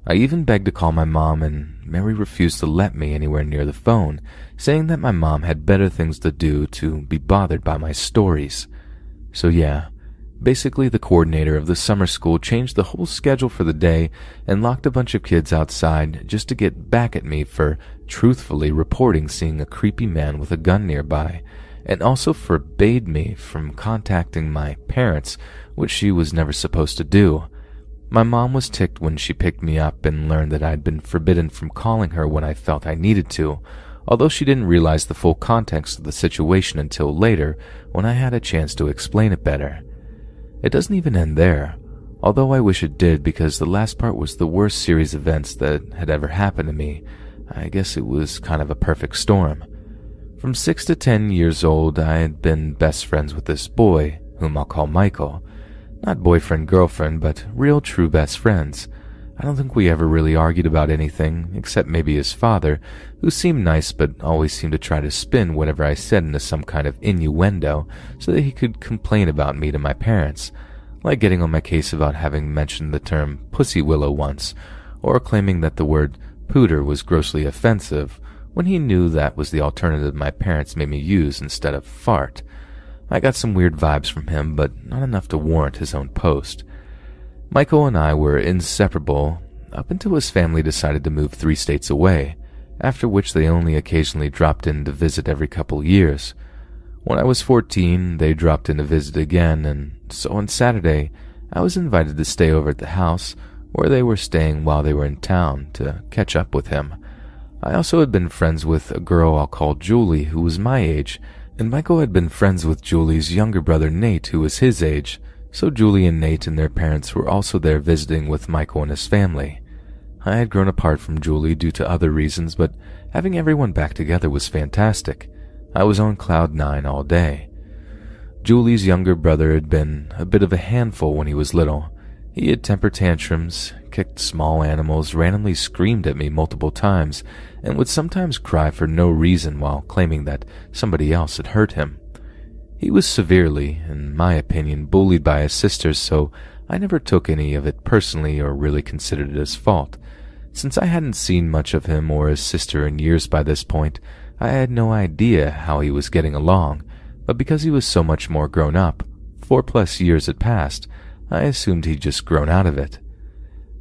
[SPEAKER 1] I even begged to call my mom, and Mary refused to let me anywhere near the phone, saying that my mom had better things to do to be bothered by my stories. So yeah, basically the coordinator of the summer school changed the whole schedule for the day and locked a bunch of kids outside just to get back at me for truthfully reporting seeing a creepy man with a gun nearby, and also forbade me from contacting my parents, which she was never supposed to do. My mom was ticked when she picked me up and learned that I'd been forbidden from calling her when I felt I needed to, although she didn't realize the full context of the situation until later when I had a chance to explain it better. It doesn't even end there, although I wish it did because the last part was the worst series of events that had ever happened to me. I guess it was kind of a perfect storm. From 6 to 10 years old, I had been best friends with this boy, whom I'll call Michael. Not boyfriend-girlfriend, but real true best friends. I don't think we ever really argued about anything, except maybe his father, who seemed nice but always seemed to try to spin whatever I said into some kind of innuendo so that he could complain about me to my parents, like getting on my case about having mentioned the term pussy willow once, or claiming that the word pooter was grossly offensive, when he knew that was the alternative my parents made me use instead of fart. I got some weird vibes from him, but not enough to warrant his own post. Michael and I were inseparable up until his family decided to move 3 states away, after which they only occasionally dropped in to visit every couple years. When I was 14, they dropped in to visit again, and so on Saturday, I was invited to stay over at the house where they were staying while they were in town to catch up with him. I also had been friends with a girl I'll call Julie, who was my age, and Michael had been friends with Julie's younger brother Nate, who was his age, so Julie and Nate and their parents were also there visiting with Michael and his family. I had grown apart from Julie due to other reasons, but having everyone back together was fantastic. I was on cloud 9 all day. Julie's younger brother had been a bit of a handful when he was little. He had temper tantrums, kicked small animals, randomly screamed at me multiple times, and would sometimes cry for no reason while claiming that somebody else had hurt him. He was severely, in my opinion, bullied by his sisters, so I never took any of it personally or really considered it his fault. Since I hadn't seen much of him or his sister in years by this point, I had no idea how he was getting along, but because he was so much more grown up, 4+ years had passed, I assumed he'd just grown out of it.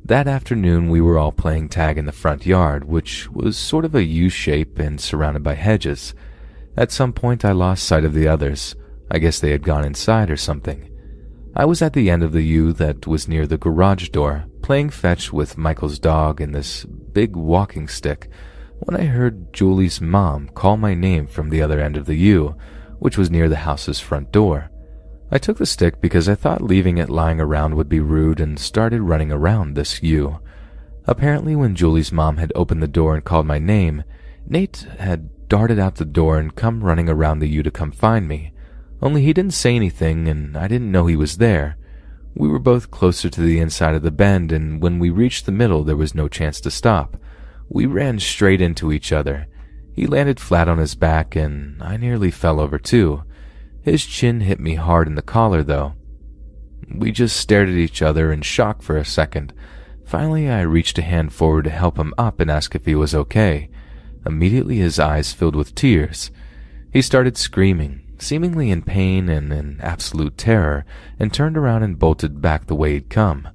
[SPEAKER 1] That afternoon we were all playing tag in the front yard, which was sort of a U-shape and surrounded by hedges. At some point I lost sight of the others. I guess they had gone inside or something. I was at the end of the U that was near the garage door, playing fetch with Michael's dog and this big walking stick, when I heard Julie's mom call my name from the other end of the U, which was near the house's front door. I took the stick because I thought leaving it lying around would be rude and started running around this U. Apparently, when Julie's mom had opened the door and called my name, Nate had darted out the door and come running around the U to come find me. Only he didn't say anything and I didn't know he was there. We were both closer to the inside of the bend, and when we reached the middle there was no chance to stop. We ran straight into each other. He landed flat on his back and I nearly fell over too. His chin hit me hard in the collar though. We just stared at each other in shock for a second. Finally I reached a hand forward to help him up and ask if he was okay. Immediately his eyes filled with tears. He started screaming, seemingly in pain and in absolute terror, and turned around and bolted back the way he'd come.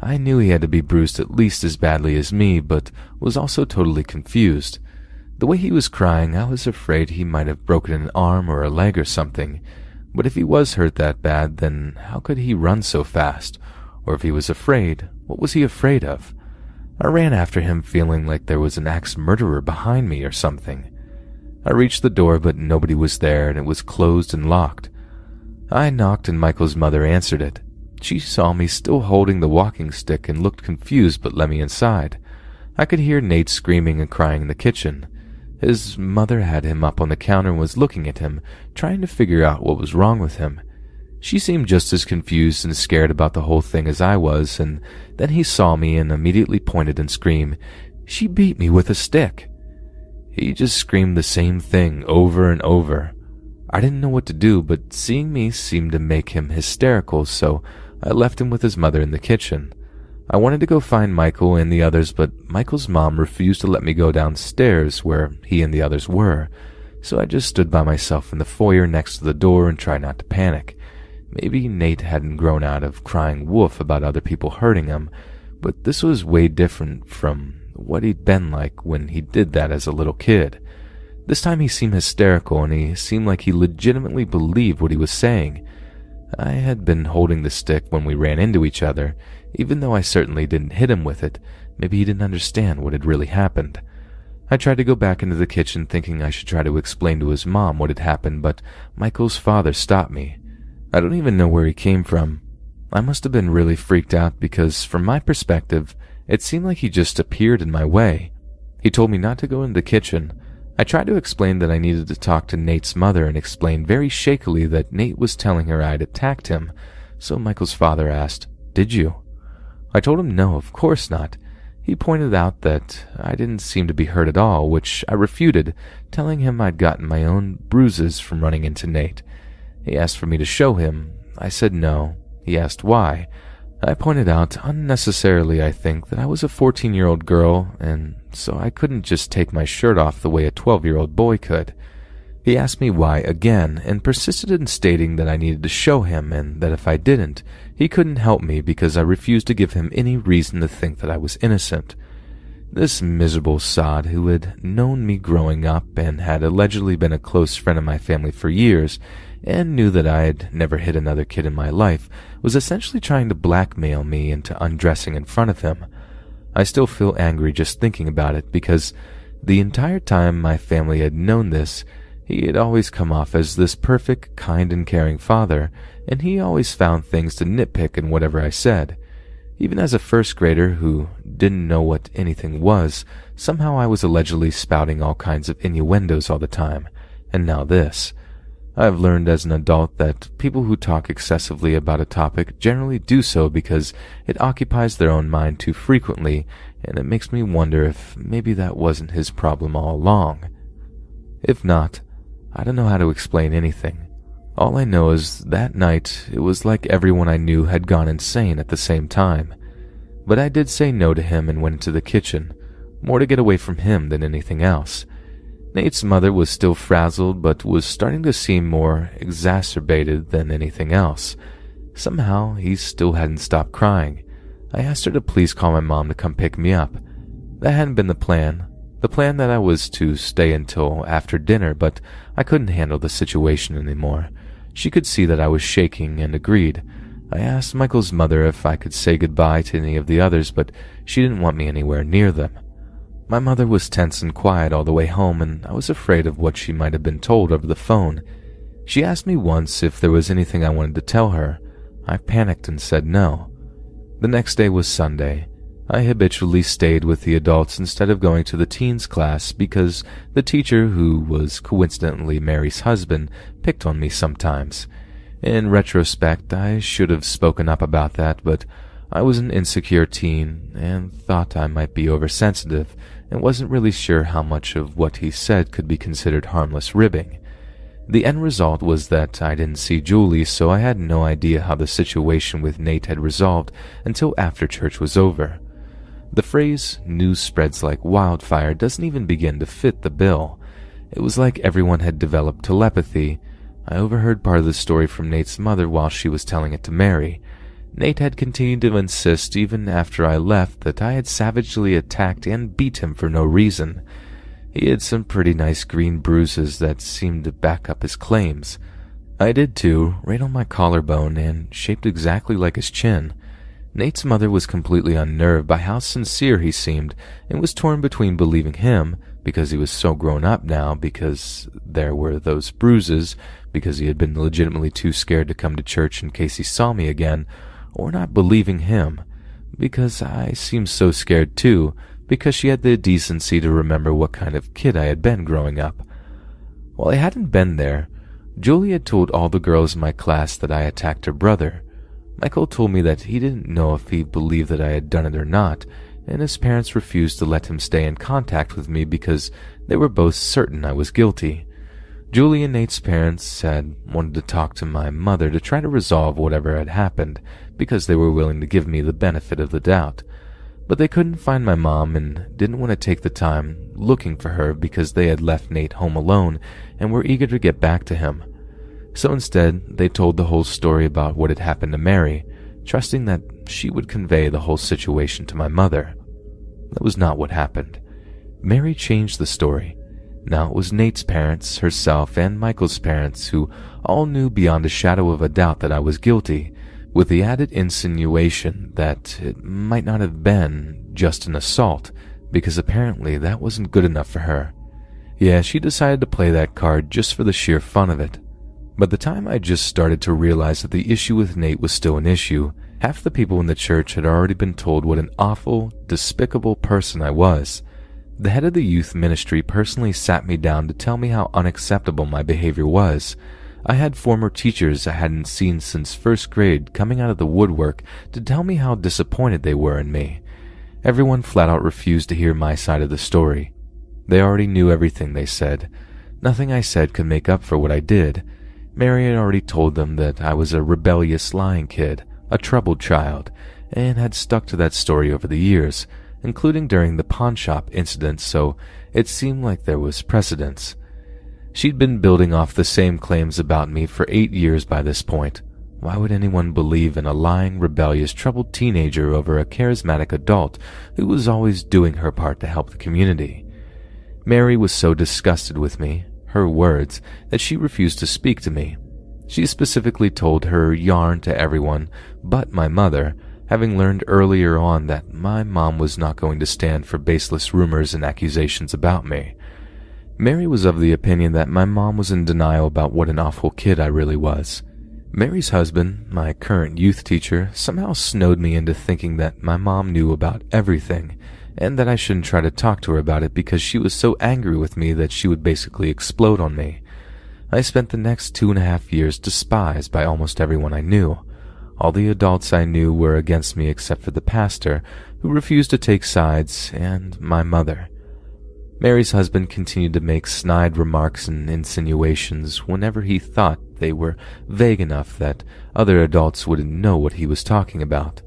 [SPEAKER 1] I knew he had to be bruised at least as badly as me, but was also totally confused. The way he was crying, I was afraid he might have broken an arm or a leg or something. But if he was hurt that bad, then how could he run so fast? Or if he was afraid, what was he afraid of? I ran after him feeling like there was an axe murderer behind me or something. I reached the door, but nobody was there and it was closed and locked. I knocked and Michael's mother answered it. She saw me still holding the walking stick and looked confused but let me inside. I could hear Nate screaming and crying in the kitchen. His mother had him up on the counter and was looking at him, trying to figure out what was wrong with him. She seemed just as confused and scared about the whole thing as I was, and then he saw me and immediately pointed and screamed, "She beat me with a stick." He just screamed the same thing over and over. I didn't know what to do, but seeing me seemed to make him hysterical, so I left him with his mother in the kitchen. I wanted to go find Michael and the others, but Michael's mom refused to let me go downstairs where he and the others were, so I just stood by myself in the foyer next to the door and tried not to panic. Maybe Nate hadn't grown out of crying wolf about other people hurting him, but this was way different from what he'd been like when he did that as a little kid. This time he seemed hysterical and he seemed like he legitimately believed what he was saying. I had been holding the stick when we ran into each other, even though I certainly didn't hit him with it. Maybe he didn't understand what had really happened. I tried to go back into the kitchen thinking I should try to explain to his mom what had happened, but Michael's father stopped me. I don't even know where he came from. I must have been really freaked out because, from my perspective, it seemed like he just appeared in my way. He told me not to go into the kitchen. I tried to explain that I needed to talk to Nate's mother and explained very shakily that Nate was telling her I'd attacked him. So Michael's father asked, "Did you?" I told him no, of course not. He pointed out that I didn't seem to be hurt at all, which I refuted, telling him I'd gotten my own bruises from running into Nate. He asked for me to show him. I said no. He asked why. I pointed out, unnecessarily I think, that I was a 14-year-old girl, and so I couldn't just take my shirt off the way a 12-year-old boy could. He asked me why again, and persisted in stating that I needed to show him, and that if I didn't, he couldn't help me because I refused to give him any reason to think that I was innocent. This miserable sod, who had known me growing up and had allegedly been a close friend of my family for years, and knew that I had never hit another kid in my life, was essentially trying to blackmail me into undressing in front of him. I still feel angry just thinking about it because the entire time my family had known this, he had always come off as this perfect, kind and caring father, and he always found things to nitpick in whatever I said. Even as a first grader who didn't know what anything was, somehow I was allegedly spouting all kinds of innuendos all the time, and now this. I've learned as an adult that people who talk excessively about a topic generally do so because it occupies their own mind too frequently, and it makes me wonder if maybe that wasn't his problem all along. If not, I don't know how to explain anything. All I know is that night it was like everyone I knew had gone insane at the same time. But I did say no to him and went into the kitchen, more to get away from him than anything else. Nate's mother was still frazzled, but was starting to seem more exacerbated than anything else. Somehow, he still hadn't stopped crying. I asked her to please call my mom to come pick me up. That hadn't been the plan. The plan that I was to stay until after dinner, but I couldn't handle the situation anymore. She could see that I was shaking and agreed. I asked Michael's mother if I could say goodbye to any of the others, but she didn't want me anywhere near them. My mother was tense and quiet all the way home, and I was afraid of what she might have been told over the phone. She asked me once if there was anything I wanted to tell her. I panicked and said no. The next day was Sunday. I habitually stayed with the adults instead of going to the teens class because the teacher, who was coincidentally Mary's husband, picked on me sometimes. In retrospect, I should have spoken up about that, but I was an insecure teen and thought I might be oversensitive and wasn't really sure how much of what he said could be considered harmless ribbing. The end result was that I didn't see Julie, so I had no idea how the situation with Nate had resolved until after church was over. The phrase, "news spreads like wildfire," doesn't even begin to fit the bill. It was like everyone had developed telepathy. I overheard part of the story from Nate's mother while she was telling it to Mary. Nate had continued to insist even after I left that I had savagely attacked and beat him for no reason. He had some pretty nice green bruises that seemed to back up his claims. I did too, right on my collarbone and shaped exactly like his chin. Nate's mother was completely unnerved by how sincere he seemed and was torn between believing him, because he was so grown up now, because there were those bruises, because he had been legitimately too scared to come to church in case he saw me again, or not believing him, because I seemed so scared too, because she had the decency to remember what kind of kid I had been growing up. While I hadn't been there, Julie had told all the girls in my class that I attacked her brother. Michael told me that he didn't know if he believed that I had done it or not, and his parents refused to let him stay in contact with me because they were both certain I was guilty. Julie and Nate's parents had wanted to talk to my mother to try to resolve whatever had happened because they were willing to give me the benefit of the doubt. But they couldn't find my mom and didn't want to take the time looking for her because they had left Nate home alone and were eager to get back to him. So instead, they told the whole story about what had happened to Mary, trusting that she would convey the whole situation to my mother. That was not what happened. Mary changed the story. Now it was Nate's parents, herself, and Michael's parents who all knew beyond a shadow of a doubt that I was guilty, with the added insinuation that it might not have been just an assault, because apparently that wasn't good enough for her. Yeah, she decided to play that card just for the sheer fun of it. By the time I just started to realize that the issue with Nate was still an issue, half the people in the church had already been told what an awful, despicable person I was. The head of the youth ministry personally sat me down to tell me how unacceptable my behavior was. I had former teachers I hadn't seen since first grade coming out of the woodwork to tell me how disappointed they were in me. Everyone flat out refused to hear my side of the story. They already knew everything, they said. Nothing I said could make up for what I did. Mary had already told them that I was a rebellious, lying kid, a troubled child, and had stuck to that story over the years, including during the pawn shop incident, so it seemed like there was precedence. She'd been building off the same claims about me for 8 years by this point. Why would anyone believe in a lying, rebellious, troubled teenager over a charismatic adult who was always doing her part to help the community? Mary was so disgusted with me, her words, that she refused to speak to me. She specifically told her yarn to everyone but my mother, having learned earlier on that my mom was not going to stand for baseless rumors and accusations about me. Mary was of the opinion that my mom was in denial about what an awful kid I really was. Mary's husband, my current youth teacher, somehow snowed me into thinking that my mom knew about everything, and that I shouldn't try to talk to her about it because she was so angry with me that she would basically explode on me. I spent the next 2.5 years despised by almost everyone I knew. All the adults I knew were against me except for the pastor, who refused to take sides, and my mother. Mary's husband continued to make snide remarks and insinuations whenever he thought they were vague enough that other adults wouldn't know what he was talking about.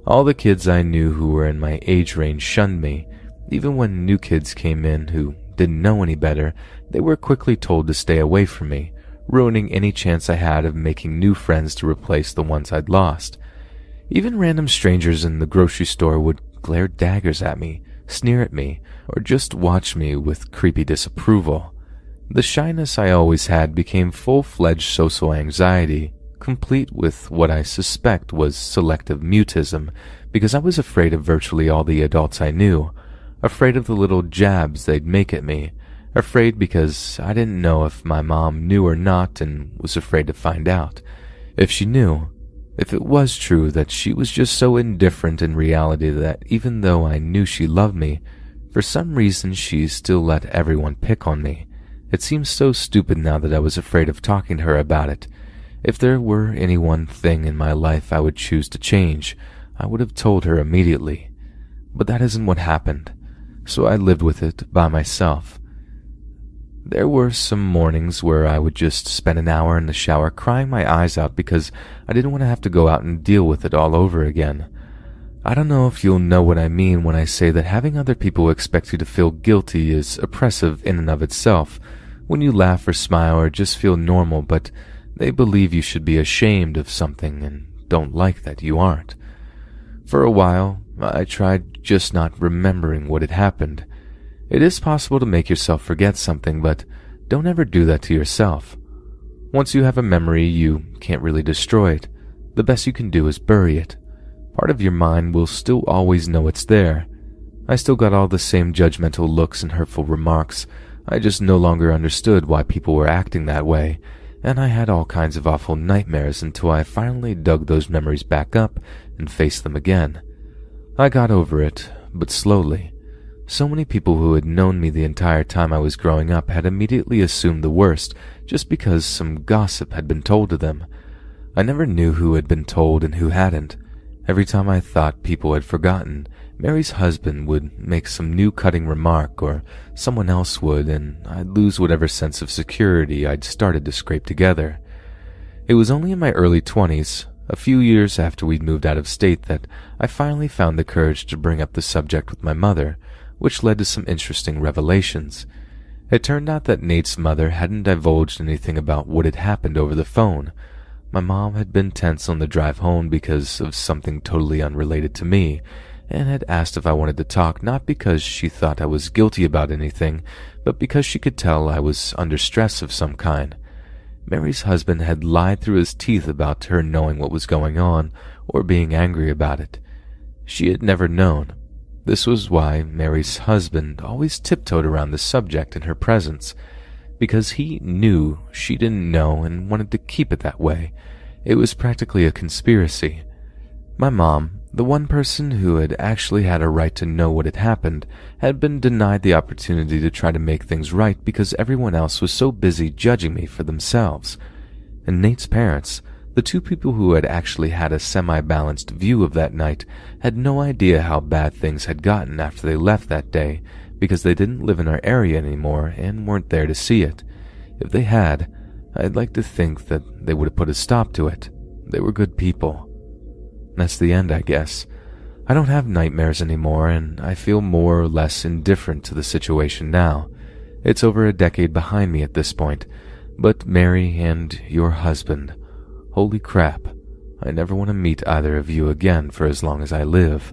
[SPEAKER 1] All the kids I knew who were in my age range shunned me. Even when new kids came in who didn't know any better, they were quickly told to stay away from me, ruining any chance I had of making new friends to replace the ones I'd lost. Even random strangers in the grocery store would glare daggers at me, sneer at me, or just watch me with creepy disapproval. The shyness I always had became full-fledged social anxiety, complete with what I suspect was selective mutism, because I was afraid of virtually all the adults I knew, afraid of the little jabs they'd make at me, Afraid because I didn't know if my mom knew or not and was afraid to find out. If she knew, if it was true that she was just so indifferent in reality that even though I knew she loved me, for some reason she still let everyone pick on me. It seems so stupid now that I was afraid of talking to her about it. If there were any one thing in my life I would choose to change, I would have told her immediately. But that isn't what happened, so I lived with it by myself. There were some mornings where I would just spend an hour in the shower crying my eyes out because I didn't want to have to go out and deal with it all over again. I don't know if you'll know what I mean when I say that having other people expect you to feel guilty is oppressive in and of itself, when you laugh or smile or just feel normal, but they believe you should be ashamed of something and don't like that you aren't. For a while, I tried just not remembering what had happened. It is possible to make yourself forget something, but don't ever do that to yourself. Once you have a memory, you can't really destroy it. The best you can do is bury it. Part of your mind will still always know it's there. I still got all the same judgmental looks and hurtful remarks. I just no longer understood why people were acting that way, and I had all kinds of awful nightmares until I finally dug those memories back up and faced them again. I got over it, but slowly. So many people who had known me the entire time I was growing up had immediately assumed the worst just because some gossip had been told to them. I never knew who had been told and who hadn't. Every time I thought people had forgotten, Mary's husband would make some new cutting remark or someone else would, and I'd lose whatever sense of security I'd started to scrape together. It was only in my early 20s, a few years after we'd moved out of state, that I finally found the courage to bring up the subject with my mother, which led to some interesting revelations. It turned out that Nate's mother hadn't divulged anything about what had happened over the phone. My mom had been tense on the drive home because of something totally unrelated to me, and had asked if I wanted to talk, not because she thought I was guilty about anything, but because she could tell I was under stress of some kind. Mary's husband had lied through his teeth about her knowing what was going on, or being angry about it. She had never known. This was why Mary's husband always tiptoed around the subject in her presence, because he knew she didn't know and wanted to keep it that way. It was practically a conspiracy. My mom, the one person who had actually had a right to know what had happened, had been denied the opportunity to try to make things right because everyone else was so busy judging me for themselves. And Nate's parents, the two people who had actually had a semi-balanced view of that night, had no idea how bad things had gotten after they left that day, because they didn't live in our area anymore and weren't there to see it. If they had, I'd like to think that they would have put a stop to it. They were good people. That's the end, I guess. I don't have nightmares anymore, and I feel more or less indifferent to the situation now. It's over a decade behind me at this point, but Mary and your husband, holy crap, I never want to meet either of you again for as long as I live.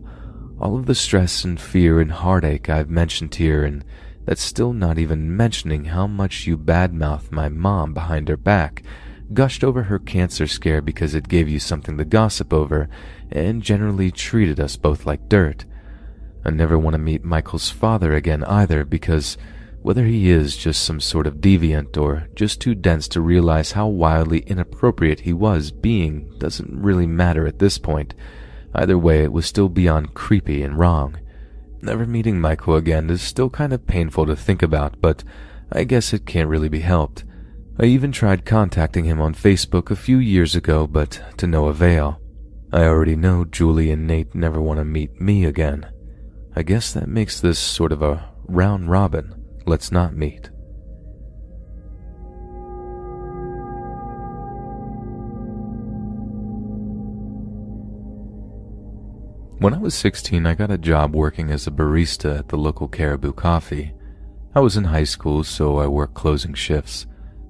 [SPEAKER 1] All of the stress and fear and heartache I've mentioned here, and that's still not even mentioning how much you badmouth my mom behind her back, gushed over her cancer scare because it gave you something to gossip over, and generally treated us both like dirt. I never want to meet Michael's father again either, because whether he is just some sort of deviant or just too dense to realize how wildly inappropriate he was being doesn't really matter at this point. Either way, it was still beyond creepy and wrong. Never meeting Michael again is still kind of painful to think about, but I guess it can't really be helped. I even tried contacting him on Facebook a few years ago, but to no avail. I already know Julie and Nate never want to meet me again. I guess that makes this sort of a round robin. Let's not meet. When I was 16, I got a job working as a barista at the local Caribou Coffee. I was in high school, so I worked closing shifts.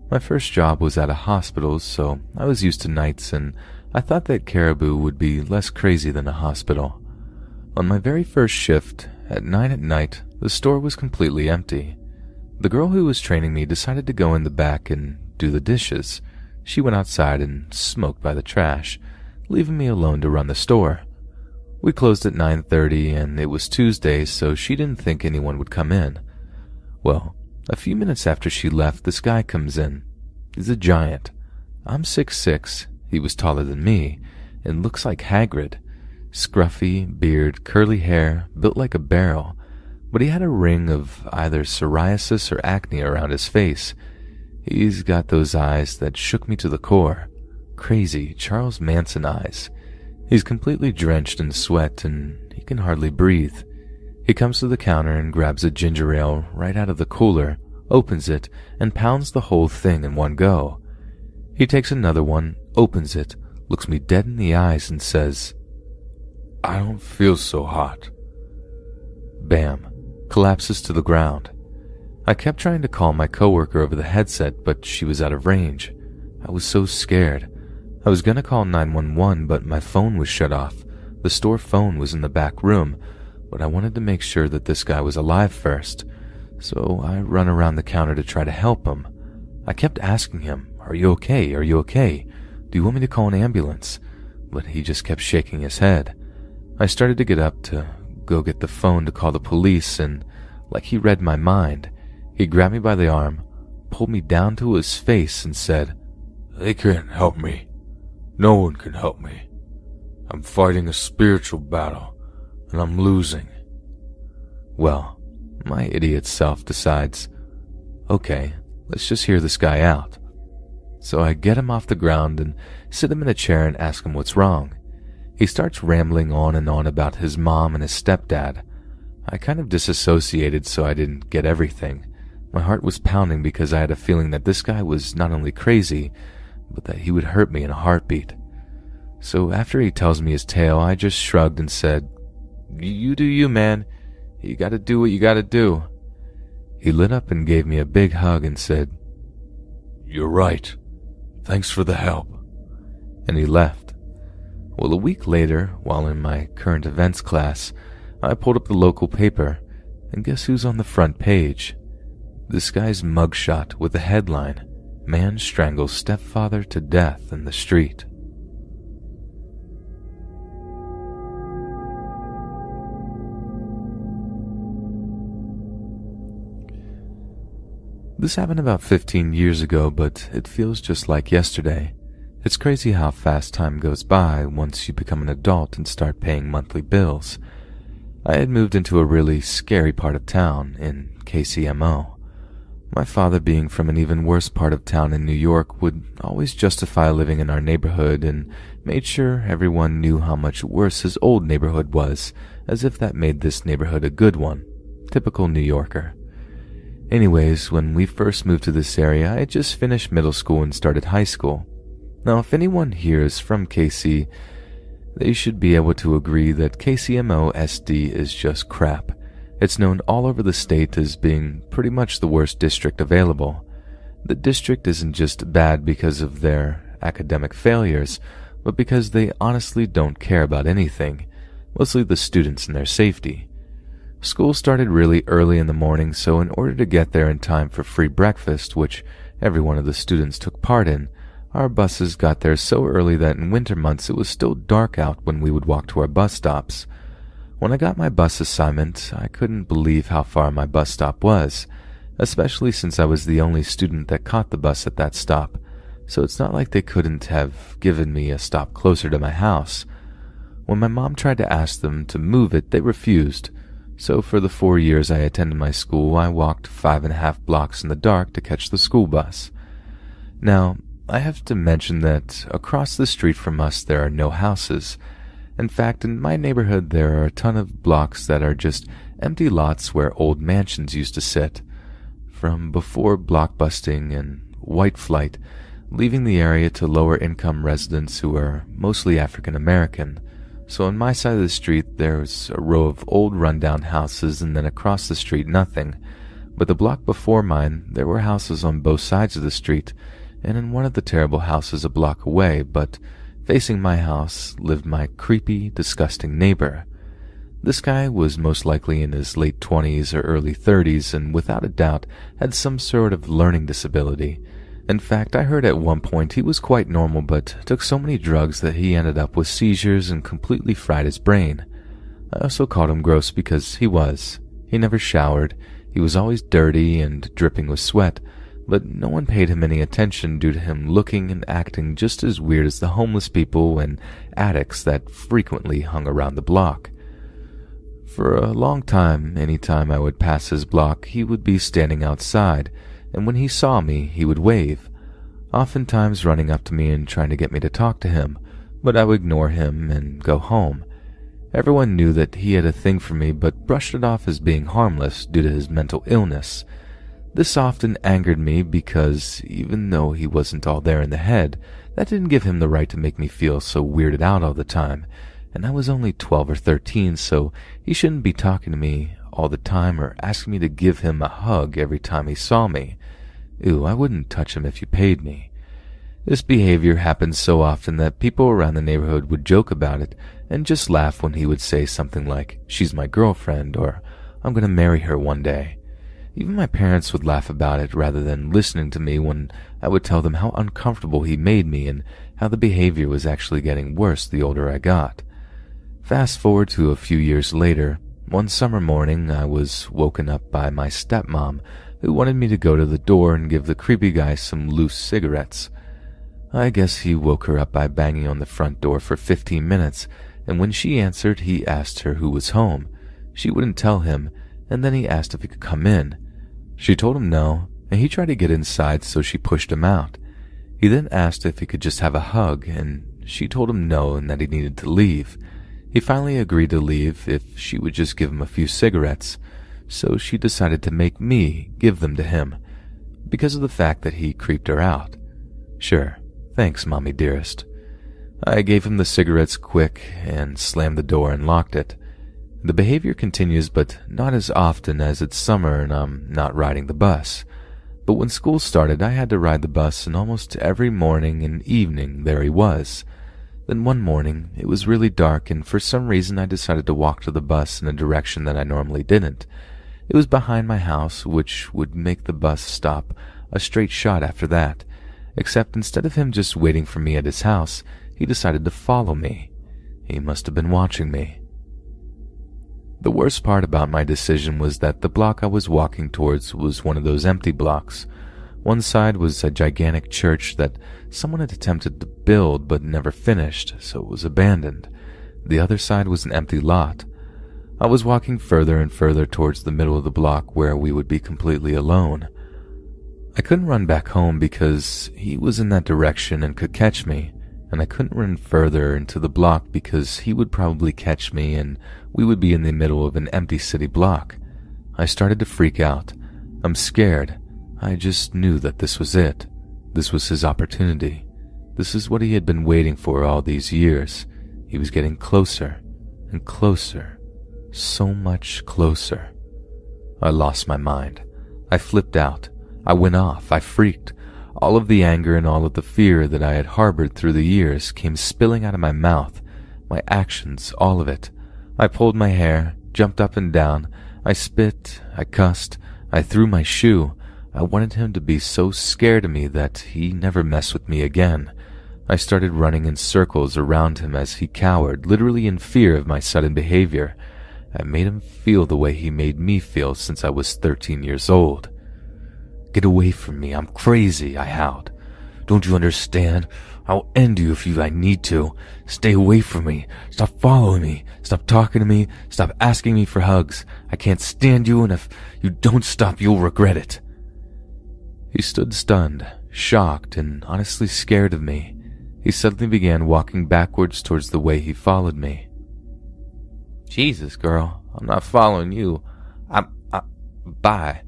[SPEAKER 1] My first job was at a hospital, so I was used to nights, and I thought that Caribou would be less crazy than a hospital. On my very first shift, at 9 at night, the store was completely empty. The girl who was training me decided to go in the back and do the dishes. She went outside and smoked by the trash, leaving me alone to run the store. We closed at 9:30, and it was Tuesday, so she didn't think anyone would come in. Well, A few minutes after she left, this guy comes in. He's a giant. I'm 6'6", he was taller than me, and looks like Hagrid. Scruffy, beard, curly hair, built like a barrel, but he had a ring of either psoriasis or acne around his face. He's got those eyes that shook me to the core. Crazy Charles Manson eyes. He's completely drenched in sweat and he can hardly breathe. He comes to the counter and grabs a ginger ale right out of the cooler, opens it, and pounds the whole thing in one go. He takes another one, opens it, looks me dead in the eyes and says, "I don't feel so hot." Bam. Collapses to the ground. I kept trying to call my coworker over the headset, but she was out of range. I was so scared. I was gonna call 911, but my phone was shut off. The store phone was in the back room, but I wanted to make sure that this guy was alive first. So I run around the counter to try to help him. I kept asking him, "Are you okay? Are you okay? Do you want me to call an ambulance?" But he just kept shaking his head. I started to get up to go get the phone to call the police, and like he read my mind, he grabbed me by the arm, pulled me down to his face and said, "They can't help me. No one can help me. I'm fighting a spiritual battle, and I'm losing." Well, my idiot self decides, okay, let's just hear this guy out. So I get him off the ground and sit him in a chair and ask him what's wrong. He starts rambling on and on about his mom and his stepdad. I kind of disassociated so I didn't get everything. My heart was pounding because I had a feeling that this guy was not only crazy, but that he would hurt me in a heartbeat. So after he tells me his tale, I just shrugged and said, "You do you, man. You gotta do what you gotta do." He lit up and gave me a big hug and said, "You're right. Thanks for the help." And he left. Well, a week later, while in my current events class, I pulled up the local paper, and guess who's on the front page? This guy's mugshot with the headline, "Man Strangles Stepfather to Death in the Street." This happened about 15 years ago, but it feels just like yesterday. It's crazy how fast time goes by once you become an adult and start paying monthly bills. I had moved into a really scary part of town in KCMO. My father, being from an even worse part of town in New York, would always justify living in our neighborhood and made sure everyone knew how much worse his old neighborhood was, as if that made this neighborhood a good one. Typical New Yorker. Anyways, when we first moved to this area, I had just finished middle school and started high school. Now, if anyone here is from KC, they should be able to agree that KCMO SD is just crap. It's known all over the state as being pretty much the worst district available. The district isn't just bad because of their academic failures, but because they honestly don't care about anything, mostly the students and their safety. School started really early in the morning, so in order to get there in time for free breakfast, which every one of the students took part in, our buses got there so early that in winter months it was still dark out when we would walk to our bus stops. When I got my bus assignment, I couldn't believe how far my bus stop was, especially since I was the only student that caught the bus at that stop, so it's not like they couldn't have given me a stop closer to my house. When my mom tried to ask them to move it, they refused. So for the 4 years I attended my school, I walked 5.5 blocks in the dark to catch the school bus. Now, I have to mention that across the street from us there are no houses. In fact, in my neighborhood there are a ton of blocks that are just empty lots where old mansions used to sit. From before blockbusting and white flight, leaving the area to lower income residents who are mostly African American. So on my side of the street there's a row of old rundown houses, and then across the street nothing. But the block before mine there were houses on both sides of the street, and in one of the terrible houses a block away, but facing my house, lived my creepy, disgusting neighbor. This guy was most likely in his late 20s or early 30s, and without a doubt had some sort of learning disability. In fact, I heard at one point he was quite normal, but took so many drugs that he ended up with seizures and completely fried his brain. I also called him gross because he was. He never showered, He was always dirty and dripping with sweat, but no one paid him any attention due to him looking and acting just as weird as the homeless people and addicts that frequently hung around the block. For a long time, any time I would pass his block, he would be standing outside, and when he saw me, he would wave, oftentimes running up to me and trying to get me to talk to him, but I would ignore him and go home. Everyone knew that he had a thing for me, but brushed it off as being harmless due to his mental illness. This often angered me because, even though he wasn't all there in the head, that didn't give him the right to make me feel so weirded out all the time, and I was only 12 or 13, so he shouldn't be talking to me all the time or asking me to give him a hug every time he saw me. Ew, I wouldn't touch him if you paid me. This behavior happened so often that people around the neighborhood would joke about it and just laugh when he would say something like, "She's my girlfriend," or "I'm going to marry her one day." Even my parents would laugh about it rather than listening to me when I would tell them how uncomfortable he made me and how the behavior was actually getting worse the older I got. Fast forward to a few years later, one summer morning I was woken up by my stepmom, who wanted me to go to the door and give the creepy guy some loose cigarettes. I guess he woke her up by banging on the front door for 15 minutes, and when she answered, he asked her who was home. She wouldn't tell him, and then he asked if he could come in. She told him no, and he tried to get inside, so she pushed him out. He then asked if he could just have a hug, and she told him no and that he needed to leave. He finally agreed to leave if she would just give him a few cigarettes, so she decided to make me give them to him, because of the fact that he creeped her out. Sure, thanks, Mommy dearest. I gave him the cigarettes quick and slammed the door and locked it. The behavior continues, but not as often as it's summer and I'm not riding the bus. But when school started, I had to ride the bus, and almost every morning and evening there he was. Then one morning, it was really dark, and for some reason I decided to walk to the bus in a direction that I normally didn't. It was behind my house, which would make the bus stop a straight shot after that, except instead of him just waiting for me at his house, he decided to follow me. He must have been watching me. The worst part about my decision was that the block I was walking towards was one of those empty blocks. One side was a gigantic church that someone had attempted to build but never finished, so it was abandoned. The other side was an empty lot. I was walking further and further towards the middle of the block where we would be completely alone. I couldn't run back home because he was in that direction and could catch me, and I couldn't run further into the block because he would probably catch me and we would be in the middle of an empty city block. I started to freak out. I'm scared. I just knew that this was it. This was his opportunity. This is what he had been waiting for all these years. He was getting closer and closer, so much closer. I lost my mind. I flipped out. I went off. I freaked. All of the anger and all of the fear that I had harbored through the years came spilling out of my mouth, my actions, all of it. I pulled my hair, jumped up and down. I spit. I cussed. I threw my shoe. I wanted him to be so scared of me that he never messed with me again. I started running in circles around him as he cowered, literally in fear of my sudden behavior. I made him feel the way he made me feel since I was 13 years old. "Get away from me, I'm crazy," I howled. "Don't you understand? I'll end you if I need to. Stay away from me. Stop following me. Stop talking to me. Stop asking me for hugs. I can't stand you, and if you don't stop, you'll regret it." He stood stunned, shocked, and honestly scared of me. He suddenly began walking backwards towards the way he followed me. "Jesus, girl, I'm not following you. Bye."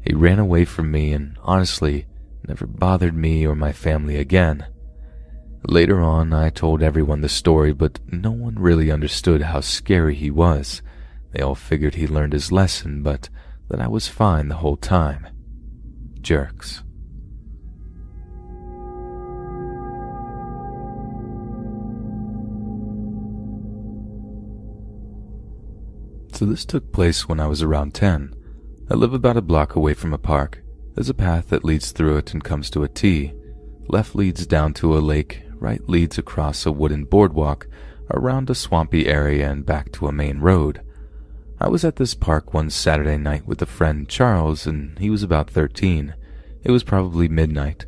[SPEAKER 1] He ran away from me and honestly never bothered me or my family again. Later on, I told everyone the story, but no one really understood how scary he was. They all figured he learned his lesson, but that I was fine the whole time. Jerks. So this took place when I was around 10. I live about a block away from a park. There's a path that leads through it and comes to a T. Left leads down to a lake, right leads across a wooden boardwalk, around a swampy area and back to a main road. I was at this park one Saturday night with a friend, Charles, and he was about 13. It was probably midnight.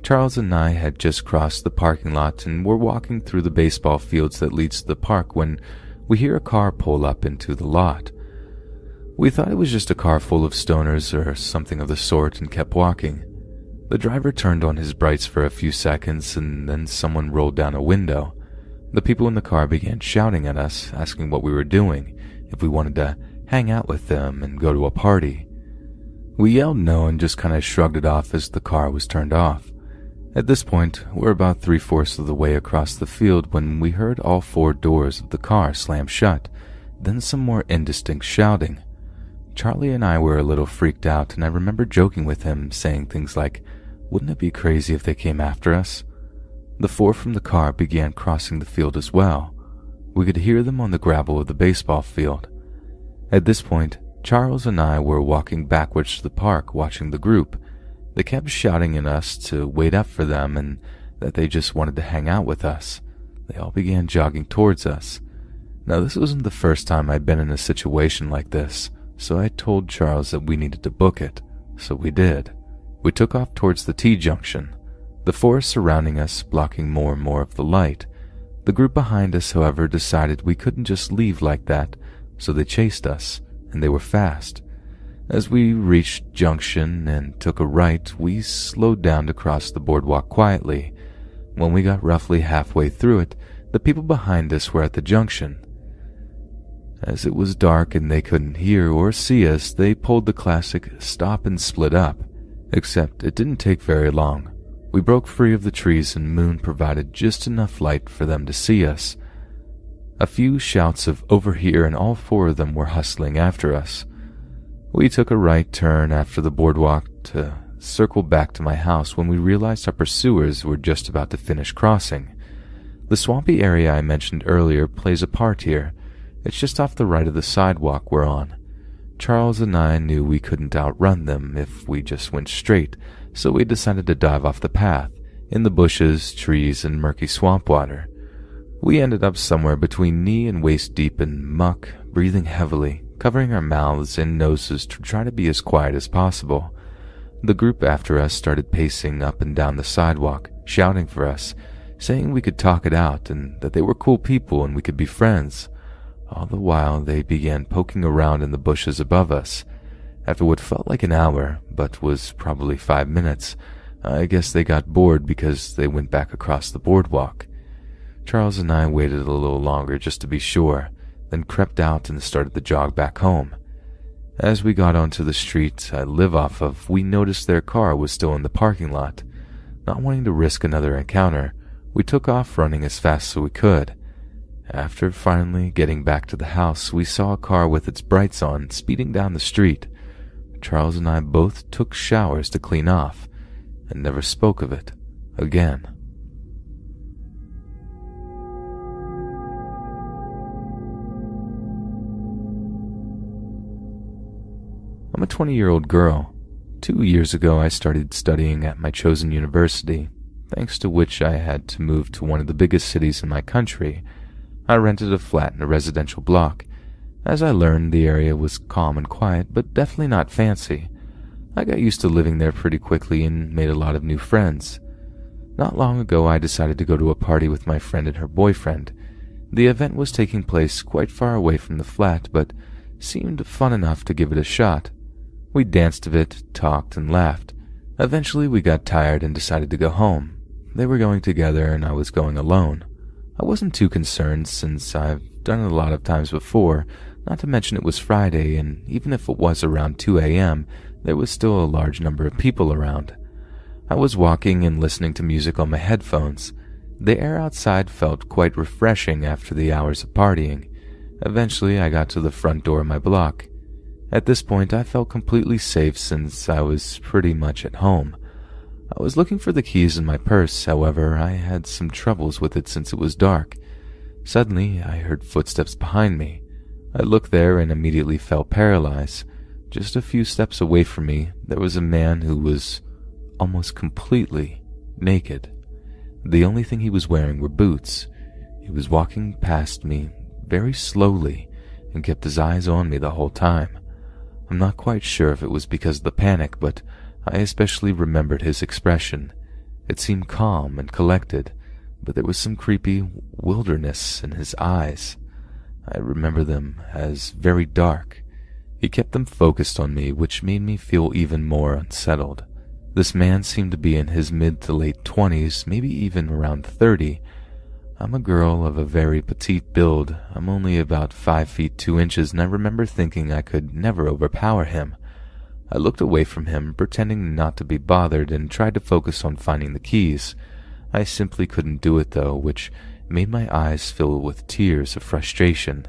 [SPEAKER 1] Charles and I had just crossed the parking lot and were walking through the baseball fields that leads to the park when we hear a car pull up into the lot. We thought it was just a car full of stoners or something of the sort and kept walking. The driver turned on his brights for a few seconds and then someone rolled down a window. The people in the car began shouting at us, asking what we were doing, if we wanted to hang out with them and go to a party. We yelled no and just kind of shrugged it off as the car was turned off. At this point, we're about 3/4 of the way across the field when we heard all 4 doors of the car slam shut, then some more indistinct shouting. Charlie and I were a little freaked out, and I remember joking with him, saying things like, "Wouldn't it be crazy if they came after us?" The 4 from the car began crossing the field as well. We could hear them on the gravel of the baseball field. At this point, Charles and I were walking backwards to the park watching the group. They kept shouting at us to wait up for them and that they just wanted to hang out with us. They all began jogging towards us. Now, this wasn't the first time I'd been in a situation like this, so I told Charles that we needed to book it. So we did. We took off towards the T-junction, the forest surrounding us blocking more and more of the light. The group behind us, however, decided we couldn't just leave like that, so they chased us, and they were fast. As we reached Junction and took a right, we slowed down to cross the boardwalk quietly. When we got roughly halfway through it, the people behind us were at the junction. As it was dark and they couldn't hear or see us, they pulled the classic stop and split up. Except it didn't take very long. We broke free of the trees and moon provided just enough light for them to see us. A few shouts of "over here" and all 4 of them were hustling after us. We took a right turn after the boardwalk to circle back to my house when we realized our pursuers were just about to finish crossing. The swampy area I mentioned earlier plays a part here. It's just off the right of the sidewalk we're on. Charles and I knew we couldn't outrun them if we just went straight, so we decided to dive off the path, in the bushes, trees, and murky swamp water. We ended up somewhere between knee and waist deep in muck, breathing heavily, covering our mouths and noses to try to be as quiet as possible. The group after us started pacing up and down the sidewalk, shouting for us, saying we could talk it out and that they were cool people and we could be friends. All the while, they began poking around in the bushes above us. After what felt like an hour, but was probably 5 minutes, I guess they got bored because they went back across the boardwalk. Charles and I waited a little longer just to be sure, then crept out and started the jog back home. As we got onto the street I live off of, we noticed their car was still in the parking lot. Not wanting to risk another encounter, we took off running as fast as we could. After finally getting back to the house, we saw a car with its brights on speeding down the street. Charles and I both took showers to clean off and never spoke of it again. I'm a 20-year-old girl. 2 years ago, I started studying at my chosen university, thanks to which I had to move to one of the biggest cities in my country. I rented a flat in a residential block. As I learned, the area was calm and quiet, but definitely not fancy. I got used to living there pretty quickly and made a lot of new friends. Not long ago, I decided to go to a party with my friend and her boyfriend. The event was taking place quite far away from the flat, but seemed fun enough to give it a shot. We danced a bit, talked, and laughed. Eventually, we got tired and decided to go home. They were going together and I was going alone. I wasn't too concerned since I've done it a lot of times before, not to mention it was Friday, and even if it was around 2 a.m., there was still a large number of people around. I was walking and listening to music on my headphones. The air outside felt quite refreshing after the hours of partying. Eventually, I got to the front door of my block. At this point, I felt completely safe since I was pretty much at home. I was looking for the keys in my purse, however, I had some troubles with it since it was dark. Suddenly, I heard footsteps behind me. I looked there and immediately felt paralyzed. Just a few steps away from me, there was a man who was almost completely naked. The only thing he was wearing were boots. He was walking past me very slowly, and kept his eyes on me the whole time. I'm not quite sure if it was because of the panic, but I especially remembered his expression. It seemed calm and collected, but there was some creepy wilderness in his eyes. I remember them as very dark. He kept them focused on me, which made me feel even more unsettled. This man seemed to be in his mid to late 20s, maybe even around 30. I'm a girl of a very petite build. I'm only about 5 feet 2 inches, and I remember thinking I could never overpower him. I looked away from him, pretending not to be bothered, and tried to focus on finding the keys. I simply couldn't do it though, which made my eyes fill with tears of frustration.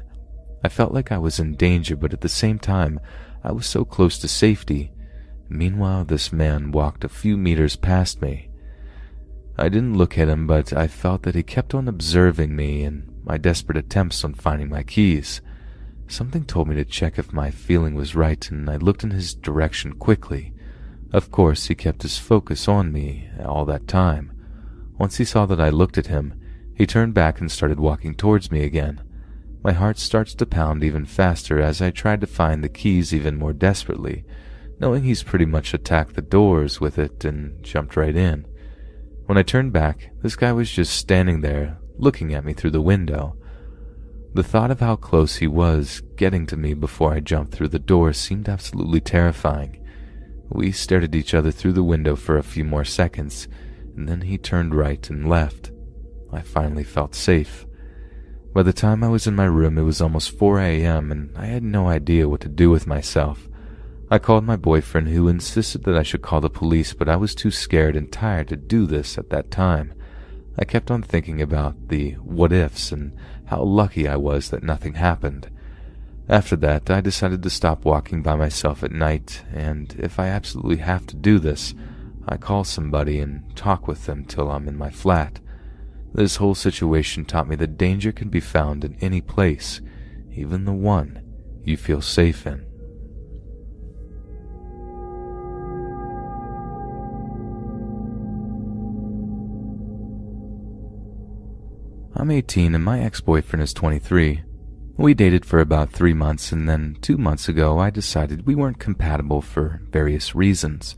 [SPEAKER 1] I felt like I was in danger, but at the same time, I was so close to safety. Meanwhile, this man walked a few meters past me. I didn't look at him, but I felt that he kept on observing me and my desperate attempts on finding my keys. Something told me to check if my feeling was right, and I looked in his direction quickly. Of course, he kept his focus on me all that time. Once he saw that I looked at him, he turned back and started walking towards me again. My heart starts to pound even faster as I tried to find the keys even more desperately, knowing he's pretty much attacked the doors with it and jumped right in. When I turned back, this guy was just standing there, looking at me through the window. The thought of how close he was getting to me before I jumped through the door seemed absolutely terrifying. We stared at each other through the window for a few more seconds, and then he turned right and left. I finally felt safe. By the time I was in my room, it was almost 4 a.m., and I had no idea what to do with myself. I called my boyfriend, who insisted that I should call the police, but I was too scared and tired to do this at that time. I kept on thinking about the what-ifs and how lucky I was that nothing happened. After that, I decided to stop walking by myself at night, and if I absolutely have to do this, I call somebody and talk with them till I'm in my flat. This whole situation taught me that danger can be found in any place, even the one you feel safe in. I'm 18 and my ex-boyfriend is 23. We dated for about 3 months, and then 2 months ago I decided we weren't compatible for various reasons,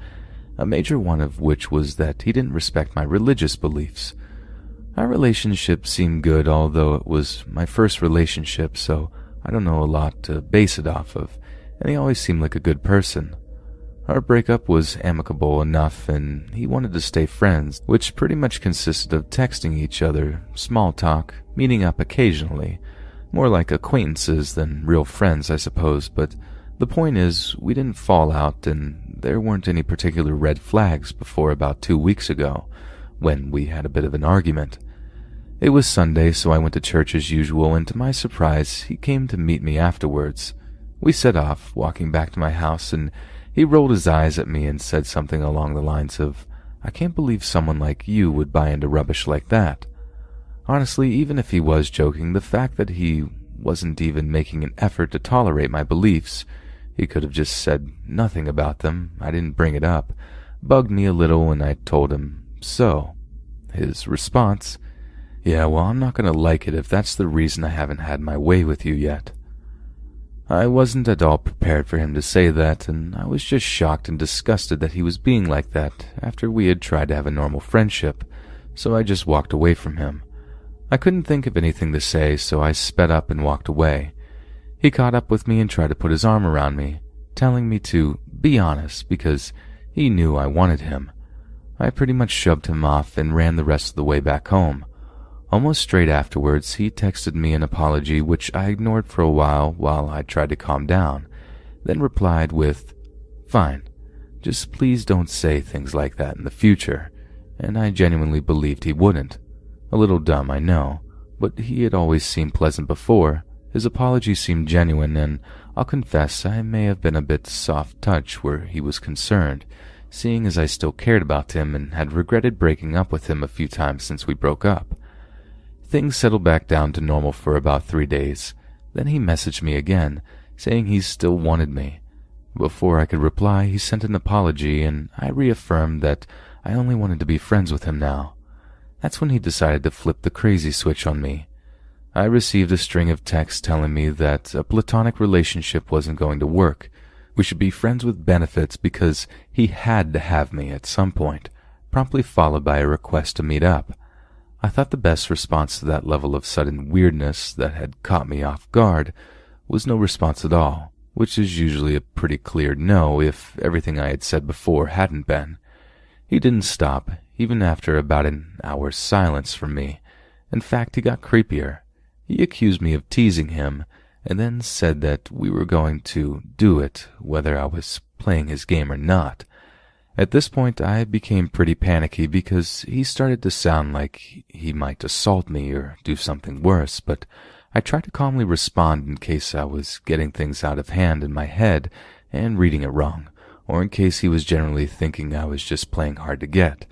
[SPEAKER 1] a major one of which was that he didn't respect my religious beliefs. Our relationship seemed good, although it was my first relationship, so I don't know a lot to base it off of, and he always seemed like a good person. Our breakup was amicable enough, and he wanted to stay friends, which pretty much consisted of texting each other, small talk, meeting up occasionally, more like acquaintances than real friends, I suppose, but the point is, we didn't fall out, and there weren't any particular red flags before about 2 weeks ago, when we had a bit of an argument. It was Sunday, so I went to church as usual, and to my surprise, he came to meet me afterwards. We set off, walking back to my house, and he rolled his eyes at me and said something along the lines of, "I can't believe someone like you would buy into rubbish like that." Honestly, even if he was joking, the fact that he wasn't even making an effort to tolerate my beliefs, he could have just said nothing about them, I didn't bring it up, bugged me a little, and I told him so. His response, "Yeah, well, I'm not going to like it if that's the reason I haven't had my way with you yet." I wasn't at all prepared for him to say that, and I was just shocked and disgusted that he was being like that after we had tried to have a normal friendship, so I just walked away from him. I couldn't think of anything to say, so I sped up and walked away. He caught up with me and tried to put his arm around me, telling me to be honest because he knew I wanted him. I pretty much shoved him off and ran the rest of the way back home. Almost straight afterwards, he texted me an apology, which I ignored for a while I tried to calm down, then replied with, "Fine, just please don't say things like that in the future," and I genuinely believed he wouldn't. A little dumb, I know, but he had always seemed pleasant before. His apology seemed genuine, and I'll confess I may have been a bit soft touch where he was concerned, seeing as I still cared about him and had regretted breaking up with him a few times since we broke up. Things settled back down to normal for about 3 days. Then he messaged me again, saying he still wanted me. Before I could reply, he sent an apology, and I reaffirmed that I only wanted to be friends with him now. That's when he decided to flip the crazy switch on me. I received a string of texts telling me that a platonic relationship wasn't going to work. We should be friends with benefits because he had to have me at some point, promptly followed by a request to meet up. I thought the best response to that level of sudden weirdness that had caught me off guard was no response at all, which is usually a pretty clear no if everything I had said before hadn't been. He didn't stop, even after about an hour's silence from me. In fact, he got creepier. He accused me of teasing him, and then said that we were going to do it whether I was playing his game or not. At this point, I became pretty panicky because he started to sound like he might assault me or do something worse, but I tried to calmly respond in case I was getting things out of hand in my head and reading it wrong, or in case he was generally thinking I was just playing hard to get.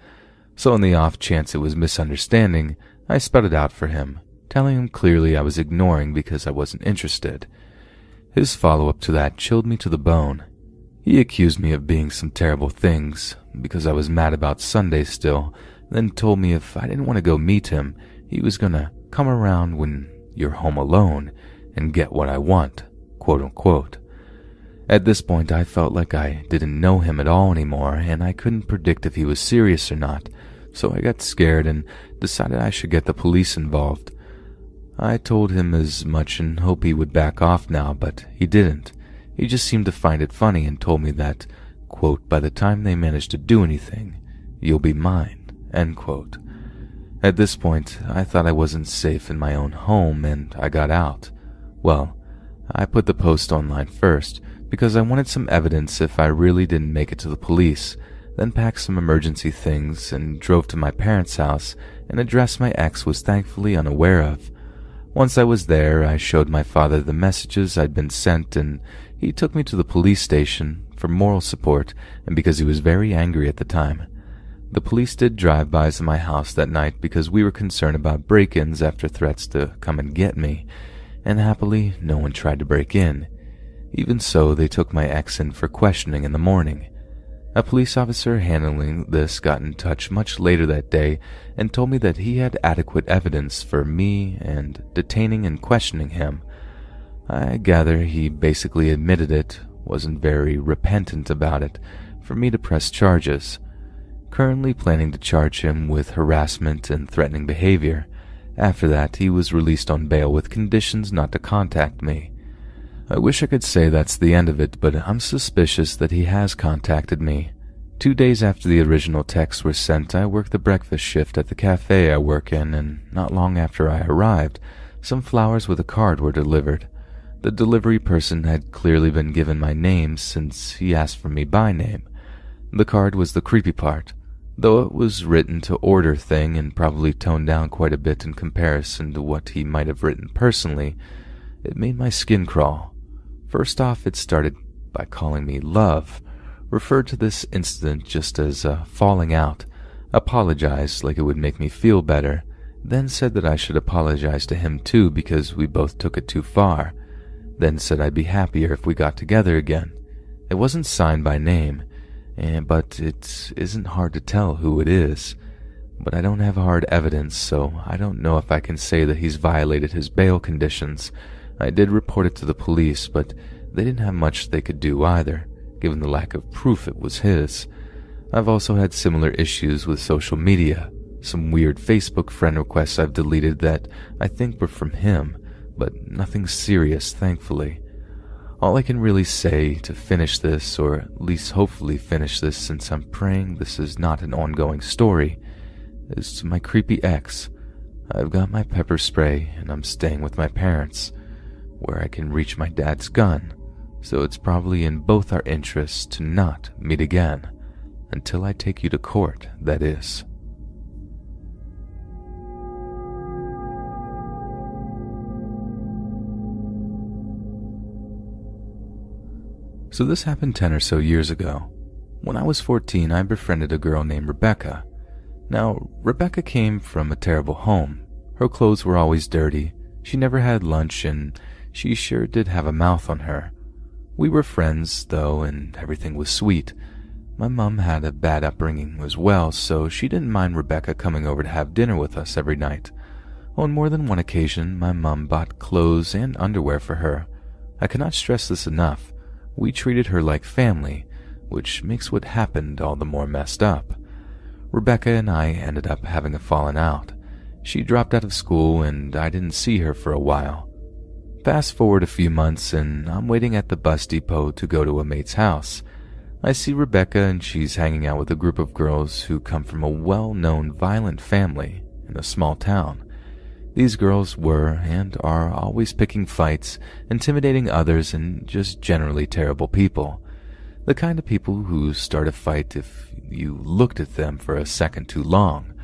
[SPEAKER 1] So on the off chance it was misunderstanding, I spelled it out for him, telling him clearly I was ignoring because I wasn't interested. His follow-up to that chilled me to the bone. He accused me of being some terrible things because I was mad about Sunday still, then told me if I didn't want to go meet him, he was gonna come around when you're home alone and get what I want, quote unquote. At this point, I felt like I didn't know him at all anymore, and I couldn't predict if he was serious or not, so I got scared and decided I should get the police involved. I told him as much and hoped he would back off now, but he didn't. He just seemed to find it funny and told me that, quote, by the time they manage to do anything, you'll be mine, end quote. At this point, I thought I wasn't safe in my own home, and I got out. Well, I put the post online first, because I wanted some evidence if I really didn't make it to the police, then packed some emergency things and drove to my parents' house, an address my ex was thankfully unaware of. Once I was there, I showed my father the messages I'd been sent, and he took me to the police station for moral support and because he was very angry at the time. The police did drive-bys in my house that night because we were concerned about break-ins after threats to come and get me, and happily no one tried to break in. Even so, they took my ex in for questioning in the morning. A police officer handling this got in touch much later that day and told me that he had adequate evidence for me and detaining and questioning him. I gather he basically admitted it, wasn't very repentant about it, for me to press charges. Currently planning to charge him with harassment and threatening behavior. After that, he was released on bail with conditions not to contact me. I wish I could say that's the end of it, but I'm suspicious that he has contacted me. 2 days after the original texts were sent, I worked the breakfast shift at the cafe I work in, and not long after I arrived, some flowers with a card were delivered. The delivery person had clearly been given my name since he asked for me by name. The card was the creepy part, though it was written to order thing and probably toned down quite a bit in comparison to what he might have written personally. It made my skin crawl. First off, it started by calling me love, referred to this incident just as a falling out, apologized like it would make me feel better, then said that I should apologize to him too because we both took it too far, then said I'd be happier if we got together again. It wasn't signed by name, but it isn't hard to tell who it is. But I don't have hard evidence, so I don't know if I can say that he's violated his bail conditions. I did report it to the police, but they didn't have much they could do either, given the lack of proof it was his. I've also had similar issues with social media, some weird Facebook friend requests I've deleted that I think were from him, but nothing serious, thankfully. All I can really say to finish this, or at least hopefully finish this since I'm praying this is not an ongoing story, is to my creepy ex. I've got my pepper spray and I'm staying with my parents, where I can reach my dad's gun, so it's probably in both our interests to not meet again. Until I take you to court, that is. So this happened 10 or so years ago. When I was 14, I befriended a girl named Rebecca. Now, Rebecca came from a terrible home. Her clothes were always dirty, she never had lunch, and she sure did have a mouth on her. We were friends, though, and everything was sweet. My mom had a bad upbringing as well, so she didn't mind Rebecca coming over to have dinner with us every night. On more than one occasion, my mom bought clothes and underwear for her. I cannot stress this enough. We treated her like family, which makes what happened all the more messed up. Rebecca and I ended up having a falling out. She dropped out of school and I didn't see her for a while. Fast forward a few months and I'm waiting at the bus depot to go to a mate's house. I see Rebecca and she's hanging out with a group of girls who come from a well-known violent family in a small town. These girls were and are always picking fights, intimidating others, and just generally terrible people. The kind of people who start a fight if you looked at them for a second too long.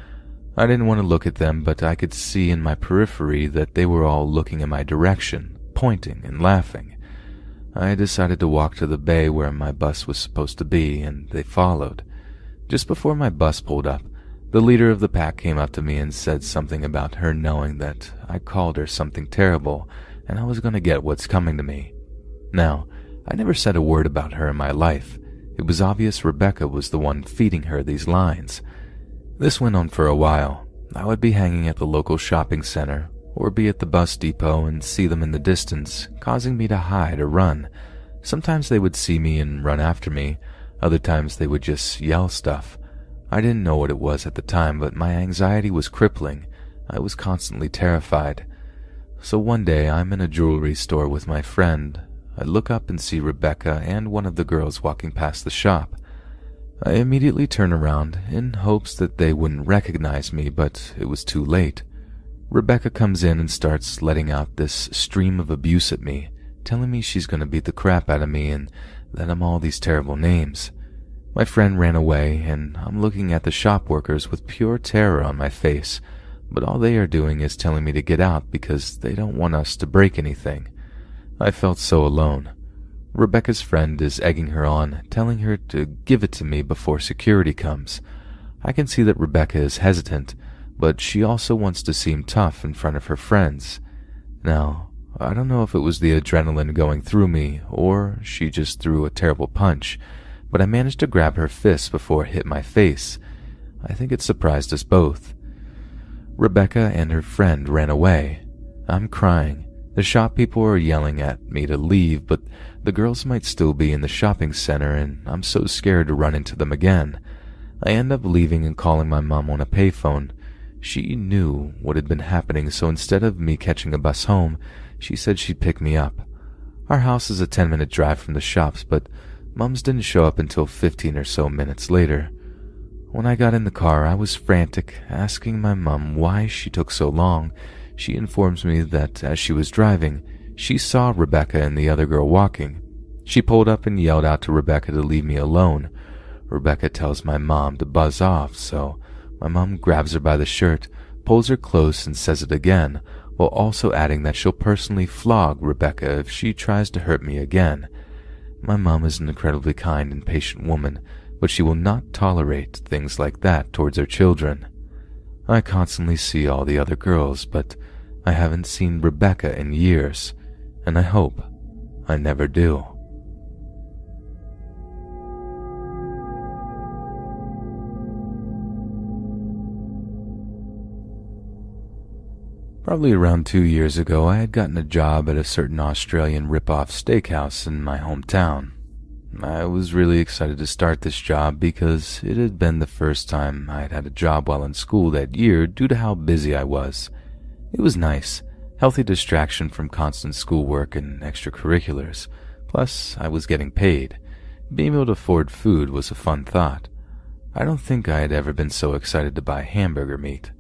[SPEAKER 1] I didn't want to look at them, but I could see in my periphery that they were all looking in my direction, pointing and laughing. I decided to walk to the bay where my bus was supposed to be, and they followed. Just before my bus pulled up, the leader of the pack came up to me and said something about her knowing that I called her something terrible and I was going to get what's coming to me. Now, I never said a word about her in my life. It was obvious Rebecca was the one feeding her these lines. This went on for a while. I would be hanging at the local shopping center or be at the bus depot and see them in the distance, causing me to hide or run. Sometimes they would see me and run after me. Other times they would just yell stuff. I didn't know what it was at the time, but my anxiety was crippling. I was constantly terrified. So one day, I'm in a jewelry store with my friend. I look up and see Rebecca and one of the girls walking past the shop. I immediately turn around in hopes that they wouldn't recognize me, but it was too late. Rebecca comes in and starts letting out this stream of abuse at me, telling me she's going to beat the crap out of me and that I'm all these terrible names. My friend ran away, and I'm looking at the shop workers with pure terror on my face, but all they are doing is telling me to get out because they don't want us to break anything. I felt so alone. Rebecca's friend is egging her on, telling her to give it to me before security comes. I can see that Rebecca is hesitant, but she also wants to seem tough in front of her friends. Now, I don't know if it was the adrenaline going through me, or she just threw a terrible punch, but I managed to grab her fist before it hit my face. I think it surprised us both. Rebecca and her friend ran away. I'm crying. The shop people are yelling at me to leave, but the girls might still be in the shopping center, and I'm so scared to run into them again. I end up leaving and calling my mom on a payphone. She knew what had been happening, so instead of me catching a bus home, she said she'd pick me up. Our house is a 10-minute drive from the shops, but Mom's didn't show up until 15 or so minutes later. When I got in the car, I was frantic, asking my mom why she took so long. She informs me that as she was driving, she saw Rebecca and the other girl walking. She pulled up and yelled out to Rebecca to leave me alone. Rebecca tells my mom to buzz off, so my mom grabs her by the shirt, pulls her close and says it again, while also adding that she'll personally flog Rebecca if she tries to hurt me again. My mom is an incredibly kind and patient woman, but she will not tolerate things like that towards her children. I constantly see all the other girls, but I haven't seen Rebecca in years, and I hope I never do. Probably around 2 years ago, I had gotten a job at a certain Australian rip-off steakhouse in my hometown. I was really excited to start this job because it had been the first time I had had a job while in school that year due to how busy I was. It was nice, healthy distraction from constant schoolwork and extracurriculars. Plus, I was getting paid. Being able to afford food was a fun thought. I don't think I had ever been so excited to buy hamburger meat.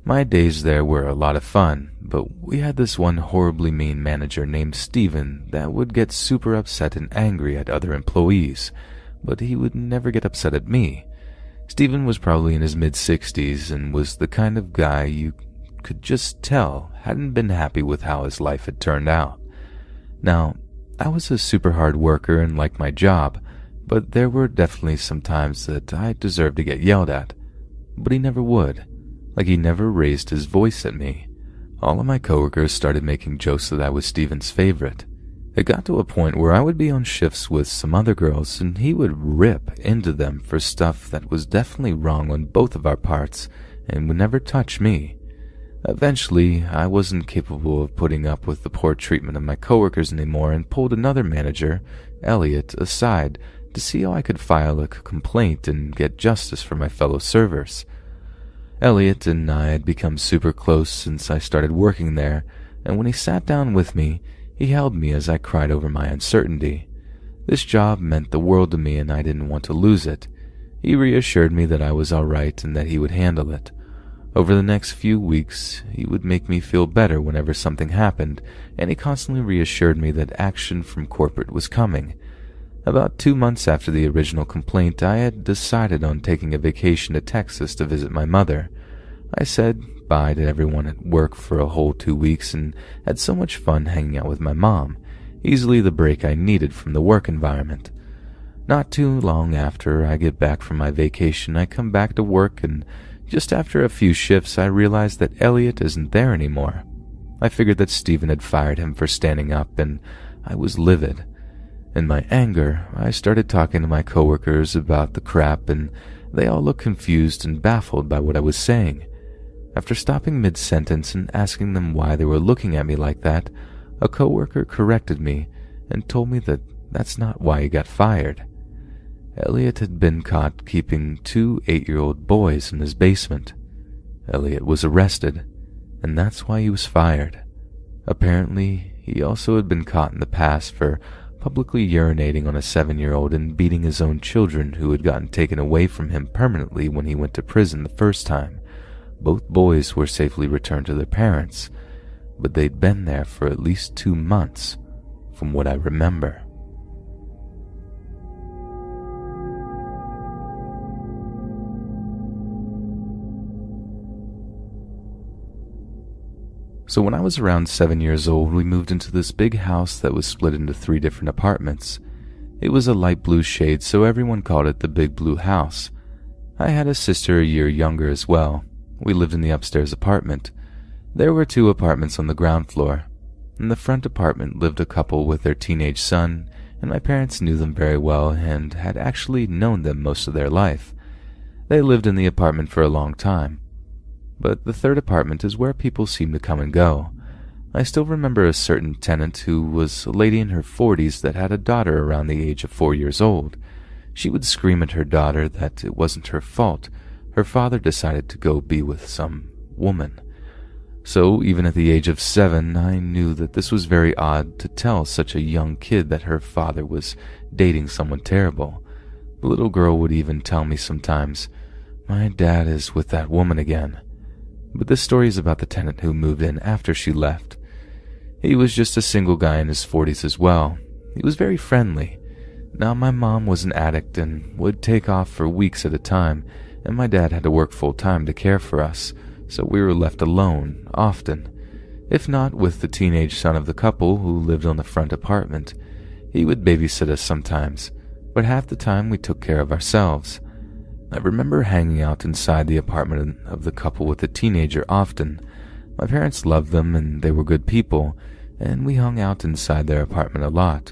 [SPEAKER 1] My days there were a lot of fun, but we had this one horribly mean manager named Steven that would get super upset and angry at other employees, but he would never get upset at me. Steven was probably in his mid-60s and was the kind of guy you could just tell hadn't been happy with how his life had turned out. Now, I was a super hard worker and liked my job, but there were definitely some times that I deserved to get yelled at, but he never would. Like he never raised his voice at me. All of my coworkers started making jokes that I was Steven's favorite. It got to a point where I would be on shifts with some other girls and he would rip into them for stuff that was definitely wrong on both of our parts and would never touch me. Eventually, I wasn't capable of putting up with the poor treatment of my coworkers anymore and pulled another manager, Elliot, aside to see how I could file a complaint and get justice for my fellow servers. Elliot and I had become super close since I started working there, and when he sat down with me, he held me as I cried over my uncertainty. This job meant the world to me and I didn't want to lose it. He reassured me that I was all right and that he would handle it. Over the next few weeks, he would make me feel better whenever something happened, and he constantly reassured me that action from corporate was coming. About 2 months after the original complaint, I had decided on taking a vacation to Texas to visit my mother. I said bye to everyone at work for a whole 2 weeks and had so much fun hanging out with my mom, easily the break I needed from the work environment. Not too long after I get back from my vacation, I come back to work, and just after a few shifts, I realized that Elliot isn't there anymore. I figured that Stephen had fired him for standing up, and I was livid. In my anger, I started talking to my coworkers about the crap, and they all looked confused and baffled by what I was saying. After stopping mid-sentence and asking them why they were looking at me like that, a coworker corrected me and told me that that's not why he got fired. Elliot had been caught keeping 2 8-year-old boys in his basement. Elliot was arrested, and that's why he was fired. Apparently, he also had been caught in the past for publicly urinating on a 7-year-old and beating his own children who had gotten taken away from him permanently when he went to prison the first time. Both boys were safely returned to their parents, but they'd been there for at least 2 months, from what I remember. So when I was around 7 years old, we moved into this big house that was split into 3 different apartments. It was a light blue shade, so everyone called it the Big Blue House. I had a sister a year younger as well. We lived in the upstairs apartment. There were 2 apartments on the ground floor. In the front apartment lived a couple with their teenage son, and my parents knew them very well and had actually known them most of their life. They lived in the apartment for a long time. But the third apartment is where people seem to come and go. I still remember a certain tenant who was a lady in her 40s that had a daughter around the age of 4 years old. She would scream at her daughter that it wasn't her fault. Her father decided to go be with some woman. So even at the age of 7, I knew that this was very odd to tell such a young kid that her father was dating someone terrible. The little girl would even tell me sometimes, "My dad is with that woman again." But this story is about the tenant who moved in after she left. He was just a single guy in his 40s as well. He was very friendly. Now, my mom was an addict and would take off for weeks at a time, and my dad had to work full-time to care for us, so we were left alone often. If not with the teenage son of the couple who lived on the front apartment. He would babysit us sometimes, but half the time we took care of ourselves. I remember hanging out inside the apartment of the couple with the teenager often. My parents loved them and they were good people, and we hung out inside their apartment a lot.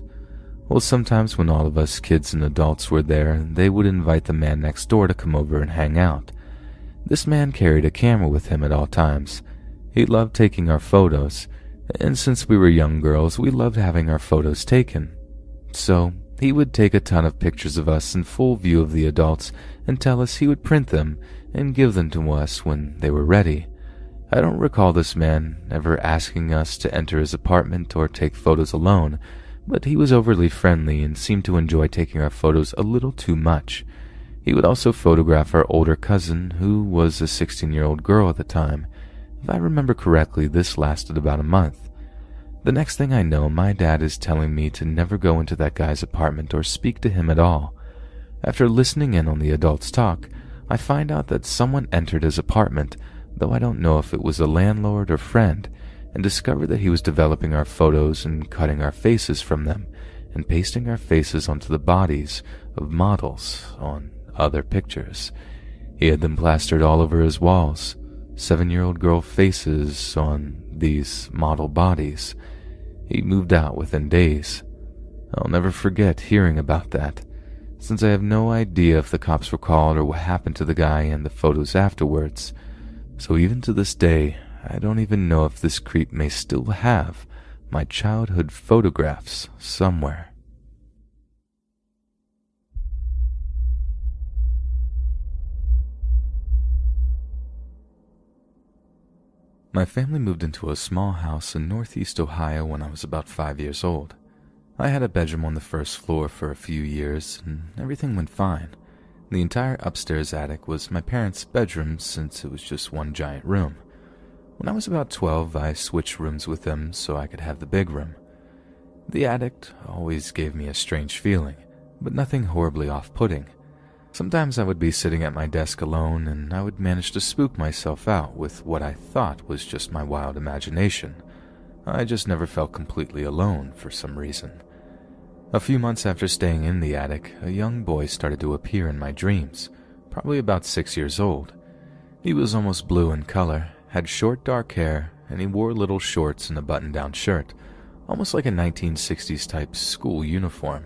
[SPEAKER 1] Well, sometimes when all of us kids and adults were there, they would invite the man next door to come over and hang out. This man carried a camera with him at all times. He loved taking our photos, and since we were young girls, we loved having our photos taken. So, he would take a ton of pictures of us in full view of the adults and tell us he would print them and give them to us when they were ready. I don't recall this man ever asking us to enter his apartment or take photos alone, but he was overly friendly and seemed to enjoy taking our photos a little too much. He would also photograph our older cousin, who was a 16-year-old girl at the time. If I remember correctly, this lasted about a month. The next thing I know, my dad is telling me to never go into that guy's apartment or speak to him at all. After listening in on the adults talk, I find out that someone entered his apartment, though I don't know if it was a landlord or friend, and discovered that he was developing our photos and cutting our faces from them and pasting our faces onto the bodies of models on other pictures. He had them plastered all over his walls, 7-year-old girl faces on these model bodies. He moved out within days. I'll never forget hearing about that, since I have no idea if the cops were called or what happened to the guy and the photos afterwards. So even to this day, I don't even know if this creep may still have my childhood photographs somewhere. My family moved into a small house in northeast Ohio when I was about 5 years old. I had a bedroom on the first floor for a few years, and everything went fine. The entire upstairs attic was my parents' bedroom since it was just one giant room. When I was about 12, I switched rooms with them so I could have the big room. The attic always gave me a strange feeling, but nothing horribly off-putting. Sometimes I would be sitting at my desk alone, and I would manage to spook myself out with what I thought was just my wild imagination. I just never felt completely alone for some reason. A few months after staying in the attic, a young boy started to appear in my dreams, probably about 6 years old. He was almost blue in color, had short dark hair, and he wore little shorts and a button-down shirt, almost like a 1960s type school uniform.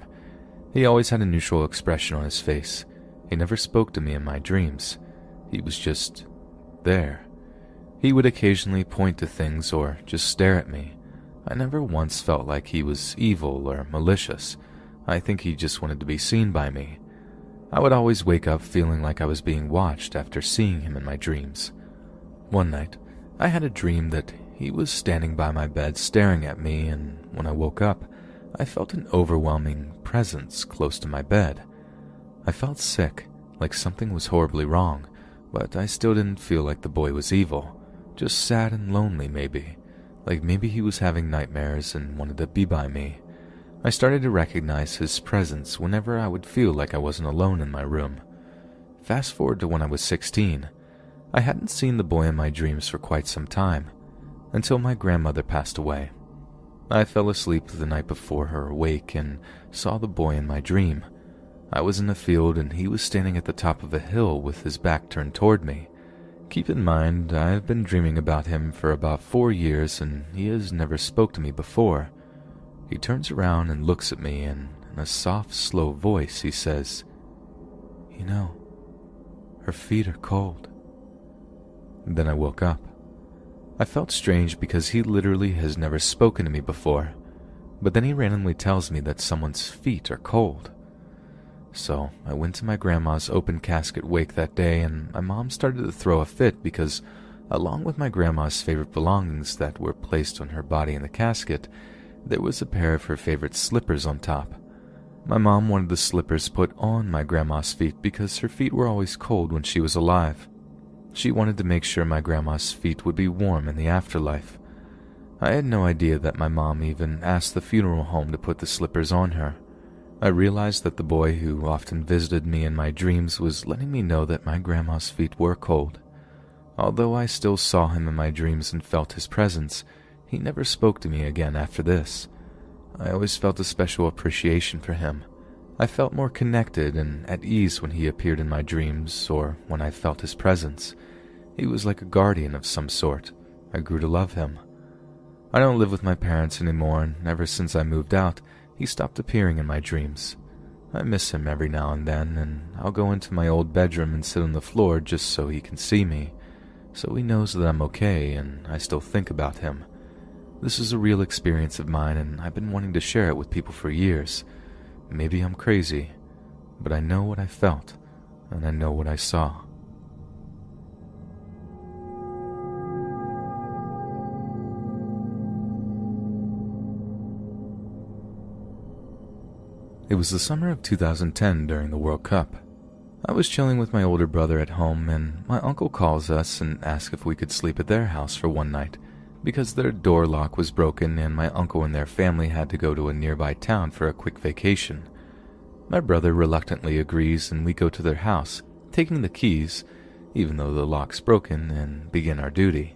[SPEAKER 1] He always had a neutral expression on his face. He never spoke to me in my dreams. He was just there. He would occasionally point to things or just stare at me. I never once felt like he was evil or malicious. I think he just wanted to be seen by me. I would always wake up feeling like I was being watched after seeing him in my dreams. One night, I had a dream that he was standing by my bed staring at me, and when I woke up, I felt an overwhelming presence close to my bed. I felt sick, like something was horribly wrong, but I still didn't feel like the boy was evil, just sad and lonely maybe, like maybe he was having nightmares and wanted to be by me. I started to recognize his presence whenever I would feel like I wasn't alone in my room. Fast forward to when I was 16. I hadn't seen the boy in my dreams for quite some time, until my grandmother passed away. I fell asleep the night before her wake and saw the boy in my dream. I was in a field and he was standing at the top of a hill with his back turned toward me. Keep in mind, I've been dreaming about him for about 4 years and he has never spoke to me before. He turns around and looks at me, and in a soft, slow voice he says, "You know, her feet are cold." Then I woke up. I felt strange because he literally has never spoken to me before, but then he randomly tells me that someone's feet are cold. So I went to my grandma's open casket wake that day, and my mom started to throw a fit because, along with my grandma's favorite belongings that were placed on her body in the casket, there was a pair of her favorite slippers on top. My mom wanted the slippers put on my grandma's feet because her feet were always cold when she was alive. She wanted to make sure my grandma's feet would be warm in the afterlife. I had no idea that my mom even asked the funeral home to put the slippers on her. I realized that the boy who often visited me in my dreams was letting me know that my grandma's feet were cold. Although I still saw him in my dreams and felt his presence, he never spoke to me again after this. I always felt a special appreciation for him. I felt more connected and at ease when he appeared in my dreams or when I felt his presence. He was like a guardian of some sort. I grew to love him. I don't live with my parents anymore, and ever since I moved out, he stopped appearing in my dreams. I miss him every now and then, and I'll go into my old bedroom and sit on the floor just so he can see me, so he knows that I'm okay and I still think about him. This is a real experience of mine, and I've been wanting to share it with people for years. Maybe I'm crazy, but I know what I felt, and I know what I saw. It was the summer of 2010 during the World Cup. I was chilling with my older brother at home, and my uncle calls us and asks if we could sleep at their house for one night, because their door lock was broken and my uncle and their family had to go to a nearby town for a quick vacation. My brother reluctantly agrees and we go to their house, taking the keys, even though the lock's broken, and begin our duty.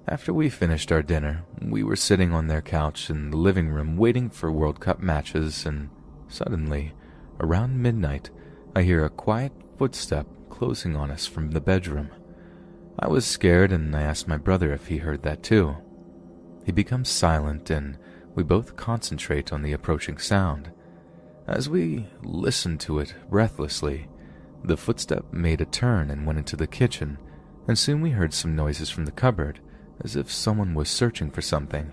[SPEAKER 1] After we finished our dinner, we were sitting on their couch in the living room waiting for World Cup matches, and suddenly, around midnight, I hear a quiet footstep closing on us from the bedroom. I was scared and I asked my brother if he heard that too. He becomes silent and we both concentrate on the approaching sound. As we listened to it breathlessly, the footstep made a turn and went into the kitchen, and soon we heard some noises from the cupboard, as if someone was searching for something.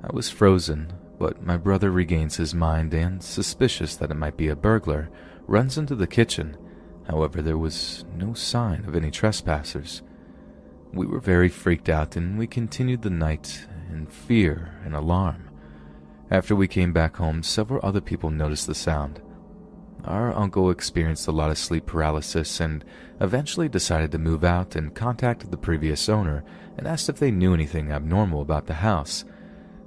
[SPEAKER 1] I was frozen, but my brother regains his mind and, suspicious that it might be a burglar, runs into the kitchen. However, there was no sign of any trespassers. We were very freaked out and we continued the night in fear and alarm. After we came back home, several other people noticed the sound. Our uncle experienced a lot of sleep paralysis and eventually decided to move out and contacted the previous owner and asked if they knew anything abnormal about the house.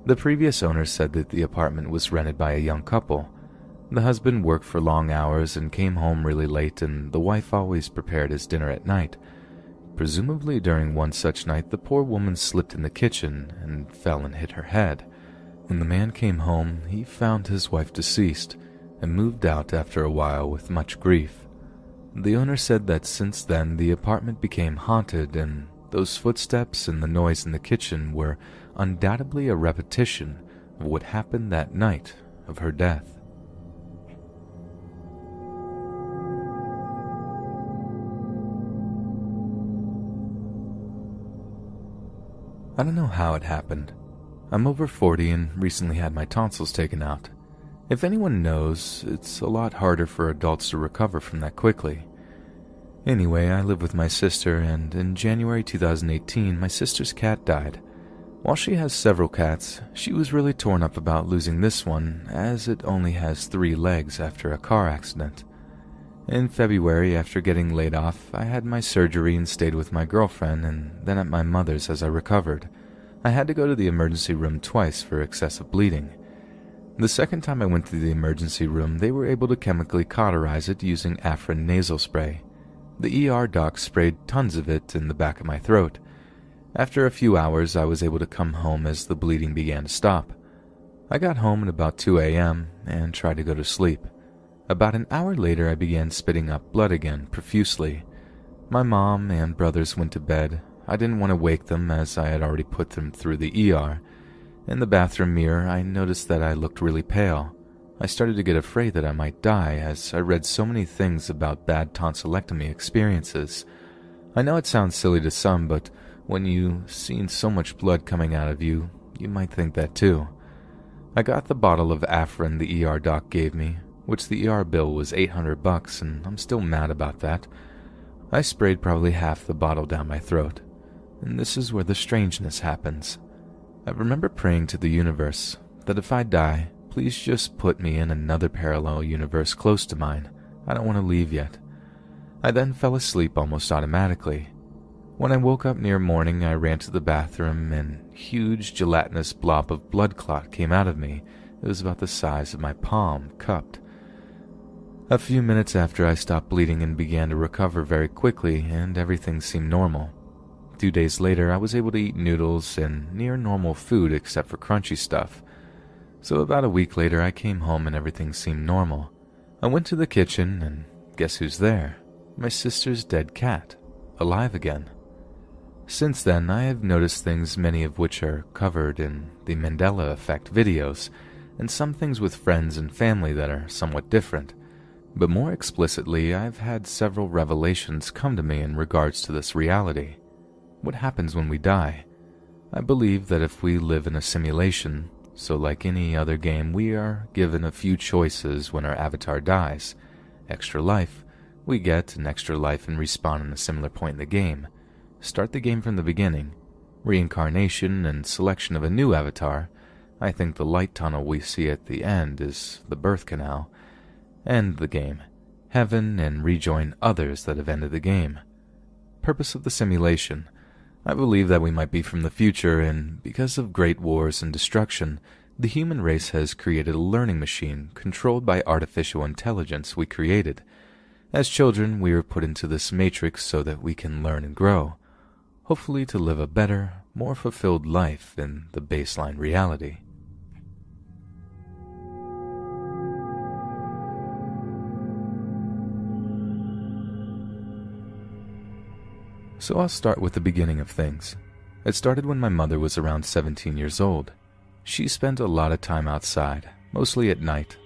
[SPEAKER 1] The previous owner said that the apartment was rented by a young couple. The husband worked for long hours and came home really late, and the wife always prepared his dinner at night. Presumably during one such night, the poor woman slipped in the kitchen and fell and hit her head. When the man came home, he found his wife deceased and moved out after a while with much grief. The owner said that since then the apartment became haunted, and those footsteps and the noise in the kitchen were undoubtedly a repetition of what happened that night of her death. I don't know how it happened. I'm over 40 and recently had my tonsils taken out. If anyone knows, it's a lot harder for adults to recover from that quickly. Anyway, I live with my sister, and in January 2018, my sister's cat died. While she has several cats, she was really torn up about losing this one, as it only has 3 legs after a car accident. In February, after getting laid off, I had my surgery and stayed with my girlfriend, and then at my mother's as I recovered. I had to go to the emergency room twice for excessive bleeding. The second time I went to the emergency room, they were able to chemically cauterize it using Afrin nasal spray. The ER doc sprayed tons of it in the back of my throat. After a few hours, I was able to come home as the bleeding began to stop. I got home at about 2 a.m. and tried to go to sleep. About an hour later, I began spitting up blood again, profusely. My mom and brothers went to bed. I didn't want to wake them as I had already put them through the ER. In the bathroom mirror, I noticed that I looked really pale. I started to get afraid that I might die as I read so many things about bad tonsillectomy experiences. I know it sounds silly to some, but when you've seen so much blood coming out of you, you might think that too. I got the bottle of Afrin the ER doc gave me, which the ER bill was $800, and I'm still mad about that. I sprayed probably half the bottle down my throat, and this is where the strangeness happens. I remember praying to the universe that if I die, please just put me in another parallel universe close to mine. I don't want to leave yet. I then fell asleep almost automatically. When I woke up near morning, I ran to the bathroom and a huge gelatinous blob of blood clot came out of me. It was about the size of my palm, cupped. A few minutes after, I stopped bleeding and began to recover very quickly, and everything seemed normal. 2 days later, I was able to eat noodles and near normal food except for crunchy stuff. So about a week later, I came home and everything seemed normal. I went to the kitchen and guess who's there? My sister's dead cat, alive again. Since then, I have noticed things, many of which are covered in the Mandela Effect videos, and some things with friends and family that are somewhat different. But more explicitly, I've had several revelations come to me in regards to this reality. What happens when we die? I believe that if we live in a simulation, so like any other game, we are given a few choices when our avatar dies. Extra life. We get an extra life and respawn in a similar point in the game. Start the game from the beginning. Reincarnation and selection of a new avatar. I think the light tunnel we see at the end is the birth canal. End the game. Heaven and rejoin others that have ended the game. Purpose of the simulation. I believe that we might be from the future, and because of great wars and destruction, the human race has created a learning machine controlled by artificial intelligence we created. As children, we are put into this matrix so that we can learn and grow, hopefully to live a better, more fulfilled life in the baseline reality. So I'll start with the beginning of things. It started when my mother was around 17 years old. She spent a lot of time outside, mostly at night.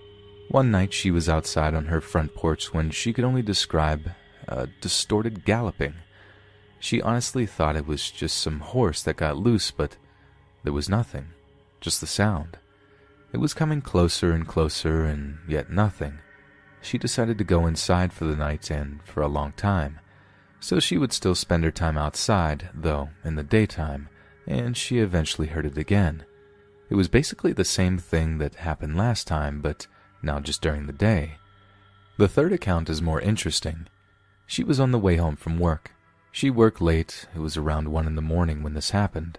[SPEAKER 1] One night she was outside on her front porch when she could only describe a distorted galloping. She honestly thought it was just some horse that got loose, but there was nothing, just the sound. It was coming closer and closer, and yet nothing. She decided to go inside for the night and for a long time, so she would still spend her time outside, though in the daytime, and she eventually heard it again. It was basically the same thing that happened last time, but now just during the day. The third account is more interesting. She was on the way home from work. She worked late. It was around 1 in the morning when this happened.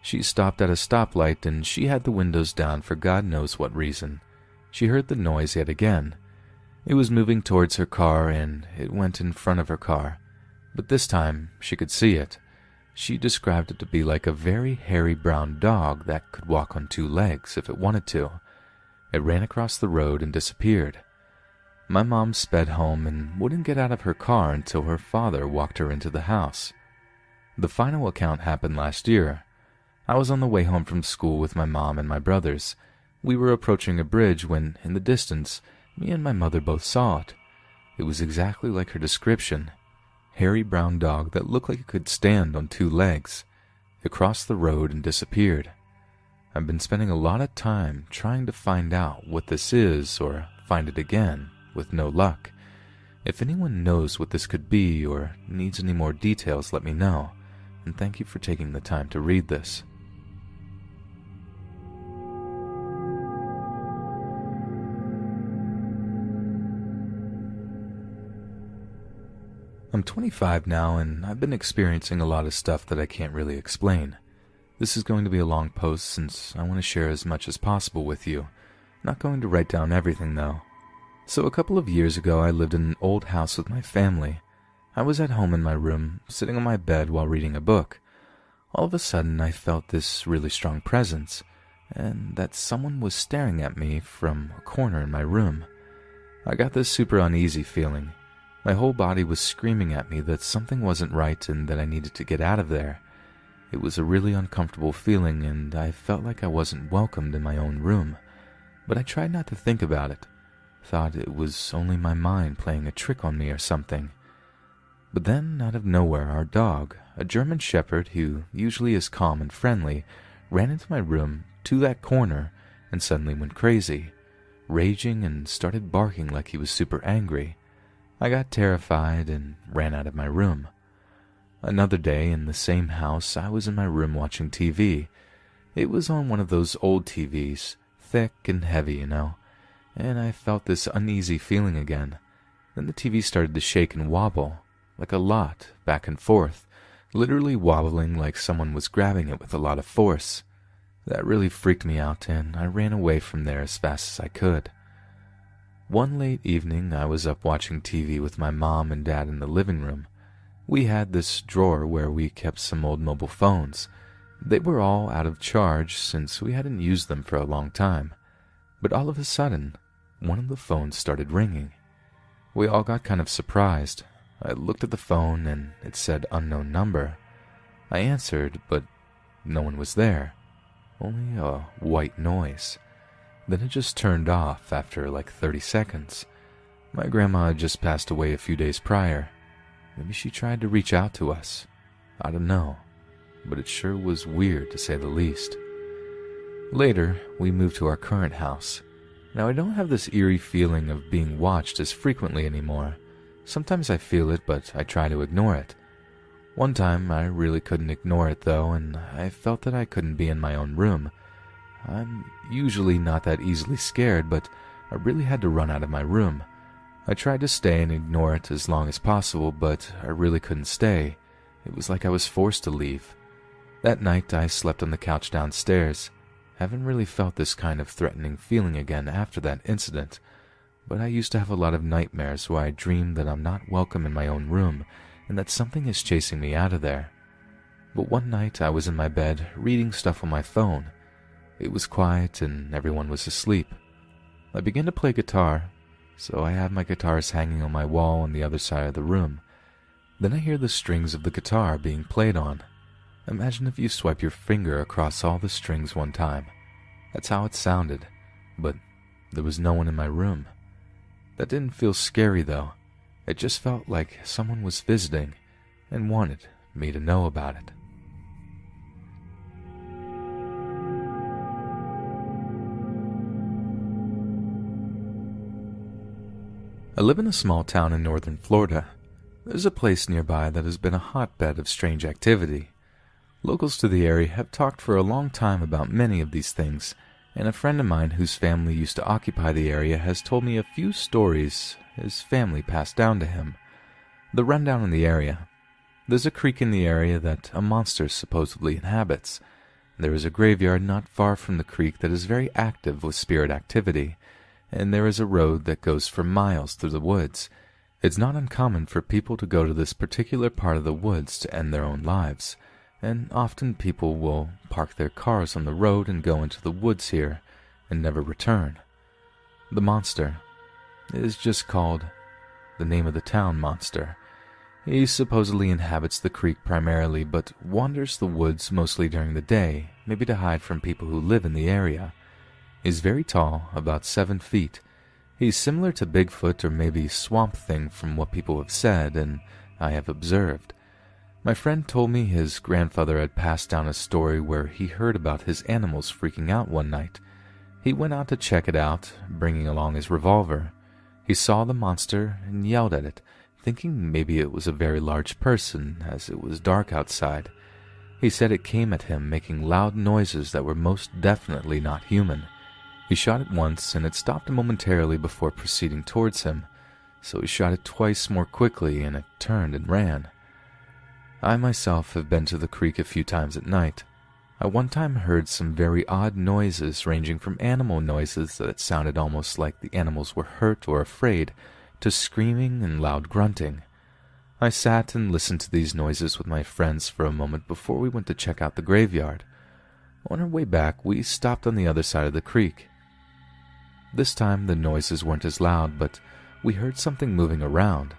[SPEAKER 1] She stopped at a stoplight and she had the windows down for God knows what reason. She heard the noise yet again. It was moving towards her car and it went in front of her car. But this time she could see it. She described it to be like a very hairy brown dog that could walk on 2 legs if it wanted to. It ran across the road and disappeared. My mom sped home and wouldn't get out of her car until her father walked her into the house. The final account happened last year. I was on the way home from school with my mom and my brothers. We were approaching a bridge when, in the distance, me and my mother both saw it. It was exactly like her description. Hairy brown dog that looked like it could stand on 2 legs. It crossed the road and disappeared. I've been spending a lot of time trying to find out what this is or find it again, with no luck. If anyone knows what this could be or needs any more details, let me know, and thank you for taking the time to read this. I'm 25 now, and I've been experiencing a lot of stuff that I can't really explain. This is going to be a long post since I want to share as much as possible with you. Not going to write down everything, though. So a couple of years ago, I lived in an old house with my family. I was at home in my room, sitting on my bed while reading a book. All of a sudden, I felt this really strong presence, and that someone was staring at me from a corner in my room. I got this super uneasy feeling. My whole body was screaming at me that something wasn't right and that I needed to get out of there. It was a really uncomfortable feeling, and I felt like I wasn't welcomed in my own room. But I tried not to think about it. Thought it was only my mind playing a trick on me or something. But then, out of nowhere, our dog, a German Shepherd who usually is calm and friendly, ran into my room to that corner and suddenly went crazy, raging and started barking like he was super angry. I got terrified and ran out of my room. Another day in the same house, I was in my room watching TV. It was on one of those old TVs, thick and heavy, you know, and I felt this uneasy feeling again. Then the TV started to shake and wobble, like a lot, back and forth, literally wobbling like someone was grabbing it with a lot of force. That really freaked me out, and I ran away from there as fast as I could. One late evening, I was up watching TV with my mom and dad in the living room. We had this drawer where we kept some old mobile phones. They were all out of charge since we hadn't used them for a long time. But all of a sudden, one of the phones started ringing. We all got kind of surprised. I looked at the phone and it said unknown number. I answered, but no one was there. Only a white noise. Then it just turned off after like 30 seconds. My grandma had just passed away a few days prior. Maybe she tried to reach out to us. I don't know. But it sure was weird to say the least. Later, we moved to our current house. Now I don't have this eerie feeling of being watched as frequently anymore. Sometimes I feel it, but I try to ignore it. One time, I really couldn't ignore it though, and I felt that I couldn't be in my own room. I'm usually not that easily scared, but I really had to run out of my room. I tried to stay and ignore it as long as possible, but I really couldn't stay. It was like I was forced to leave. That night, I slept on the couch downstairs. Haven't really felt this kind of threatening feeling again after that incident, but I used to have a lot of nightmares where I dream that I'm not welcome in my own room and that something is chasing me out of there. But one night, I was in my bed reading stuff on my phone. It was quiet and everyone was asleep. I began to play guitar, so I have my guitars hanging on my wall on the other side of the room. Then I hear the strings of the guitar being played on. Imagine if you swipe your finger across all the strings one time. That's how it sounded, but there was no one in my room. That didn't feel scary though. It just felt like someone was visiting and wanted me to know about it. I live in a small town in northern Florida. There's a place nearby that has been a hotbed of strange activity. Locals to the area have talked for a long time about many of these things, and a friend of mine whose family used to occupy the area has told me a few stories his family passed down to him. The rundown in the area. There's a creek in the area that a monster supposedly inhabits. There is a graveyard not far from the creek that is very active with spirit activity, and there is a road that goes for miles through the woods. It's not uncommon for people to go to this particular part of the woods to end their own lives, and often people will park their cars on the road and go into the woods here and never return. The monster is just called the name of the town Monster. He supposedly inhabits the creek primarily, but wanders the woods mostly during the day, maybe to hide from people who live in the area. He's very tall, about 7 feet. He's similar to Bigfoot or maybe Swamp Thing from what people have said and I have observed. My friend told me his grandfather had passed down a story where he heard about his animals freaking out one night. He went out to check it out, bringing along his revolver. He saw the monster and yelled at it, thinking maybe it was a very large person, as it was dark outside. He said it came at him making loud noises that were most definitely not human. He shot it once, and it stopped momentarily before proceeding towards him, so he shot it twice more quickly, and it turned and ran. I myself have been to the creek a few times at night. I one time heard some very odd noises ranging from animal noises that sounded almost like the animals were hurt or afraid, to screaming and loud grunting. I sat and listened to these noises with my friends for a moment before we went to check out the graveyard. On our way back, we stopped on the other side of the creek. This time the noises weren't as loud, but we heard something moving around.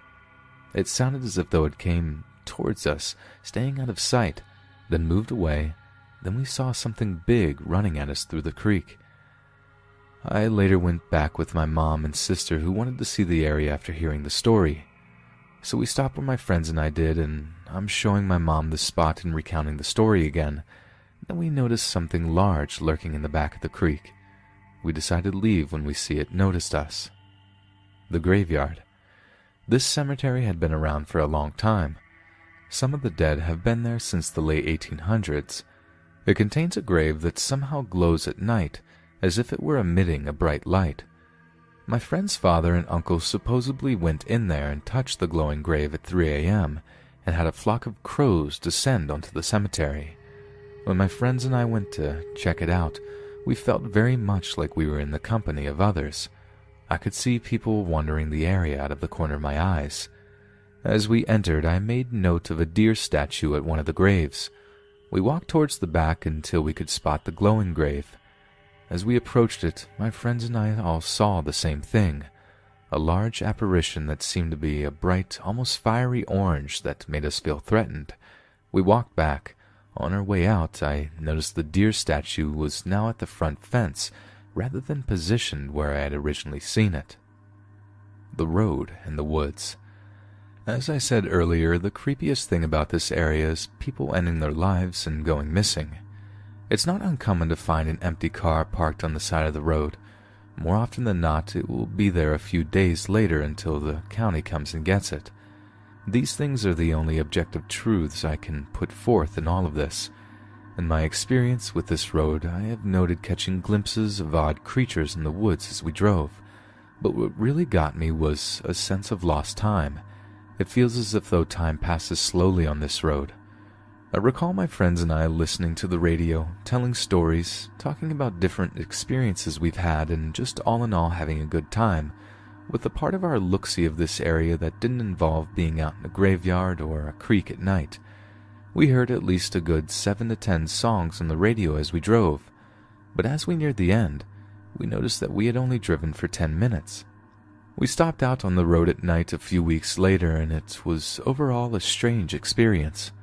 [SPEAKER 1] It sounded as if though it came towards us, staying out of sight, then moved away. Then we saw something big running at us through the creek. I later went back with my mom and sister who wanted to see the area after hearing the story. So we stopped where my friends and I did, and I'm showing my mom the spot and recounting the story again. Then we noticed something large lurking in the back of the creek. We decided to leave when we see it noticed us. The graveyard. This cemetery had been around for a long time. Some of the dead have been there since the late 1800s. It contains a grave that somehow glows at night, as if it were emitting a bright light. My friend's father and uncle supposedly went in there and touched the glowing grave at 3 a.m. and had a flock of crows descend onto the cemetery. When my friends and I went to check it out, we felt very much like we were in the company of others. I could see people wandering the area out of the corner of my eyes. As we entered, I made note of a deer statue at one of the graves. We walked towards the back until we could spot the glowing grave. As we approached it, my friends and I all saw the same thing, a large apparition that seemed to be a bright, almost fiery orange that made us feel threatened. We walked back. On our way out, I noticed the deer statue was now at the front fence, rather than positioned where I had originally seen it. The road and the woods. As I said earlier, the creepiest thing about this area is people ending their lives and going missing. It's not uncommon to find an empty car parked on the side of the road. More often than not, it will be there a few days later until the county comes and gets it. These things are the only objective truths I can put forth in all of this. In my experience with this road, I have noted catching glimpses of odd creatures in the woods as we drove. But what really got me was a sense of lost time. It feels as if though time passes slowly on this road. I recall my friends and I listening to the radio, telling stories, talking about different experiences we've had, and just all in all having a good time, with a part of our look-see of this area that didn't involve being out in a graveyard or a creek at night. We heard at least a good 7 to 10 songs on the radio as we drove, but as we neared the end, we noticed that we had only driven for 10 minutes. We stopped out on the road at night a few weeks later, and it was overall a strange experience.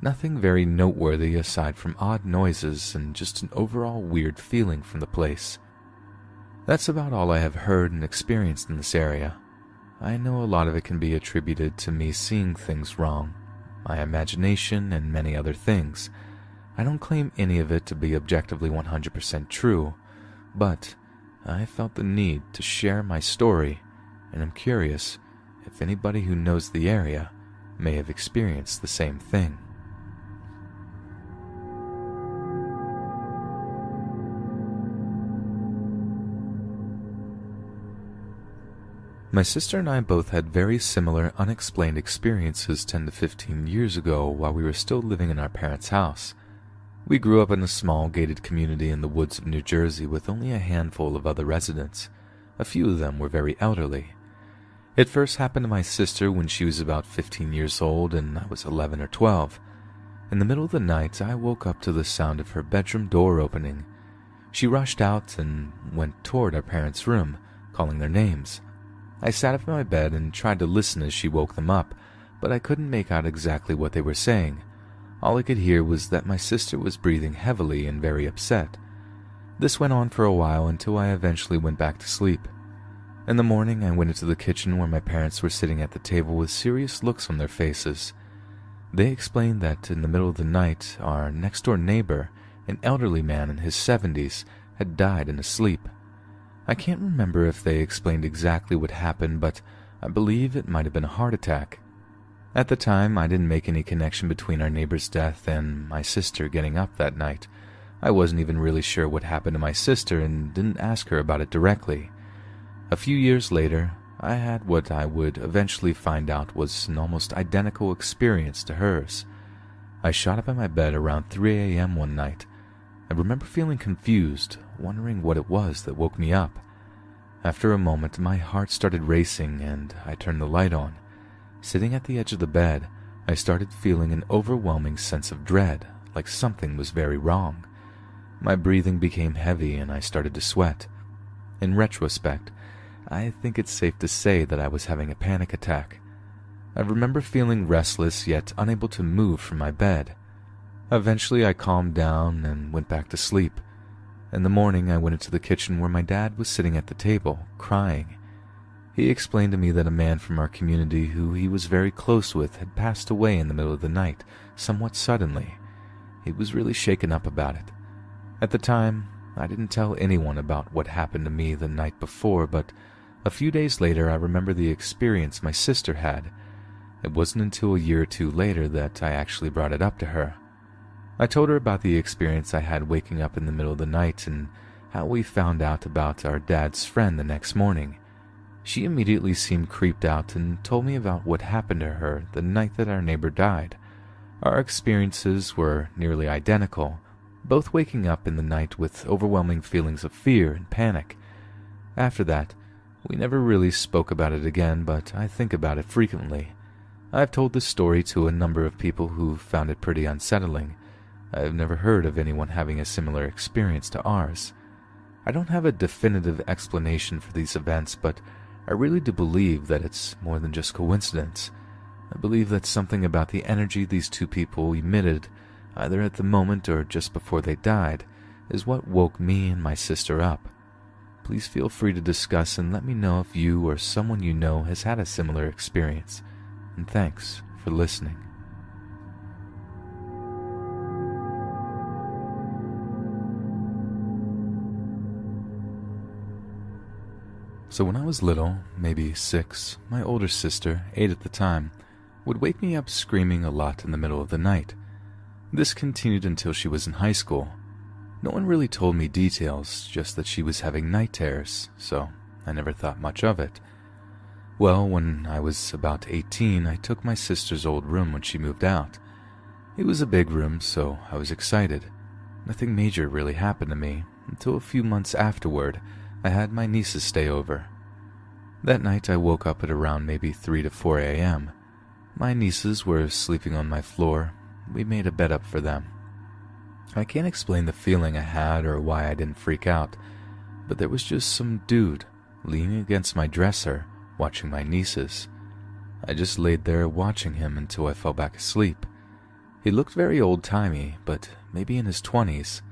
[SPEAKER 1] Nothing very noteworthy aside from odd noises and just an overall weird feeling from the place. That's about all I have heard and experienced in this area. I know a lot of it can be attributed to me seeing things wrong. my imagination, and many other things. I don't claim any of it to be objectively 100% true, but I felt the need to share my story, and I'm curious if anybody who knows the area may have experienced the same thing. My sister and I both had very similar unexplained experiences 10 to 15 years ago while we were still living in our parents' house. We grew up in a small gated community in the woods of New Jersey with only a handful of other residents. A few of them were very elderly. It first happened to my sister when she was about 15 years old and I was 11 or 12. In the middle of the night, I woke up to the sound of her bedroom door opening. She rushed out and went toward our parents' room, calling their names. I sat up in my bed and tried to listen as she woke them up, but I couldn't make out exactly what they were saying. All I could hear was that my sister was breathing heavily and very upset. This went on for a while until I eventually went back to sleep. In the morning, I went into the kitchen where my parents were sitting at the table with serious looks on their faces. They explained that in the middle of the night, our next-door neighbor, an elderly man in his 70s, had died in his sleep. I can't remember if they explained exactly what happened, but I believe it might have been a heart attack. At the time, I didn't make any connection between our neighbor's death and my sister getting up that night. I wasn't even really sure what happened to my sister and didn't ask her about it directly. A few years later, I had what I would eventually find out was an almost identical experience to hers. I shot up in my bed around 3 a.m. one night. I remember feeling confused, wondering what it was that woke me up. After a moment, my heart started racing and I turned the light on. Sitting at the edge of the bed, I started feeling an overwhelming sense of dread, like something was very wrong. My breathing became heavy and I started to sweat. In retrospect, I think it's safe to say that I was having a panic attack. I remember feeling restless yet unable to move from my bed. Eventually I calmed down and went back to sleep. In the morning I went into the kitchen where my dad was sitting at the table, crying. He explained to me that a man from our community who he was very close with had passed away in the middle of the night, somewhat suddenly. He was really shaken up about it. At the time, I didn't tell anyone about what happened to me the night before, but a few days later I remember the experience my sister had. It wasn't until a year or two later that I actually brought it up to her. I told her about the experience I had waking up in the middle of the night and how we found out about our dad's friend the next morning. She immediately seemed creeped out and told me about what happened to her the night that our neighbor died. Our experiences were nearly identical, both waking up in the night with overwhelming feelings of fear and panic. After that, we never really spoke about it again, but I think about it frequently. I've told this story to a number of people who found it pretty unsettling. I've never heard of anyone having a similar experience to ours. I don't have a definitive explanation for these events, but I really do believe that it's more than just coincidence. I believe that something about the energy these two people emitted, either at the moment or just before they died, is what woke me and my sister up. Please feel free to discuss and let me know if you or someone you know has had a similar experience. And thanks for listening. So when I was little, maybe 6, my older sister, 8 at the time, would wake me up screaming a lot in the middle of the night. This continued until she was in high school. No one really told me details, just that she was having night terrors, so I never thought much of it. Well, when I was about 18, I took my sister's old room when she moved out. It was a big room, so I was excited. Nothing major really happened to me, until a few months afterward, I had my nieces stay over. That night I woke up at around maybe 3 to 4 a.m. My nieces were sleeping on my floor. We made a bed up for them. I can't explain the feeling I had or why I didn't freak out, but there was just some dude leaning against my dresser, watching my nieces. I just laid there watching him until I fell back asleep. He looked very old-timey, but maybe in his 20s.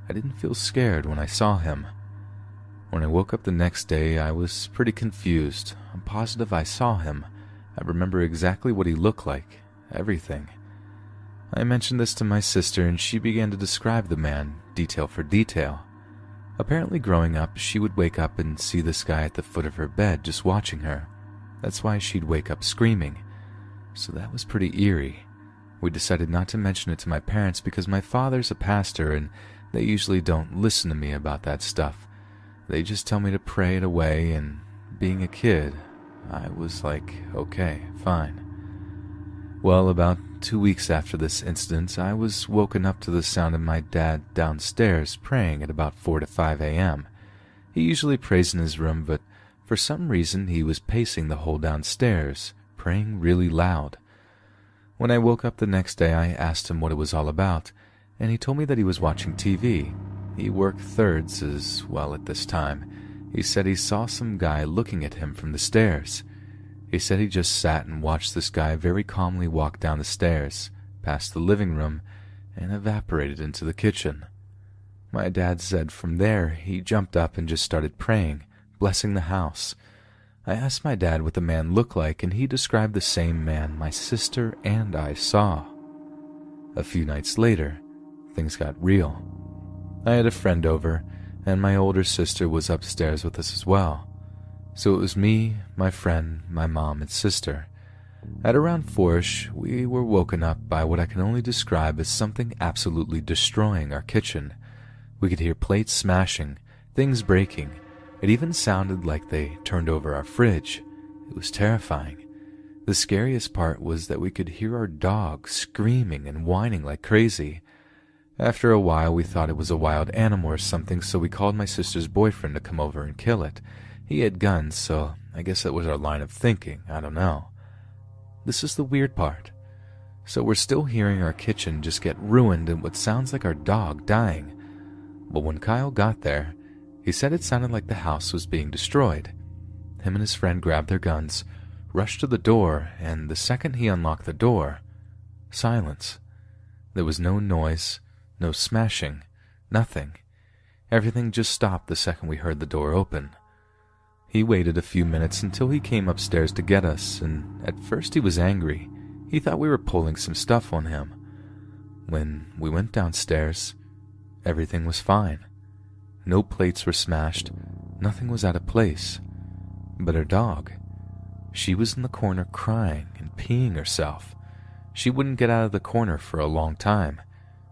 [SPEAKER 1] I didn't feel scared when I saw him. When I woke up the next day, I was pretty confused. I'm positive I saw him. I remember exactly what he looked like, everything. I mentioned this to my sister and she began to describe the man, detail for detail. Apparently growing up, she would wake up and see this guy at the foot of her bed just watching her. That's why she'd wake up screaming. So that was pretty eerie. We decided not to mention it to my parents because my father's a pastor and they usually don't listen to me about that stuff. They just tell me to pray it away, and being a kid, I was like, okay, fine. Well, about 2 weeks after this incident, I was woken up to the sound of my dad downstairs praying at about 4 to 5 a.m. He usually prays in his room, but for some reason he was pacing the whole downstairs, praying really loud. When I woke up the next day, I asked him what it was all about, and he told me that he was watching TV. He worked thirds as well at this time. He said he saw some guy looking at him from the stairs. He said he just sat and watched this guy very calmly walk down the stairs, past the living room, and evaporated into the kitchen. My dad said from there he jumped up and just started praying, blessing the house. I asked my dad what the man looked like, and he described the same man my sister and I saw. A few nights later, things got real. I had a friend over, and my older sister was upstairs with us as well. So it was me, my friend, my mom, and sister. At around 4-ish, we were woken up by what I can only describe as something absolutely destroying our kitchen. We could hear plates smashing, things breaking. It even sounded like they turned over our fridge. It was terrifying. The scariest part was that we could hear our dog screaming and whining like crazy. After a while, we thought it was a wild animal or something, so we called my sister's boyfriend to come over and kill it. He had guns, so I guess that was our line of thinking. I don't know. This is the weird part. So we're still hearing our kitchen just get ruined and what sounds like our dog dying. But when Kyle got there, he said it sounded like the house was being destroyed. Him and his friend grabbed their guns, rushed to the door, and the second he unlocked the door, silence. There was no noise, no smashing, nothing. Everything just stopped the second we heard the door open. He waited a few minutes until he came upstairs to get us, and at first he was angry. He thought we were pulling some stuff on him. When we went downstairs, everything was fine. No plates were smashed, nothing was out of place. But her dog, she was in the corner crying and peeing herself. She wouldn't get out of the corner for a long time.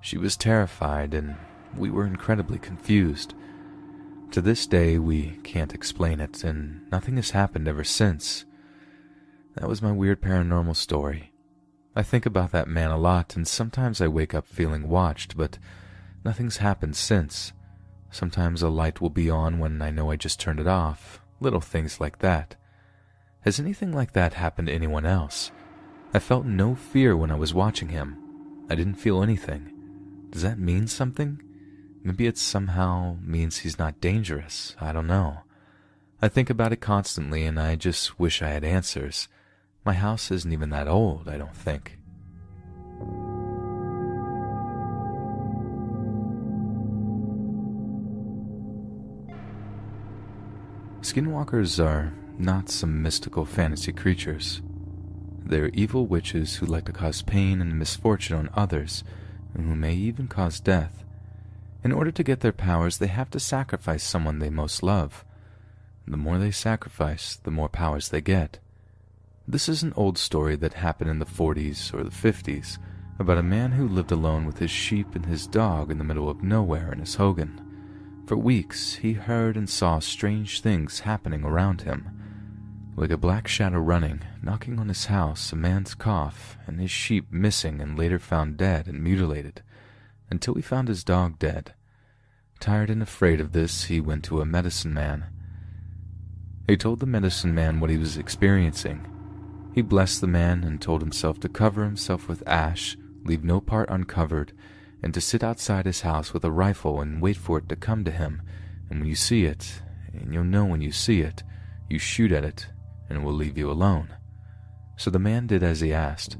[SPEAKER 1] She was terrified, and we were incredibly confused. To this day, we can't explain it, and nothing has happened ever since. That was my weird paranormal story. I think about that man a lot, and sometimes I wake up feeling watched, but nothing's happened since. Sometimes a light will be on when I know I just turned it off, little things like that. Has anything like that happened to anyone else? I felt no fear when I was watching him. I didn't feel anything. Does that mean something? Maybe it somehow means he's not dangerous. I don't know. I think about it constantly, and I just wish I had answers. My house isn't even that old, I don't think. Skinwalkers are not some mystical fantasy creatures. They're evil witches who like to cause pain and misfortune on others, and who may even cause death. In order to get their powers, they have to sacrifice someone they most love. The more they sacrifice, the more powers they get. This is an old story that happened in the 40s or the 50s about a man who lived alone with his sheep and his dog in the middle of nowhere in his hogan. For weeks, he heard and saw strange things happening around him. Like a black shadow running, knocking on his house, a man's cough, and his sheep missing and later found dead and mutilated, until he found his dog dead. Tired and afraid of this, he went to a medicine man. He told the medicine man what he was experiencing. He blessed the man and told himself to cover himself with ash, leave no part uncovered, and to sit outside his house with a rifle and wait for it to come to him, and when you see it, and you'll know when you see it, you shoot at it, and it will leave you alone. So the man did as he asked,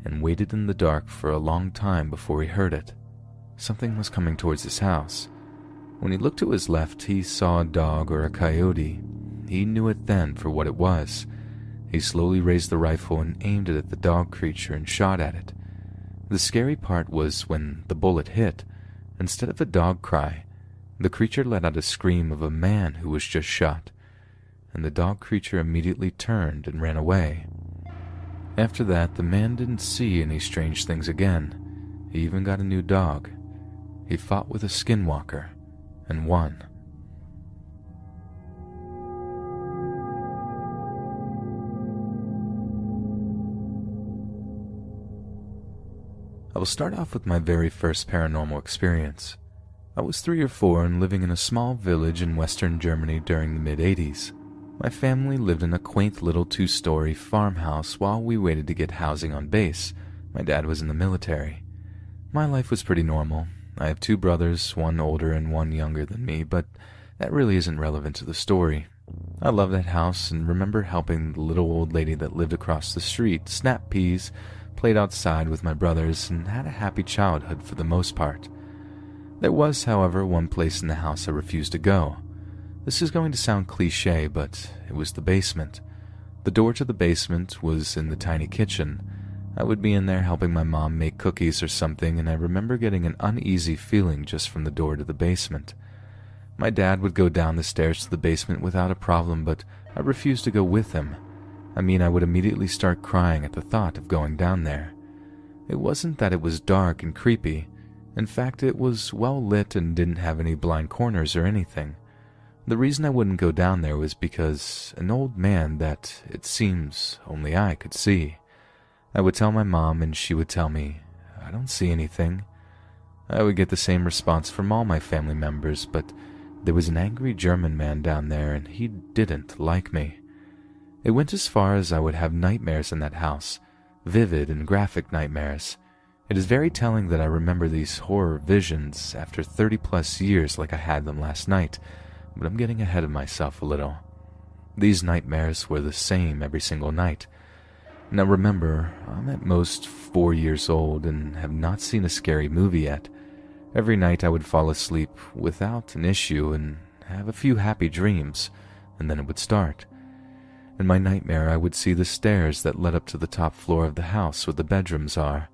[SPEAKER 1] and waited in the dark for a long time before he heard it. Something was coming towards his house. When he looked to his left, he saw a dog or a coyote. He knew it then for what it was. He slowly raised the rifle and aimed it at the dog creature and shot at it. The scary part was when the bullet hit, instead of a dog cry, the creature let out a scream of a man who was just shot, and the dog creature immediately turned and ran away. After that, the man didn't see any strange things again. He even got a new dog. He fought with a skinwalker and won. I will start off with my very first paranormal experience. I was 3 or 4 and living in a small village in western Germany during the mid-80s. My family lived in a quaint little 2-story farmhouse while we waited to get housing on base. My dad was in the military. My life was pretty normal. I have 2 brothers, one older and one younger than me, but that really isn't relevant to the story. I love that house and remember helping the little old lady that lived across the street snap peas, played outside with my brothers, and had a happy childhood for the most part. There was, however, one place in the house I refused to go. This is going to sound cliché, but it was the basement. The door to the basement was in the tiny kitchen. I would be in there helping my mom make cookies or something, and I remember getting an uneasy feeling just from the door to the basement. My dad would go down the stairs to the basement without a problem, but I refused to go with him. I would immediately start crying at the thought of going down there. It wasn't that it was dark and creepy. In fact, it was well lit and didn't have any blind corners or anything. The reason I wouldn't go down there was because an old man that, it seems, only I could see. I would tell my mom and she would tell me, "I don't see anything." I would get the same response from all my family members, but there was an angry German man down there and he didn't like me. It went as far as I would have nightmares in that house, vivid and graphic nightmares. It is very telling that I remember these horror visions after 30+ years like I had them last night, but I'm getting ahead of myself a little. These nightmares were the same every single night. Now remember, I'm at most 4 years old and have not seen a scary movie yet. Every night I would fall asleep without an issue and have a few happy dreams, and then it would start. In my nightmare, I would see the stairs that led up to the top floor of the house where the bedrooms are.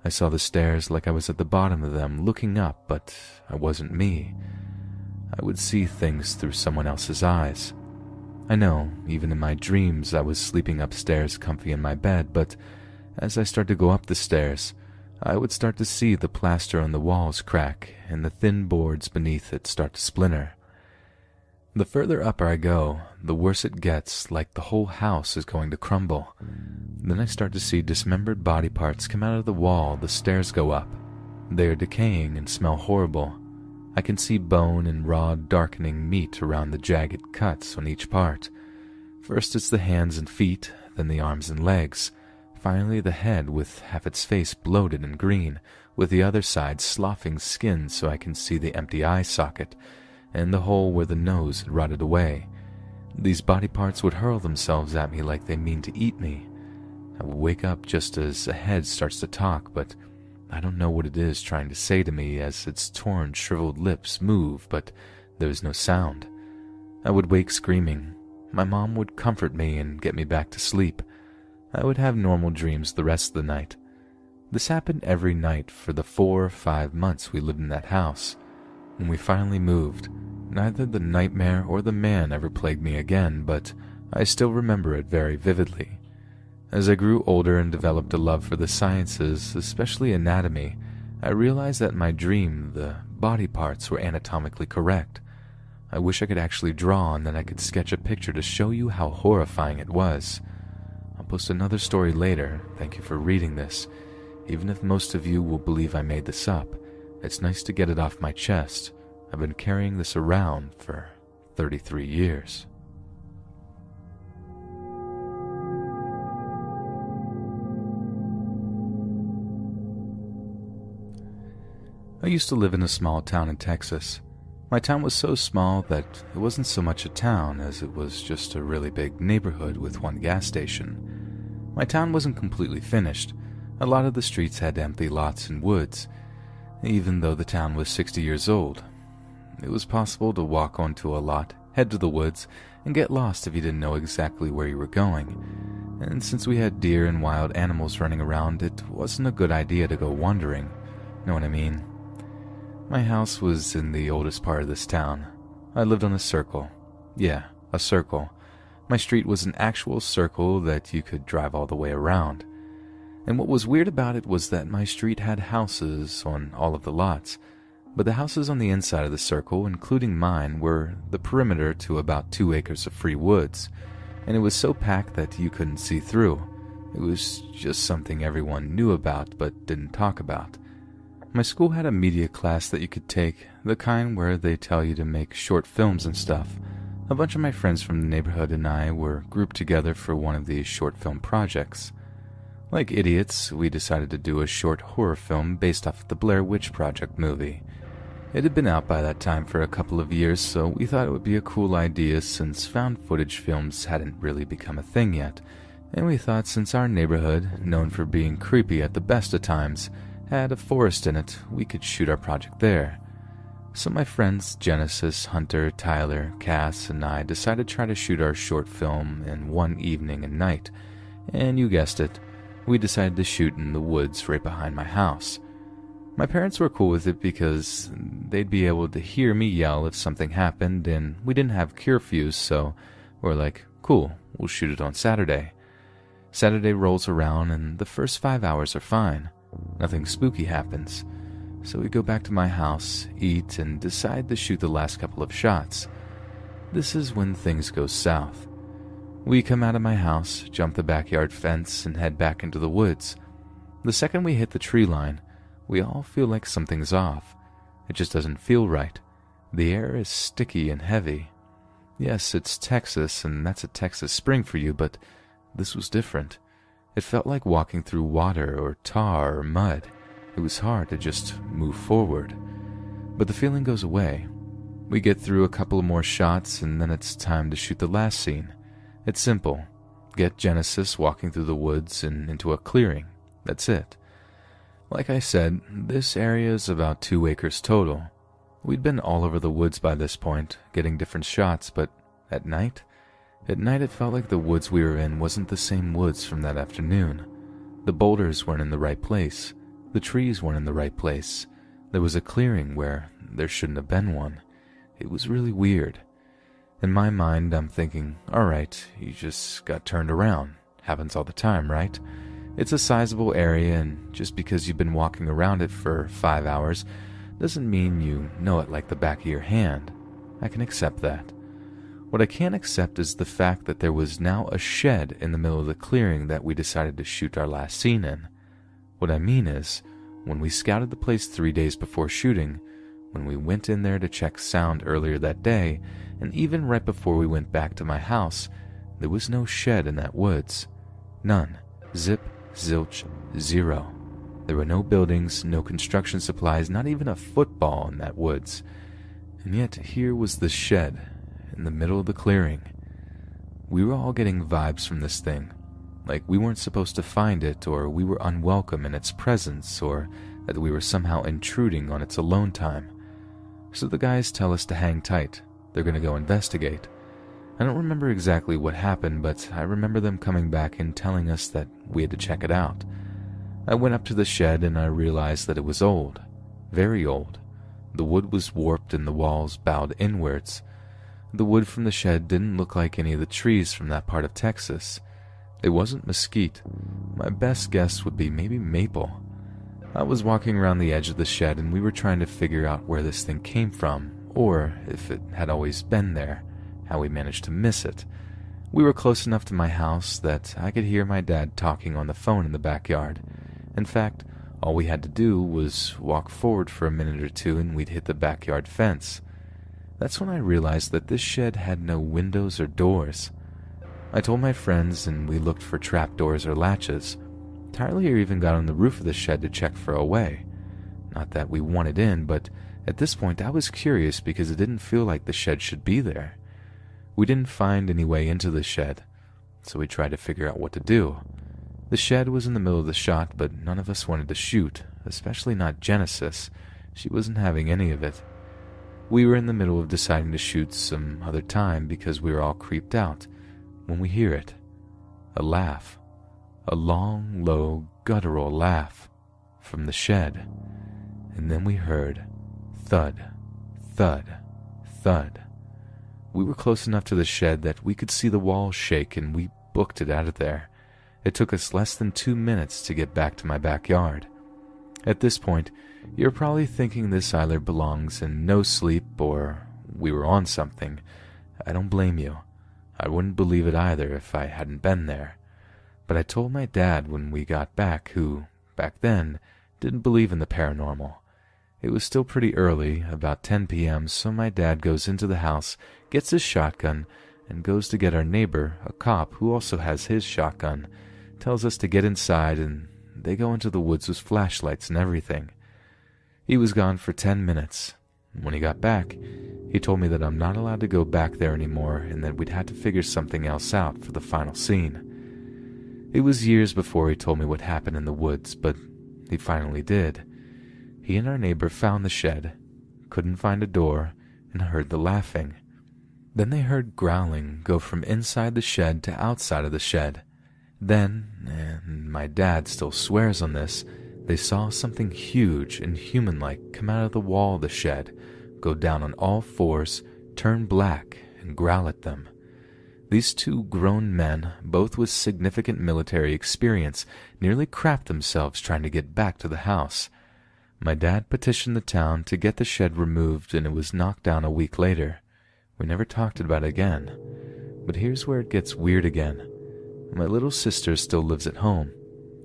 [SPEAKER 1] I saw the stairs like I was at the bottom of them, looking up, but I wasn't me. I would see things through someone else's eyes. I know, even in my dreams, I was sleeping upstairs comfy in my bed, but as I started to go up the stairs, I would start to see the plaster on the walls crack and the thin boards beneath it start to splinter. The further up I go, the worse it gets, like the whole house is going to crumble. Then I start to see dismembered body parts come out of the wall the stairs go up. They are decaying and smell horrible. I can see bone and raw, darkening meat around the jagged cuts on each part. First it's the hands and feet, then the arms and legs. Finally the head with half its face bloated and green, with the other side sloughing skin so I can see the empty eye socket, and the hole where the nose had rotted away. These body parts would hurl themselves at me like they mean to eat me. I would wake up just as a head starts to talk, but I don't know what it is trying to say to me as its torn, shriveled lips move, but there is no sound. I would wake screaming. My mom would comfort me and get me back to sleep. I would have normal dreams the rest of the night. This happened every night for the 4 or 5 months we lived in that house. When we finally moved, neither the nightmare or the man ever plagued me again, but I still remember it very vividly. As I grew older and developed a love for the sciences, especially anatomy, I realized that in my dream the body parts were anatomically correct. I wish I could actually draw and then I could sketch a picture to show you how horrifying it was. I'll post another story later. Thank you for reading this. Even if most of you will believe I made this up, it's nice to get it off my chest. I've been carrying this around for 33 years. I used to live in a small town in Texas. My town was so small that it wasn't so much a town as it was just a really big neighborhood with one gas station. My town wasn't completely finished. A lot of the streets had empty lots and woods. Even though the town was 60 years old, it was possible to walk onto a lot, head to the woods, and get lost if you didn't know exactly where you were going. and since we had deer and wild animals running around, it wasn't a good idea to go wandering. Know what I mean? My house was in the oldest part of this town. I lived on a circle. Yeah, a circle. My street was an actual circle that you could drive all the way around. And what was weird about it was that my street had houses on all of the lots, but the houses on the inside of the circle, including mine, were the perimeter to about 2 acres of free woods, and it was so packed that you couldn't see through. It was just something everyone knew about but didn't talk about. My school had a media class that you could take, the kind where they tell you to make short films and stuff. A bunch of my friends from the neighborhood and I were grouped together for one of these short film projects. Like idiots, we decided to do a short horror film based off of the Blair Witch Project movie. It had been out by that time for a couple of years, so we thought it would be a cool idea since found footage films hadn't really become a thing yet, and we thought since our neighborhood, known for being creepy at the best of times, had a forest in it, we could shoot our project there. So my friends Genesis, Hunter, Tyler, Cass, and I decided to try to shoot our short film in one evening and night, and you guessed it, we decided to shoot in the woods right behind my house. My parents were cool with it because they'd be able to hear me yell if something happened, and we didn't have curfews, so we're like, cool, we'll shoot it on Saturday. Saturday rolls around and the first 5 hours are fine. Nothing spooky happens. So we go back to my house, eat, and decide to shoot the last couple of shots. This is when things go south. We come out of my house, jump the backyard fence, and head back into the woods. The second we hit the tree line, we all feel like something's off. It just doesn't feel right. The air is sticky and heavy. Yes, it's Texas, and that's a Texas spring for you, but this was different. It felt like walking through water or tar or mud. It was hard to just move forward. But the feeling goes away. We get through a couple of more shots, and then it's time to shoot the last scene. It's simple. Get Genesis walking through the woods and into a clearing. That's it. Like I said, this area is about 2 acres total. We'd been all over the woods by this point, getting different shots, but at night it felt like the woods we were in wasn't the same woods from that afternoon. The boulders weren't in the right place. The trees weren't in the right place. There was a clearing where there shouldn't have been one. It was really weird. In my mind, I'm thinking, alright, you just got turned around. Happens all the time, right? It's a sizable area, and just because you've been walking around it for 5 hours doesn't mean you know it like the back of your hand. I can accept that. What I can't accept is the fact that there was now a shed in the middle of the clearing that we decided to shoot our last scene in. What I mean is, when we scouted the place 3 days before shooting, when we went in there to check sound earlier that day, and even right before we went back to my house, there was no shed in that woods. None. Zip, zilch, zero. There were no buildings, no construction supplies, not even a football in that woods. And yet here was the shed, in the middle of the clearing. We were all getting vibes from this thing, like we weren't supposed to find it, or we were unwelcome in its presence, or that we were somehow intruding on its alone time. So the guys tell us to hang tight. They're going to go investigate. I don't remember exactly what happened, but I remember them coming back and telling us that we had to check it out. I went up to the shed and I realized that it was old. Very old. The wood was warped and the walls bowed inwards. The wood from the shed didn't look like any of the trees from that part of Texas. It wasn't mesquite. My best guess would be maybe maple. I was walking around the edge of the shed and we were trying to figure out where this thing came from, or if it had always been there, how we managed to miss it. We were close enough to my house that I could hear my dad talking on the phone in the backyard. In fact, all we had to do was walk forward for a minute or two and we'd hit the backyard fence. That's when I realized that this shed had no windows or doors. I told my friends and we looked for trapdoors or latches. Tyler even got on the roof of the shed to check for a way. Not that we wanted in, but at this point I was curious because it didn't feel like the shed should be there. We didn't find any way into the shed, so we tried to figure out what to do. The shed was in the middle of the shot, but none of us wanted to shoot, especially not Genesis. She wasn't having any of it. We were in the middle of deciding to shoot some other time because we were all creeped out when we hear it. A laugh. A long, low, guttural laugh from the shed. And then we heard thud, thud, thud. We were close enough to the shed that we could see the walls shake, and we booked it out of there. It took us less than 2 minutes to get back to my backyard. At this point, you're probably thinking this either belongs in Nosleep or we were on something. I don't blame you. I wouldn't believe it either if I hadn't been there. But I told my dad when we got back, who, back then, didn't believe in the paranormal. It was still pretty early, about 10 p.m., so my dad goes into the house, gets his shotgun, and goes to get our neighbor, a cop who also has his shotgun, tells us to get inside, and they go into the woods with flashlights and everything. He was gone for 10 minutes. When he got back, he told me that I'm not allowed to go back there anymore and that we'd had to figure something else out for the final scene. It was years before he told me what happened in the woods, but he finally did. He and our neighbor found the shed, couldn't find a door, and heard the laughing. Then they heard growling go from inside the shed to outside of the shed. Then, and my dad still swears on this, they saw something huge and human-like come out of the wall of the shed, go down on all fours, turn black, and growl at them. These two grown men, both with significant military experience, nearly crapped themselves trying to get back to the house. My dad petitioned the town to get the shed removed, and it was knocked down a week later. We never talked about it again. But here's where it gets weird again. My little sister still lives at home.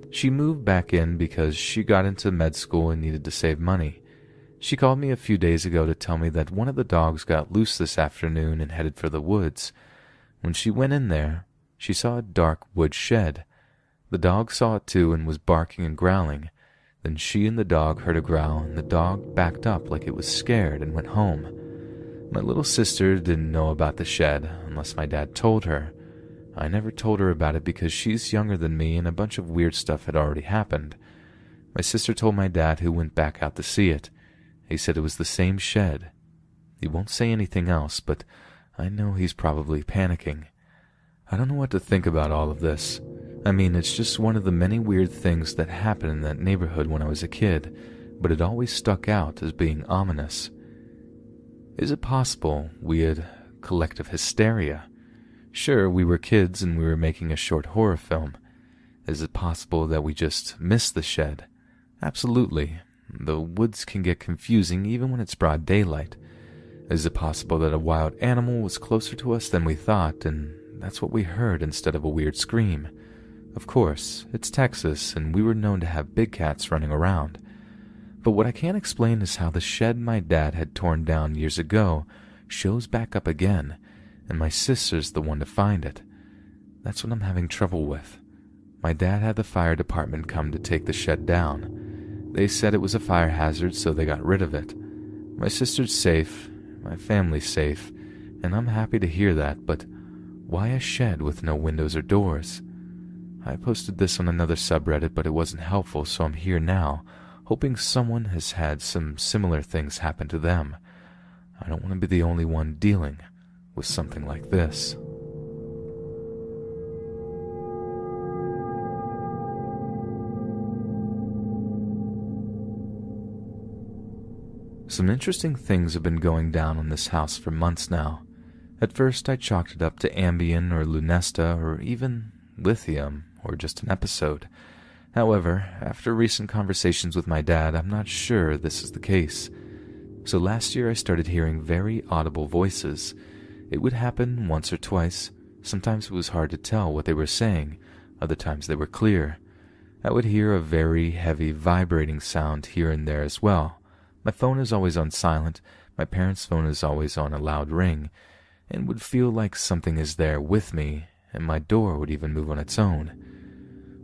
[SPEAKER 1] She moved back in because she got into med school and needed to save money. She called me a few days ago to tell me that one of the dogs got loose this afternoon and headed for the woods. When she went in there, she saw a dark wood shed. The dog saw it too and was barking and growling. Then she and the dog heard a growl, and the dog backed up like it was scared and went home. My little sister didn't know about the shed unless my dad told her. I never told her about it because she's younger than me and a bunch of weird stuff had already happened. My sister told my dad, who went back out to see it. He said it was the same shed. He won't say anything else, but I know he's probably panicking. I don't know what to think about all of this. I mean, it's just one of the many weird things that happened in that neighborhood when I was a kid, but it always stuck out as being ominous. Is it possible we had collective hysteria? Sure, we were kids and we were making a short horror film. Is it possible that we just missed the shed? Absolutely. The woods can get confusing even when it's broad daylight. Is it possible that a wild animal was closer to us than we thought, and that's what we heard instead of a weird scream? Of course, it's Texas, and we were known to have big cats running around. But what I can't explain is how the shed my dad had torn down years ago shows back up again, and my sister's the one to find it. That's what I'm having trouble with. My dad had the fire department come to take the shed down. They said it was a fire hazard, so they got rid of it. My sister's safe, my family's safe, and I'm happy to hear that, but why a shed with no windows or doors? I posted this on another subreddit, but it wasn't helpful, so I'm here now, hoping someone has had some similar things happen to them. I don't want to be the only one dealing with something like this. Some interesting things have been going down in this house for months now. At first I chalked it up to Ambien or Lunesta or even lithium or just an episode. However, after recent conversations with my dad, I'm not sure this is the case. So last year I started hearing very audible voices. It would happen once or twice. Sometimes it was hard to tell what they were saying. Other times they were clear. I would hear a very heavy vibrating sound here and there as well. My phone is always on silent. My parents' phone is always on a loud ring, and would feel like something is there with me, and my door would even move on its own.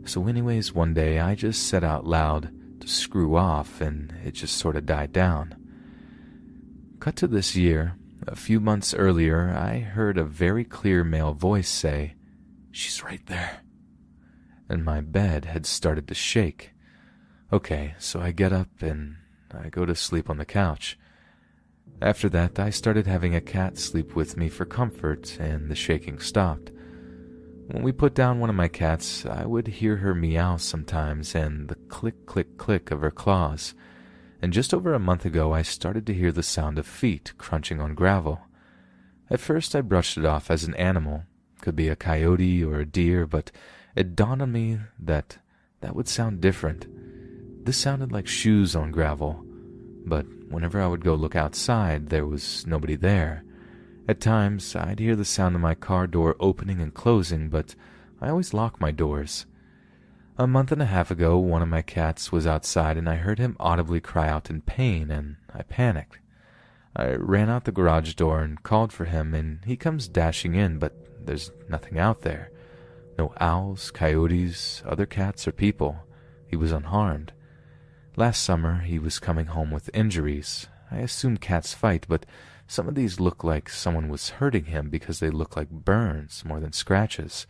[SPEAKER 1] So anyways, one day I just said out loud to screw off, and it just sort of died down. Cut to this year. A few months earlier, I heard a very clear male voice say, "She's right there." And my bed had started to shake. Okay, so I get up and I go to sleep on the couch. After that, I started having a cat sleep with me for comfort, and the shaking stopped. When we put down one of my cats, I would hear her meow sometimes and the click, click, click of her claws. And just over a month ago, I started to hear the sound of feet crunching on gravel. At first, I brushed it off as an animal. Could be a coyote or a deer, but it dawned on me that would sound different. This sounded like shoes on gravel, but whenever I would go look outside, there was nobody there. At times, I'd hear the sound of my car door opening and closing, but I always lock my doors. A month and a half ago, one of my cats was outside and I heard him audibly cry out in pain, and I panicked. I ran out the garage door and called for him, and he comes dashing in, but there's nothing out there. No owls, coyotes, other cats, or people. He was unharmed. Last summer, he was coming home with injuries. I assume cats fight, but some of these look like someone was hurting him because they look like burns more than scratches.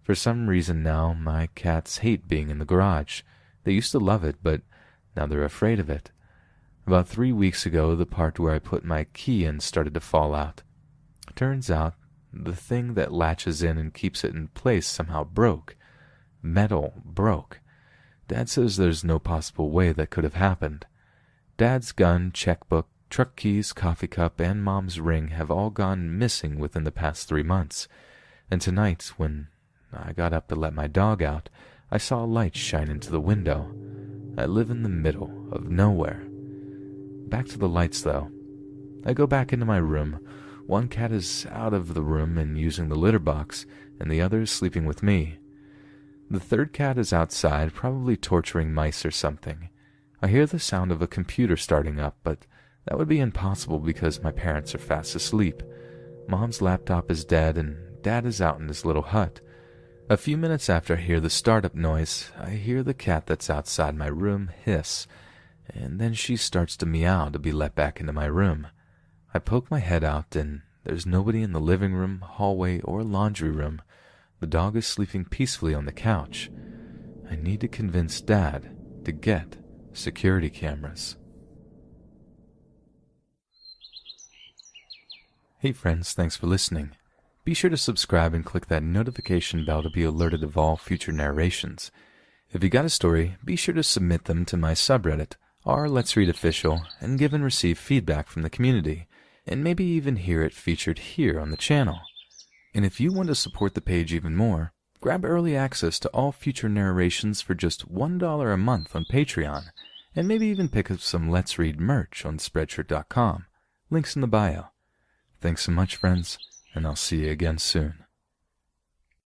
[SPEAKER 1] For some reason now, my cats hate being in the garage. They used to love it, but now they're afraid of it. About 3 weeks ago, the part where I put my key in started to fall out. Turns out, the thing that latches in and keeps it in place somehow broke. Metal broke. Dad says there's no possible way that could have happened. Dad's gun, checkbook, truck keys, coffee cup, and Mom's ring have all gone missing within the past 3 months. And tonight, when I got up to let my dog out, I saw a light shine into the window. I live in the middle of nowhere. Back to the lights, though. I go back into my room. One cat is out of the room and using the litter box, and the other is sleeping with me. The third cat is outside, probably torturing mice or something. I hear the sound of a computer starting up, but that would be impossible because my parents are fast asleep. Mom's laptop is dead, and Dad is out in his little hut. A few minutes after I hear the startup noise, I hear the cat that's outside my room hiss, and then she starts to meow to be let back into my room. I poke my head out, and there's nobody in the living room, hallway, or laundry room. The dog is sleeping peacefully on the couch. I need to convince Dad to get security cameras. Hey friends, thanks for listening. Be sure to subscribe and click that notification bell to be alerted of all future narrations. If you got a story, be sure to submit them to my subreddit, /letsreadofficial, and give and receive feedback from the community, and maybe even hear it featured here on the channel. And if you want to support the page even more, grab early access to all future narrations for just $1 a month on Patreon, and maybe even pick up some Let's Read merch on Spreadshirt.com. Links in the bio. Thanks so much, friends, and I'll see you again soon.